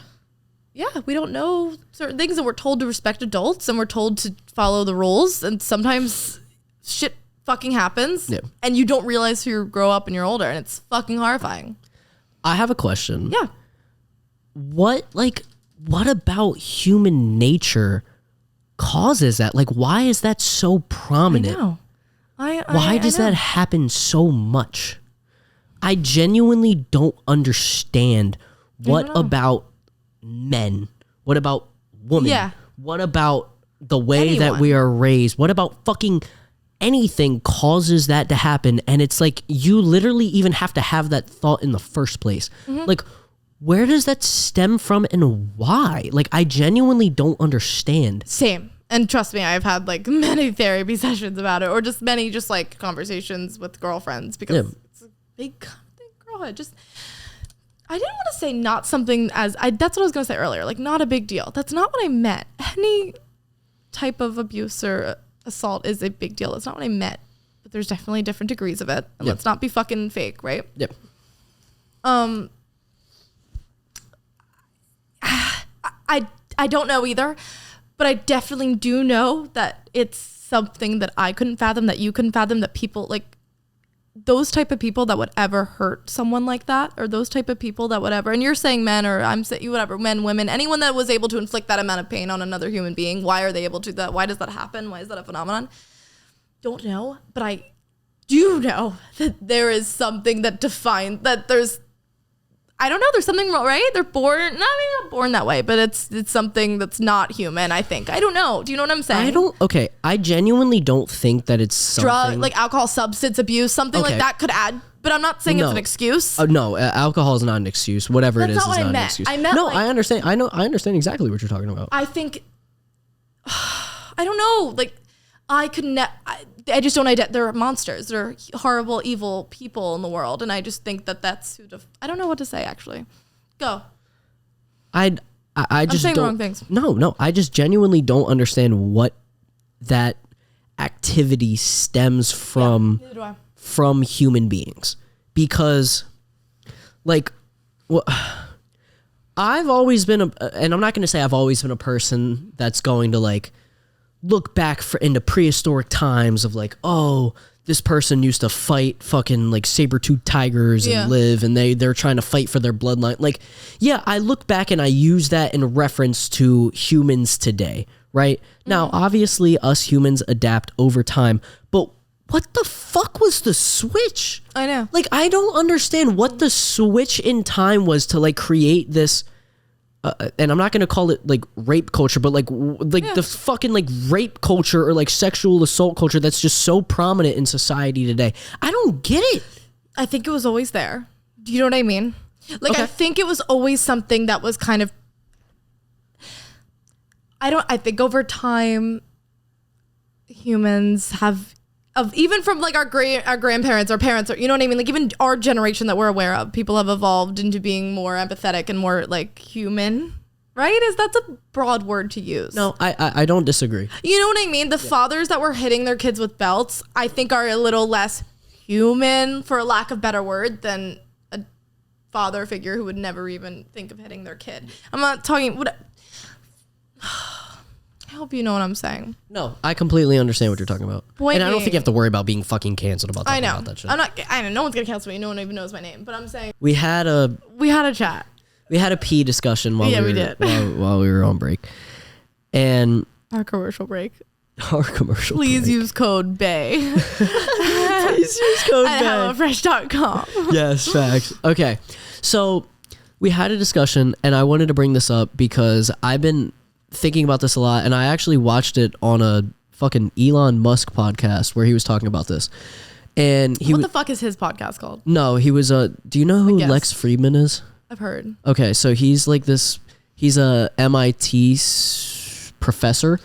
we don't know certain things, and we're told to respect adults, and we're told to follow the rules, and sometimes shit fucking happens, and you don't realize who you grow up and you're older, and it's fucking horrifying. I have a question. Yeah. What about human nature causes that? Like, why is that so prominent? I know. Why does that happen so much? I genuinely don't understand. What about men? What about women? Yeah. What about the way that Anyone. we are raised? What about fucking anything causes that to happen? And it's like, you literally even have to have that thought in the first place. Mm-hmm. Like, where does that stem from and why? Like, I genuinely don't understand. Same. And trust me, I've had like many therapy sessions about it, or just many like conversations with girlfriends, because it's a big thing, girlhood. Just, I didn't want to say not something that's what I was going to say earlier, like not a big deal. That's not what I meant. Any type of abuse or assault is a big deal. That's not what I meant. But there's definitely different degrees of it. And let's not be fucking fake, right? Yep. I don't know either, but I definitely do know that it's something that I couldn't fathom, that you couldn't fathom, that people like those type of people that would ever hurt someone like that, or those type of people that would ever, and you're saying men, or I'm saying whatever, men, women, anyone that was able to inflict that amount of pain on another human being, why are they able to do that? Why does that happen? Why is that a phenomenon? Don't know, but I do know that there is something that defines that. I don't know. There's something wrong, right? They're born, not born that way, but it's something that's not human, I think. I don't know. Do you know what I'm saying? I genuinely don't think that it's something. Drug, like alcohol, substance abuse, something like that could add, but I'm not saying it's an excuse. No, alcohol is not an excuse. Whatever That's it is not not an excuse. I meant no, like, I understand. I understand exactly what you're talking about. I think, I don't know. Like, I could I just don't identify. They're monsters. They're horrible, evil people in the world, and I just think that's who. I don't know what to say. Actually, go. I just I'm saying don't, the wrong things. No. I just genuinely don't understand what that activity stems from. Neither do I. From human beings, because, like, well, I've always been and I'm not going to say I've always been a person that's going to like look back into prehistoric times of like, oh, this person used to fight fucking like saber-toothed tigers and live, and they're trying to fight for their bloodline. Like, yeah, I look back and I use that in reference to humans today, right? Now, obviously, us humans adapt over time, but what the fuck was the switch? I know. Like, I don't understand what the switch in time was to like create this. And I'm not going to call it like rape culture, but like the fucking like rape culture or like sexual assault culture that's just so prominent in society today. I don't get it. I think it was always there. Do you know what I mean? Like, I think it was always something that was kind of, I think over time, humans have, even from like our grandparents, our parents, or you know what I mean? Like even our generation that we're aware of, people have evolved into being more empathetic and more like human, right? That's a broad word to use. No, I don't disagree. You know what I mean? The fathers that were hitting their kids with belts, I think are a little less human, for a lack of better word, than a father figure who would never even think of hitting their kid. I'm not talking, I hope you know what I'm saying. No, I completely understand what you're talking about. And I don't think you have to worry about being fucking canceled about talking about that shit. I know no one's gonna cancel me. No one even knows my name. But I'm saying we had a chat. We had a pee discussion while we did while we were on break, and our commercial break. Please use code BAE. Please use code BAE at HelloFresh.com. Yes, facts. Okay, so we had a discussion, and I wanted to bring this up because I've been thinking about this a lot, and I actually watched it on a fucking Elon Musk podcast where he was talking about this. And what the fuck is his podcast called? No, he was do you know who Lex Fridman is? I've heard. Okay, so he's like he's a MIT professor.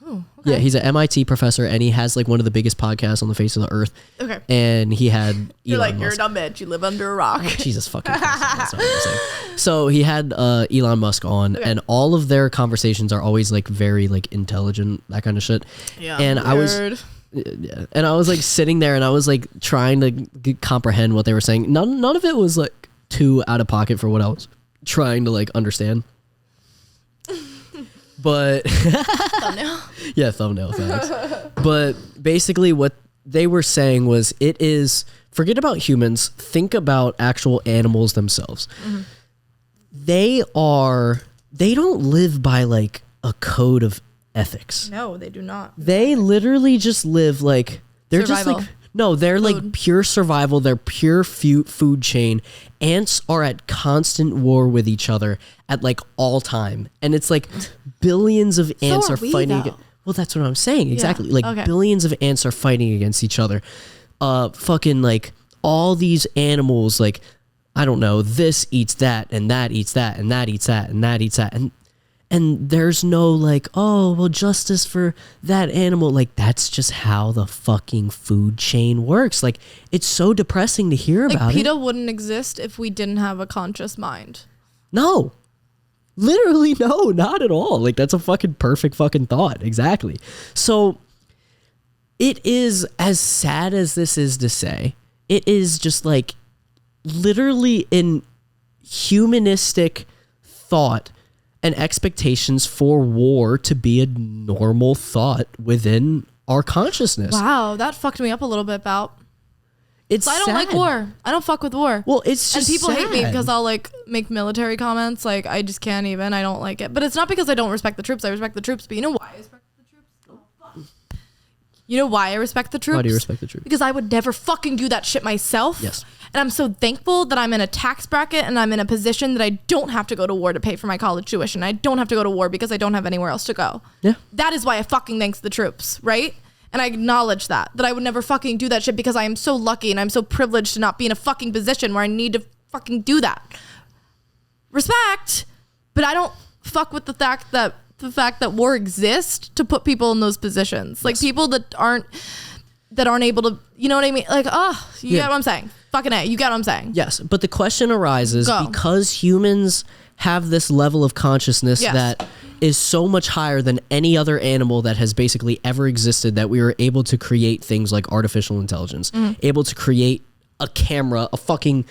Oh, okay. Yeah, he's an MIT professor, and he has like one of the biggest podcasts on the face of the earth. Okay. And he had You're Elon like, Musk. you're a dumb bitch. You live under a rock. Oh, Jesus fucking Christ. That's not what I'm saying. So he had Elon Musk on, and all of their conversations are always like very like intelligent, that kind of shit. Yeah. And I was like sitting there, and I was like trying to comprehend what they were saying. None of it was like too out of pocket for what I was trying to like understand. But thumbnail. Yeah, thumbnail facts. But basically what they were saying was, it is, forget about humans, think about actual animals themselves. Mm-hmm. They don't live by like a code of ethics. No, they do not. They literally just live like, they're survival. Just like, no, they're food. Like pure survival. They're pure food chain. Ants are at constant war with each other at like all time. And it's like billions of ants are fighting. Well, that's what I'm saying. Exactly. Yeah. Like billions of ants are fighting against each other. Fucking like all these animals, like I don't know, this eats that, and that eats that, and that eats that, and that eats that. And there's no like, oh, well, justice for that animal. Like, that's just how the fucking food chain works. Like, it's so depressing to hear about it. PETA wouldn't exist if we didn't have a conscious mind. No. Literally, no, not at all. Like, that's a fucking perfect fucking thought. Exactly. So it is, as sad as this is to say, it is just like literally in humanistic thought and expectations for war to be a normal thought within our consciousness. Wow, that fucked me up a little bit, about. It's I don't like war. I don't fuck with war. Well, it's just and people hate me sad. because I'll like make military comments. Like, I just can't even. I don't like it. But it's not because I don't respect the troops. I respect the troops. But you know why I respect the troops? Oh, fuck. You know why I respect the troops? Why do you respect the troops? Because I would never fucking do that shit myself. Yes. And I'm so thankful that I'm in a tax bracket and I'm in a position that I don't have to go to war to pay for my college tuition. I don't have to go to war because I don't have anywhere else to go. Yeah. That is why I fucking thanks the troops, right? And I acknowledge that I would never fucking do that shit because I am so lucky and I'm so privileged to not be in a fucking position where I need to fucking do that. Respect, but I don't fuck with the fact that war exists to put people in those positions. Like, people that aren't able to, you know what I mean? Like, you get what I'm saying? Fucking A, you get what I'm saying? Yes, but the question arises because humans have this level of consciousness that is so much higher than any other animal that has basically ever existed, that we were able to create things like artificial intelligence, able to create a camera, a fucking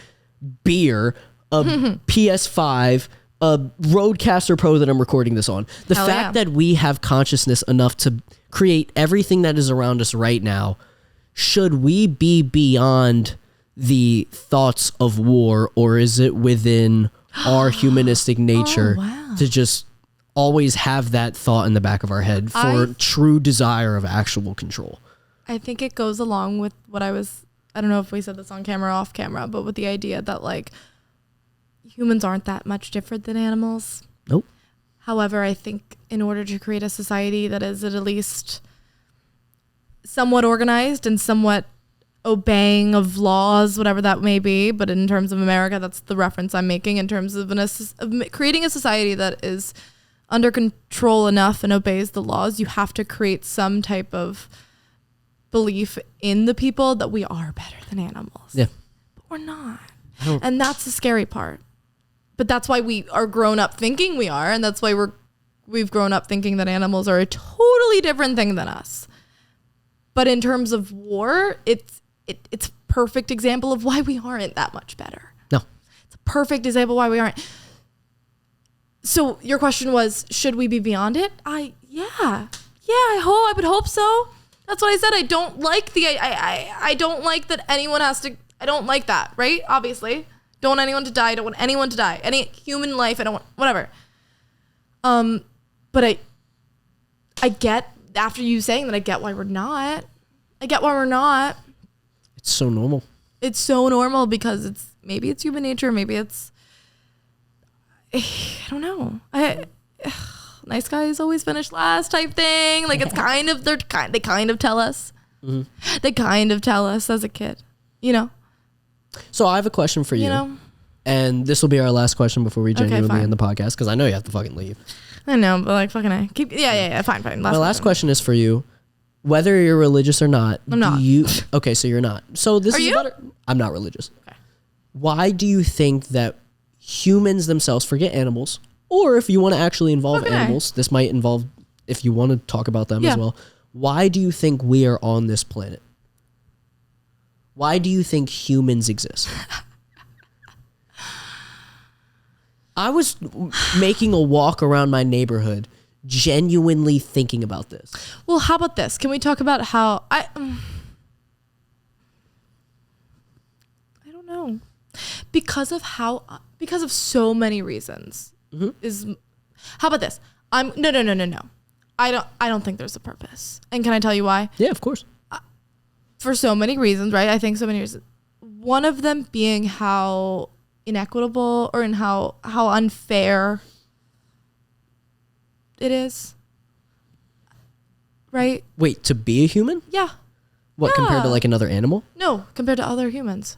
beer, a PS5, a Rodecaster Pro that I'm recording this on. The fact that we have consciousness enough to create everything that is around us right now, should we be beyond the thoughts of war, or is it within our humanistic nature to just always have that thought in the back of our head for true desire of actual control? I think it goes along with what I don't know if we said this on camera or off camera, but with the idea that like humans aren't that much different than animals. Nope. However, I think in order to create a society that is at least somewhat organized and somewhat obeying of laws, whatever that may be, but in terms of America, that's the reference I'm making, in terms of creating a society that is under control enough and obeys the laws, you have to create some type of belief in the people that we are better than animals. Yeah. But we're not. And that's the scary part. But that's why we are grown up thinking we are, and that's why we've grown up thinking that animals are a totally different thing than us. But in terms of war, it's a perfect example of why we aren't that much better. No. It's a perfect example why we aren't. So your question was, should we be beyond it? I would hope so. That's what I said. I don't like I don't like that anyone has to, I don't like that, right? Obviously. Don't want anyone to die. Don't want anyone to die. Any human life, I don't want, whatever. But I get, after you saying that, I get why we're not. It's so normal. It's so normal because maybe it's human nature. Maybe it's, I don't know. Nice guys always finish last type thing. Like, it's kind of, they kind of tell us. Mm-hmm. They kind of tell us as a kid, you know? So I have a question for you. And this will be our last question before we genuinely end the podcast, because I know you have to fucking leave. I know, but like fucking I keep fine. My last question is for you. Whether you're religious or not, I'm not. Okay, so you're not. So this is better. I'm not religious. Okay. Why do you think that humans themselves forget animals? Or if you want to actually involve animals, this might involve, if you want to talk about them as well. Why do you think we are on this planet? Why do you think humans exist? I was making a walk around my neighborhood, genuinely thinking about this. Well, how about this? Can we talk about how I don't know. Because of so many reasons. Mm-hmm. How about this? No. I don't think there's a purpose. And can I tell you why? Yeah, of course. For so many reasons, right? I think so many reasons. One of them being how inequitable or in how unfair it is. Right? Wait, to be a human? Yeah. What, compared to like another animal? No, compared to other humans.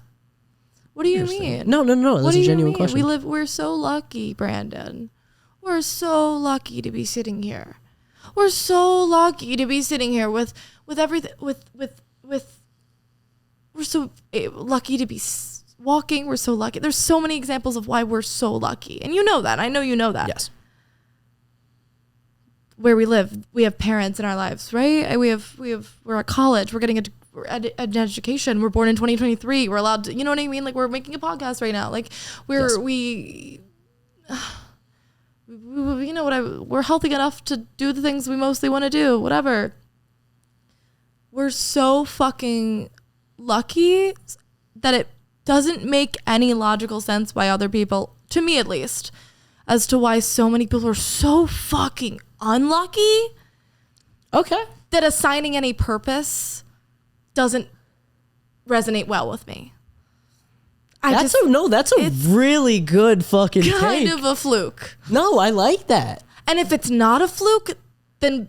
What do you mean? No. That's a genuine question. We're so lucky, Brandon. We're so lucky to be sitting here. We're so lucky to be sitting here with everything, we're so lucky to be walking. We're so lucky. There's so many examples of why we're so lucky. And you know that. I know you know that. Yes. Where we live, we have parents in our lives, right? We're at college. We're getting an education. We're born in 2023. We're allowed to, you know what I mean? Like, we're making a podcast right now. Like, you know we're healthy enough to do the things we mostly want to do, whatever. We're so fucking lucky that it doesn't make any logical sense by other people, to me at least, as to why so many people are so fucking unlucky. Okay. That assigning any purpose doesn't resonate well with me. That's a really good fucking kind take. of a fluke. No, I like that. And if it's not a fluke, then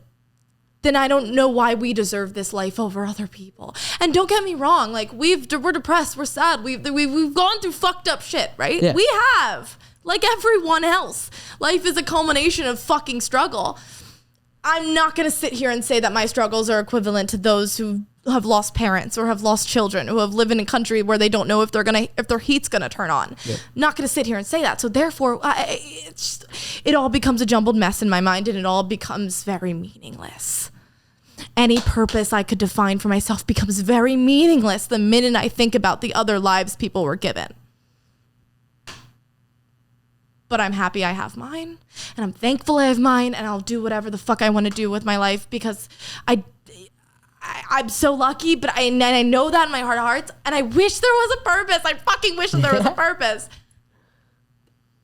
I don't know why we deserve this life over other people. And don't get me wrong, like we're depressed, we're sad, we've gone through fucked up shit, right? Yeah. We have, like everyone else. Life is a culmination of fucking struggle. I'm not gonna sit here and say that my struggles are equivalent to those who have lost parents or have lost children, who have lived in a country where they don't know if their heat's gonna turn on. Yep. Not gonna sit here and say that. So therefore, it all becomes a jumbled mess in my mind, and it all becomes very meaningless. Any purpose I could define for myself becomes very meaningless the minute I think about the other lives people were given. But I'm happy I have mine, and I'm thankful I have mine, and I'll do whatever the fuck I want to do with my life because I'm so lucky, but I know that in my heart of hearts, and I wish there was a purpose. I fucking wish that there was a purpose.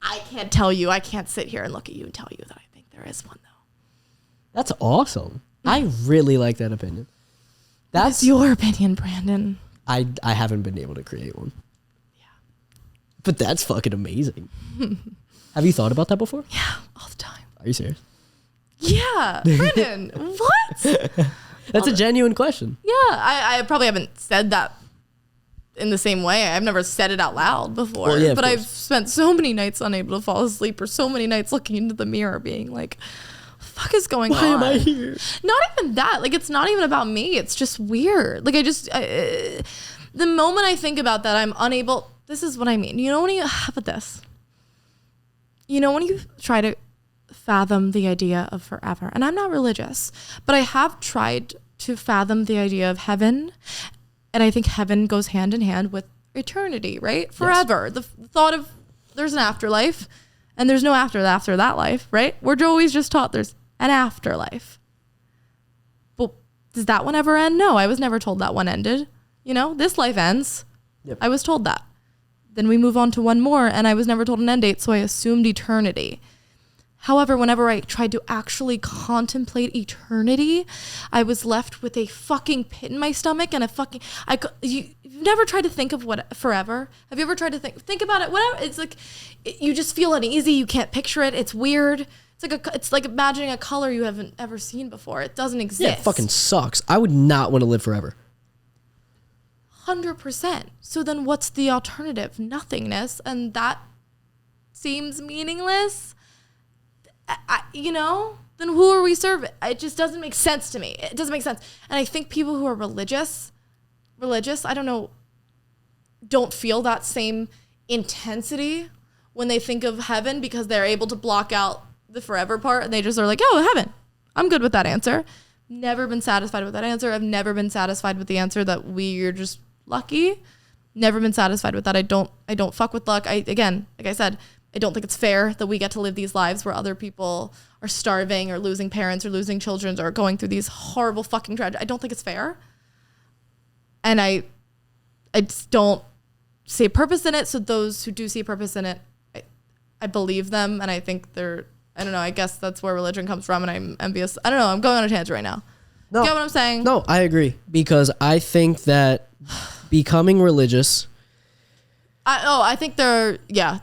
I can't sit here and look at you and tell you that I think there is one, though. That's awesome. I really like that opinion. That's your opinion, Brandon. I haven't been able to create one. Yeah. But that's fucking amazing. Have you thought about that before? Yeah, all the time. Are you serious? Yeah. Brandon, what? That's a genuine question. Yeah, I probably haven't said that in the same way. I've never said it out loud before. Well, yeah, but I've spent so many nights unable to fall asleep, or so many nights looking into the mirror being like, what the fuck is going on? Why am I here? Not even that. Like, it's not even about me. It's just weird. Like, the moment I think about that, I'm unable. This is what I mean. You know when how about this? You know when you try to fathom the idea of forever, and I'm not religious, but I have tried to fathom the idea of heaven, and I think heaven goes hand in hand with eternity, right? Forever. Yes. The thought of there's an afterlife and there's no after that life, right? We're always just taught there's an afterlife. But does that one ever end? No, I was never told that one ended. You know, this life ends. Yep. I was told that. Then we move on to one more, and I was never told an end date, so I assumed eternity. However, whenever I tried to actually contemplate eternity, I was left with a fucking pit in my stomach and you've never tried to think of what forever? Have you ever tried to think about it? Whatever. It's like, you just feel uneasy. You can't picture it. It's weird. It's like imagining a color you haven't ever seen before. It doesn't exist. Yeah, it fucking sucks. I would not want to live forever. 100%. So then what's the alternative? Nothingness. And that seems meaningless. Then who are we serving? It just doesn't make sense to me. It doesn't make sense. And I think people who are religious, I don't know, don't feel that same intensity when they think of heaven, because they're able to block out the forever part, and they just are like, oh, heaven. I'm good with that answer. Never been satisfied with that answer. I've never been satisfied with the answer that we're just lucky. Never been satisfied with that. I don't fuck with luck. Again, like I said, I don't think it's fair that we get to live these lives where other people are starving or losing parents or losing children or going through these horrible fucking tragedies. I don't think it's fair. And I just don't see a purpose in it. So those who do see a purpose in it, I believe them. And I think I don't know, I guess that's where religion comes from, and I'm envious. I don't know, I'm going on a tangent right now. No, you get what I'm saying? No, I agree, because I think that becoming religious, I think they're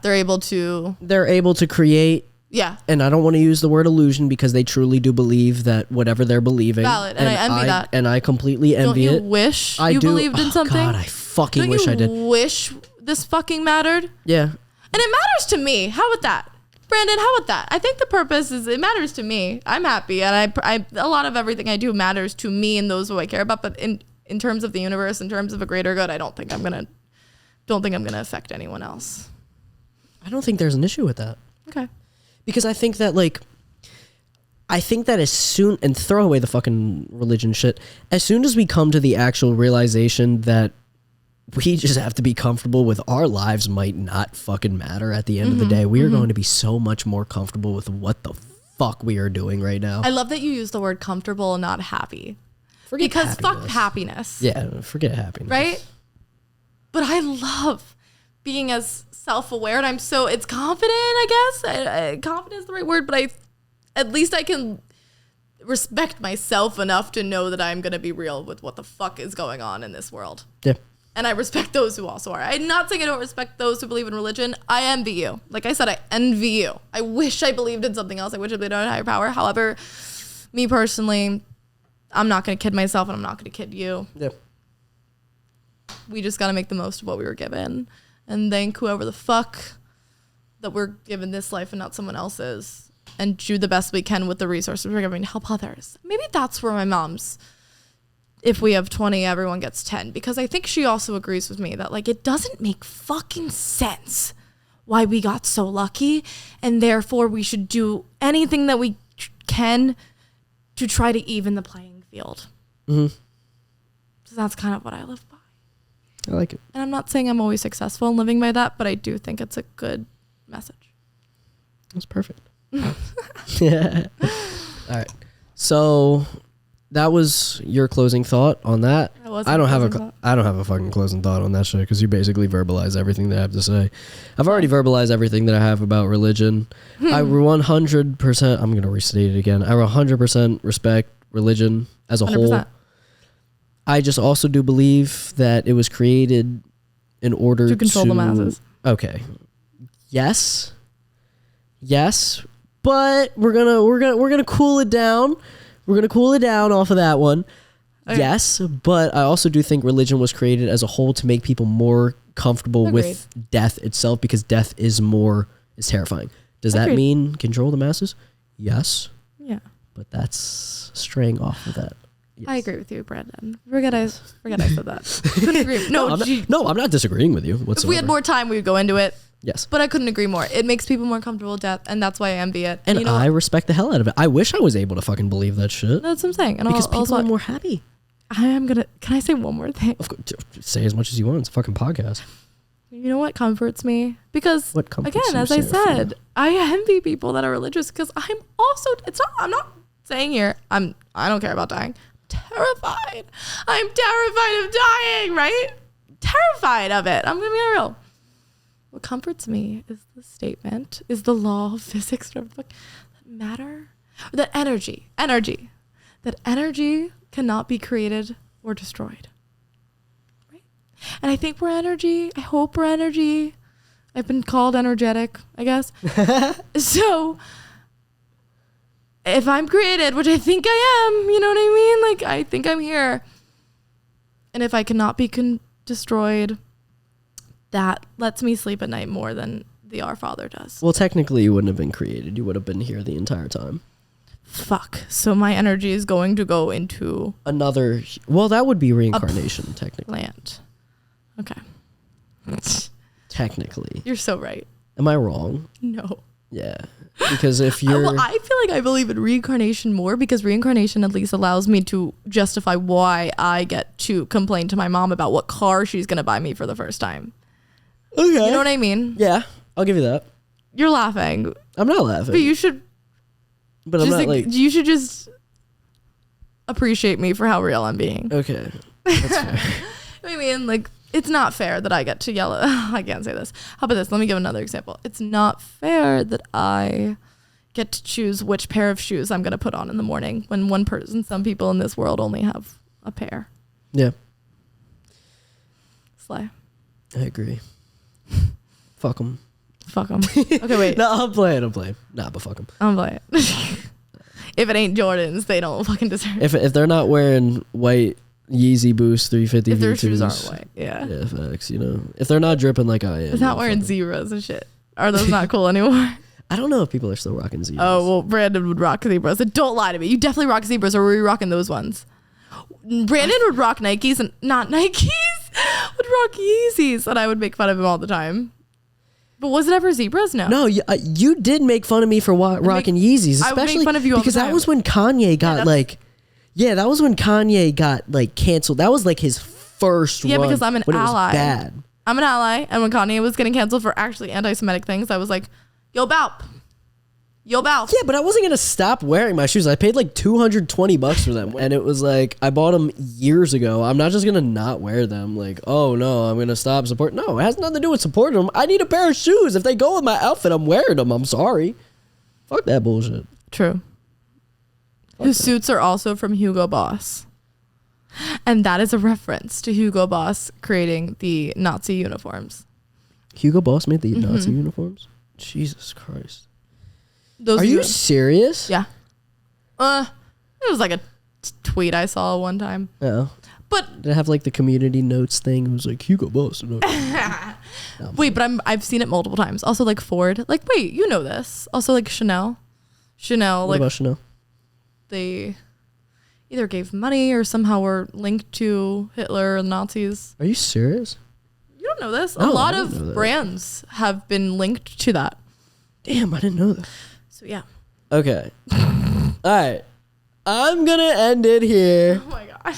able to create. Yeah. And I don't want to use the word illusion, because they truly do believe that whatever they're believing. Valid. And I envy that. And I completely envy it. Don't you wish you believed in something? God, I fucking wish I did. Wish this fucking mattered. Yeah. And it matters to me. How about that? Brandon, how about that? I think the purpose is it matters to me. I'm happy, and I a lot of everything I do matters to me and those who I care about. But in terms of the universe, in terms of a greater good, I don't think I'm gonna affect anyone else. I don't think there's an issue with that. Okay. Because I think that as soon, and throw away the fucking religion shit, as soon as we come to the actual realization that we just have to be comfortable with our lives might not fucking matter at the end of the day, we are going to be so much more comfortable with what the fuck we are doing right now. I love that you use the word comfortable and not happy. Because fuck happiness. Yeah, forget happiness. Right? But I love being as self-aware, and it's confident, I guess. Confident is the right word, but at least I can respect myself enough to know that I'm going to be real with what the fuck is going on in this world. Yeah. And I respect those who also are. I'm not saying I don't respect those who believe in religion. I envy you. Like I said, I envy you. I wish I believed in something else. I wish I believed in a higher power. However, me personally, I'm not going to kid myself, and I'm not going to kid you. Yeah. We just got to make the most of what we were given and thank whoever the fuck that we're given this life and not someone else's, and do the best we can with the resources we're given to help others. Maybe that's where my mom's, if we have 20, everyone gets 10, because I think she also agrees with me that it doesn't make fucking sense why we got so lucky, and therefore we should do anything that we can to try to even the playing field. Mm-hmm. So that's kind of what I live by. I like it. And I'm not saying I'm always successful in living by that, but I do think it's a good message. That's perfect. Yeah. All right. So that was your closing thought on that. I don't have a fucking closing thought on that shit, because you basically verbalize everything that I have to say. I've already verbalized everything that I have about religion. I 100%, I'm going to restate it again. I 100% respect religion as a 100%. Whole. I just also do believe that it was created in order to control the masses. Okay. Yes, but we're gonna cool it down. We're gonna cool it down off of that one. Okay. Yes, but I also do think religion was created as a whole to make people more comfortable with death itself, because death is terrifying. Does that mean control the masses? Yes. Yeah. But that's straying off of that. Yes. I agree with you, Brandon. Forget I said that. Couldn't agree. No, I'm not disagreeing with you whatsoever. If we had more time, we would go into it. Yes. But I couldn't agree more. It makes people more comfortable with death, and that's why I envy it. And I respect the hell out of it. I wish I was able to fucking believe that shit. That's what I'm saying. And because people are more happy. Can I say one more thing? Of course, say as much as you want. It's a fucking podcast. You know what comforts me? Because, again, as I said, I envy people that are religious, because I'm also, I'm not saying here, I don't care about dying. Terrified. I'm terrified of dying, right? Terrified of it. I'm gonna be real. What comforts me is the statement, is the law of physics, that matter, that energy cannot be created or destroyed. Right? And I think we're energy. I hope we're energy. I've been called energetic, I guess. So if I'm created, which I think I am, you know what I mean? I think I'm here. And if I cannot be destroyed, that lets me sleep at night more than the Our Father does. Well, technically, you wouldn't have been created. You would have been here the entire time. Fuck. So my energy is going to go into another. Well, that would be reincarnation, technically. Plant. Okay. Technically. You're so right. Am I wrong? No. Yeah. Because if you're... Well, I feel like I believe in reincarnation more, because reincarnation at least allows me to justify why I get to complain to my mom about what car she's going to buy me for the first time. Okay. You know what I mean? Yeah. I'll give you that. You're laughing. I'm not laughing. But you should... But I'm not you should just appreciate me for how real I'm being. Okay. That's fair. I mean, it's not fair that I get to yell at... I can't say this. How about this? Let me give another example. It's not fair that I get to choose which pair of shoes I'm going to put on in the morning, when some people in this world only have a pair. Yeah. Slay. I agree. Fuck them. Fuck them. Okay, wait. No, I'm playing. Nah, but fuck them. I'm playing. If it ain't Jordans, they don't fucking deserve it. If they're not wearing white Yeezy Boost 350 If their V2s. shoes aren't white. Yeah. Yeah, facts. You know, if they're not dripping like I am. They're not wearing zebras and shit. Are those not cool anymore? I don't know if people are still rocking zebras. Oh, well, Brandon would rock zebras. And don't lie to me. You definitely rock zebras, or were you rocking those ones? Brandon would rock Nikes and not Nikes. Would rock Yeezys, and I would make fun of him all the time. But was it ever zebras? No. No, you did make fun of me for rocking Yeezys, I would make especially fun of you all the because that time. was when Kanye got that was when Kanye got like canceled. That was like his first run. Yeah, because I'm an when ally. It was bad. I'm an ally, and when Kanye was getting canceled for actually anti-Semitic things, I was like, yo, Balp. Yo, Balp. Yeah, but I wasn't gonna stop wearing my shoes. I paid like $220 for them, and it was like I bought them years ago. I'm not just gonna not wear them. Like, oh no, I'm gonna stop support. No, it has nothing to do with supporting them. I need a pair of shoes. If they go with my outfit, I'm wearing them. I'm sorry. Fuck that bullshit. True. Whose suits are also from Hugo Boss. And that is a reference to Hugo Boss creating the Nazi uniforms. Hugo Boss made the Nazi uniforms? Jesus Christ. Those Are you serious? Yeah. It was like a tweet I saw one time. Oh. But Did it have like the community notes thing? It was like Hugo Boss. wait, but I've seen it multiple times. Also like Ford. Like, wait, you know this. Also like Chanel. What Like about Chanel? they either gave money or somehow were linked to Hitler and Nazis. Are you serious? You don't know this. No, a lot I didn't know of that. brands have been linked to that. Damn, I didn't know that. So yeah. Okay. All right. I'm going to end it here. Oh my god.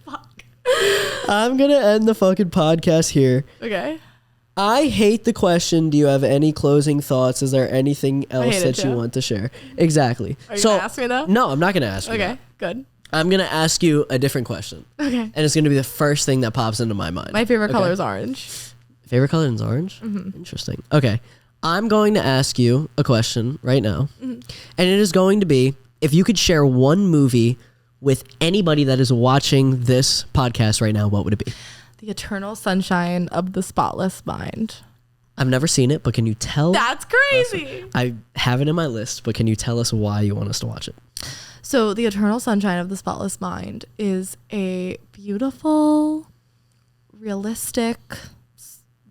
Fuck. I'm going to end the fucking podcast here. Okay. I hate the question, do you have any closing thoughts? Is there anything else hate it that you too. want to share? Exactly. Are you gonna ask me though? No, I'm not going to ask you Okay, that. good. I'm going to ask you a different question. Okay. And it's going to be the first thing that pops into my mind. My favorite Okay. color is orange. Favorite color is orange? Mm-hmm. Interesting. Okay. I'm going to ask you a question right now. Mm-hmm. And it is going to be, if you could share one movie with anybody that is watching this podcast right now, what would it be? The Eternal Sunshine of the Spotless Mind. I've never seen it, but can you tell? That's crazy. I have it in my list, but can you tell us why you want us to watch it? So The Eternal Sunshine of the Spotless Mind is a beautiful, realistic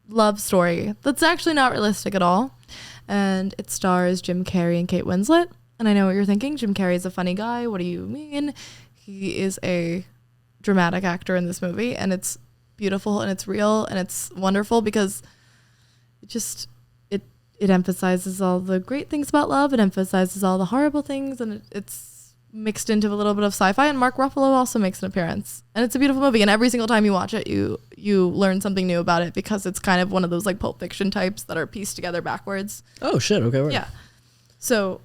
love story that's actually not realistic at all. And it stars Jim Carrey and Kate Winslet. And I know what you're thinking. Jim Carrey is a funny guy. What do you mean? He is a dramatic actor in this movie. And it's beautiful and it's real and it's wonderful because it emphasizes all the great things about love. It emphasizes all the horrible things. And it's mixed into a little bit of sci-fi. And Mark Ruffalo also makes an appearance. And it's a beautiful movie. And every single time you watch it, you learn something new about it because it's kind of one of those like Pulp Fiction types that are pieced together backwards. Oh, shit. Okay, right. Yeah. So,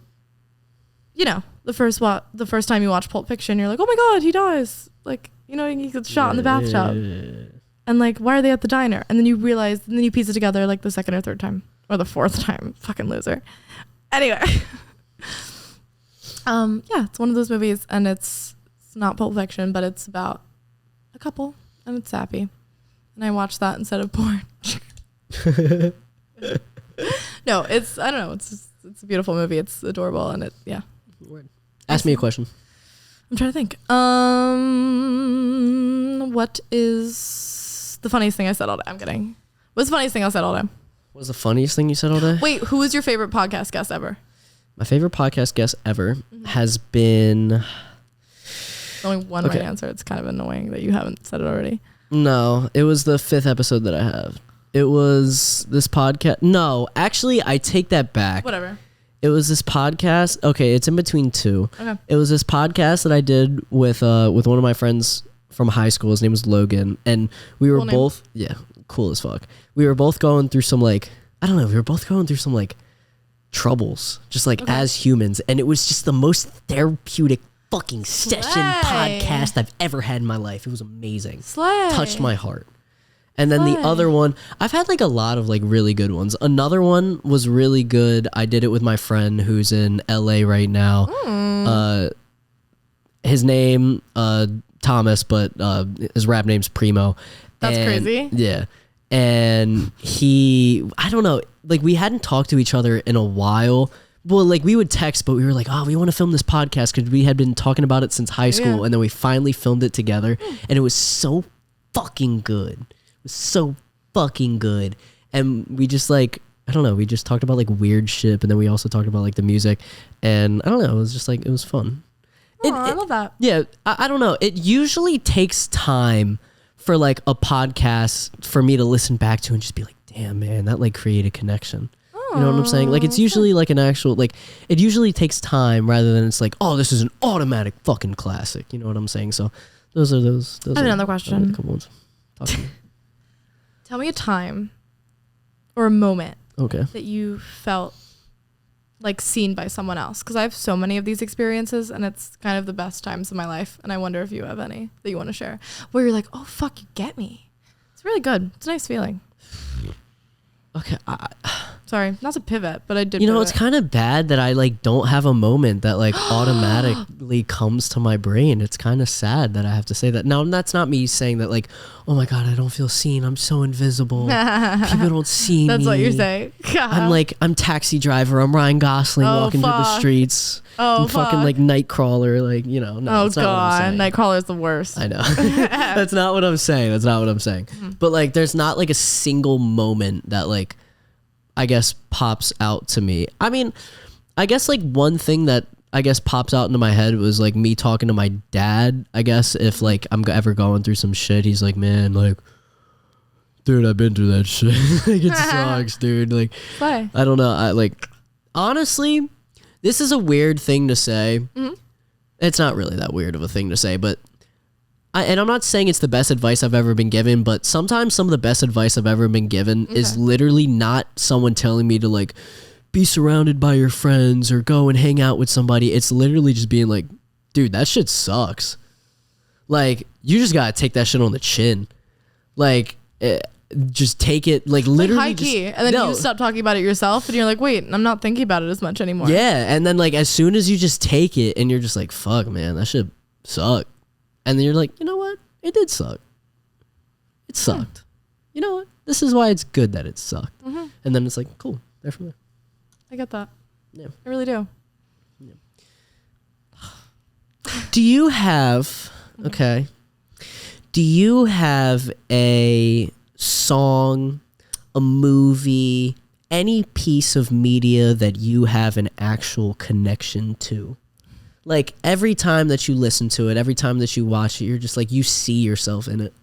you know, the first time you watch Pulp Fiction, you're like, oh my God, he dies. Like, you know, he gets shot in the bathtub. And like, why are they at the diner? And then you realize, and then you piece it together like the second or third time. Or the fourth time. Fucking loser. Anyway. Yeah, it's one of those movies, and it's not Pulp Fiction, but it's about a couple, and it's sappy. And I watched that instead of porn. No, I don't know, it's a beautiful movie. It's adorable, and yeah. Ask me a question. I'm trying to think. What is the funniest thing I said all day? I'm kidding. What's the funniest thing I said all day? What was the funniest thing you said all day? Wait, who is your favorite podcast guest ever? My favorite podcast guest ever has been... There's only one right answer. It's kind of annoying that you haven't said it already. No, it was the 5th episode that I have. It was this podcast. No, actually, I take that back. Whatever. It was this podcast. Okay, it's in between two. Okay. It was this podcast that I did with one of my friends from high school. His name was Logan, and we were both cool as fuck. We were both going through some like troubles, just like as humans, and it was just the most therapeutic fucking session podcast I've ever had in my life. It was amazing. Touched my heart. And then the other one, I've had like a lot of like really good ones. Another one was really good. I did it with my friend who's in LA right now. His name Thomas, but his rap name's Primo. That's crazy. Yeah. And I don't know, like we hadn't talked to each other in a while, well, like we would text, but we were like, oh, we want to film this podcast because we had been talking about it since high school, and then we finally filmed it together, and it was so fucking good. It was so fucking good, and we just like, I don't know, we just talked about like weird shit, and then we also talked about like the music, and I don't know, it was just like, it was fun. I love that. Yeah, I don't know. It usually takes time for like a podcast for me to listen back to and just be like, damn, man, that like created connection. You know what I'm saying? Like, it's usually like an actual, like, it usually takes time rather than it's like, oh, this is an automatic fucking classic. You know what I'm saying? So those are those. I have another question. Couple ones. Talk to me. Tell me a time or a moment Okay. that you felt like seen by someone else. Because I have so many of these experiences, and it's kind of the best times of my life. And I wonder if you have any that you want to share where you're like, oh, fuck, you get me. It's really good. It's a nice feeling. Okay. Sorry, not to pivot, but I did. You know, pivot. it's kind of bad that I like don't have a moment that like automatically comes to my brain. It's kind of sad that I have to say that. Now, that's not me saying that like, oh my God, I don't feel seen. I'm so invisible. People don't see me. That's what you're saying. I'm Taxi Driver. I'm Ryan Gosling walking through the streets. I'm fucking like Nightcrawler. Like, you know, no, oh that's not what I'm saying. Nightcrawler's the worst. I know. That's not what I'm saying. That's not what I'm saying. But like, there's not like a single moment that like, I guess pops out to me. I mean, I guess like one thing that I guess pops out into my head was like me talking to my dad. I guess if like I'm ever going through some shit, he's like, man, like, dude, I've been through that shit. Like, it sucks, dude. Like, why? I don't know. I like, honestly, this is a weird thing to say. Mm-hmm. It's not really that weird of a thing to say, but and I'm not saying it's the best advice I've ever been given, but sometimes some of the best advice I've ever been given is literally not someone telling me to like be surrounded by your friends or go and hang out with somebody. It's literally just being like, dude, that shit sucks. Like, you just gotta take that shit on the chin. Like, just take it, like literally high key, and then you stop talking about it yourself, and you're like, wait, I'm not thinking about it as much anymore. Yeah, and then like as soon as you just take it, and you're just like, fuck, man, that shit sucked. And then you're like, you know what? It did suck. It sucked. You know what? This is why it's good that it sucked. Mm-hmm. And then it's like, cool. There from there. I get that. Yeah. I really do. Yeah. Do you have, okay, do you have a song, a movie, any piece of media that you have an actual connection to? Like, every time that you listen to it, every time that you watch it, you're just like, you see yourself in it.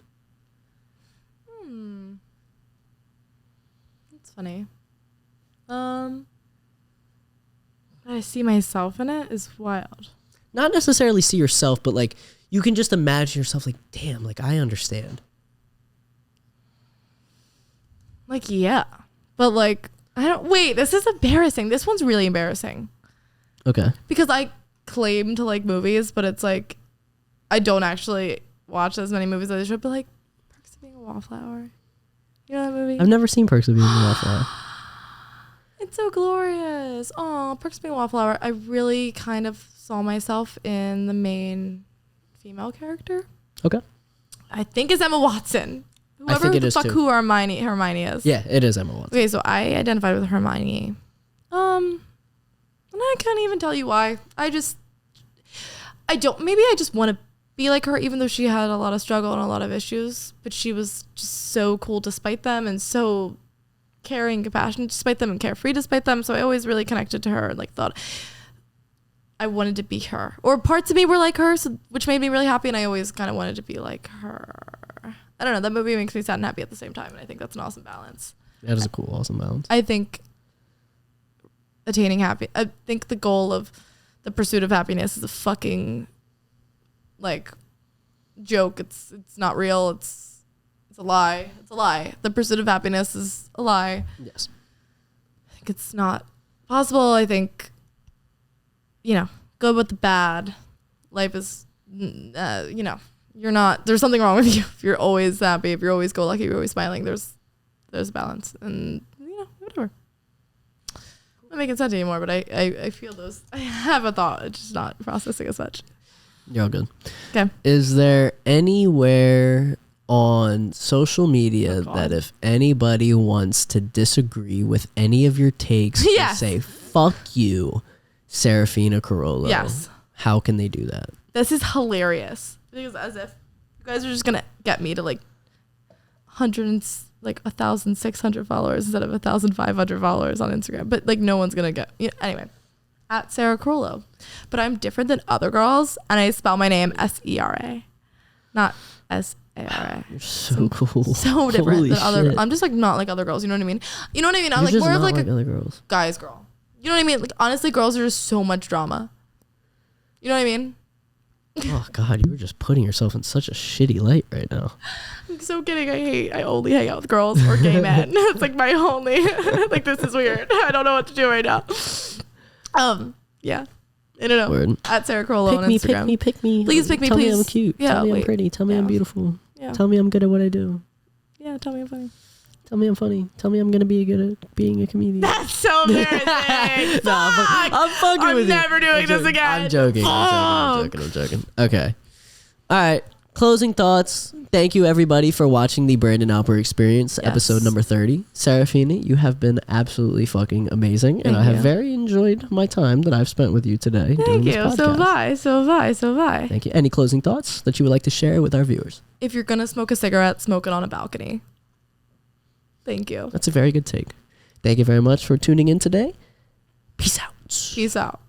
That's funny. I see myself in it is wild. Not necessarily see yourself, but like, you can just imagine yourself like, damn, like, I understand. Like, yeah. But like, wait, this is embarrassing. This one's really embarrassing. Okay. Because I claim to like movies, but it's like I don't actually watch as many movies as I should. But like Perks of Being a Wallflower, you know that movie? I've never seen Perks of Being a Wallflower. It's so glorious. Oh, Perks of Being a Wallflower. I really kind of saw myself in the main female character. Okay. I think it's Emma Watson. Whoever the fuck who Hermione is. Yeah, it is Emma Watson. Okay, so I identified with Hermione. And I can't even tell you why. Maybe I just want to be like her, even though she had a lot of struggle and a lot of issues, but she was just so cool despite them, and so caring, compassionate despite them, and carefree despite them. So I always really connected to her and like thought I wanted to be her, or parts of me were like her, so, which made me really happy. And I always kind of wanted to be like her. I don't know. That movie makes me sad and happy at the same time. And I think that's an awesome balance. That is a cool, awesome balance. I think I think the goal of the pursuit of happiness is a fucking like joke. It's not real. It's a lie. It's a lie. The pursuit of happiness is a lie. Yes. I think it's not possible. I think, go with the bad. Life is, you're not, there's something wrong with you. If you're always happy, if you're always go lucky, you're always smiling, there's a balance, and whatever. Not making sense anymore, but I feel those. I have a thought, it's just not processing as much. You're all good. Okay. Is there anywhere on social media that if anybody wants to disagree with any of your takes, Yes. say fuck you, Serafina Carollo. Yes. How can they do that? This is hilarious. Because as if you guys are just gonna get me to like 1,600 followers instead of 1,500 followers on Instagram. But like no one's gonna get anyway. At Sarah Carollo. But I'm different than other girls, and I spell my name Sera, not Sara. You're so cool. So different Holy than other. shit. I'm just like not like other girls. You know what I mean? You know what I mean? I'm You're like just more of not like a other girls. guy's girl. You know what I mean? Like honestly, girls are just so much drama. You know what I mean? Oh God, you were just putting yourself in such a shitty light right now. I'm so kidding. I only hang out with girls or gay men. It's like my only. Like this is weird. I don't know what to do right now. Yeah. I don't know. Word. At Sarah Carollo on Instagram. Pick me. Please pick me, Tell please. me I'm cute. Yeah, Tell me wait. I'm pretty. Tell me I'm beautiful. Yeah. Tell me I'm good at what I do. Yeah, tell me I'm funny. Tell me I'm funny. Tell me I'm gonna be good at being a comedian. That's so embarrassing. Nah, I'm fucking with you. I'm never doing this again. I'm joking. I'm joking. Okay. All right. Closing thoughts. Thank you everybody for watching the Brandon Alper Experience, episode number 30. Serafina, you have been absolutely fucking amazing, and I have very enjoyed my time that I've spent with you today. Thank you. So have I. Thank you. Any closing thoughts that you would like to share with our viewers? If you're gonna smoke a cigarette, smoke it on a balcony. Thank you. That's a very good take. Thank you very much for tuning in today. Peace out. Peace out.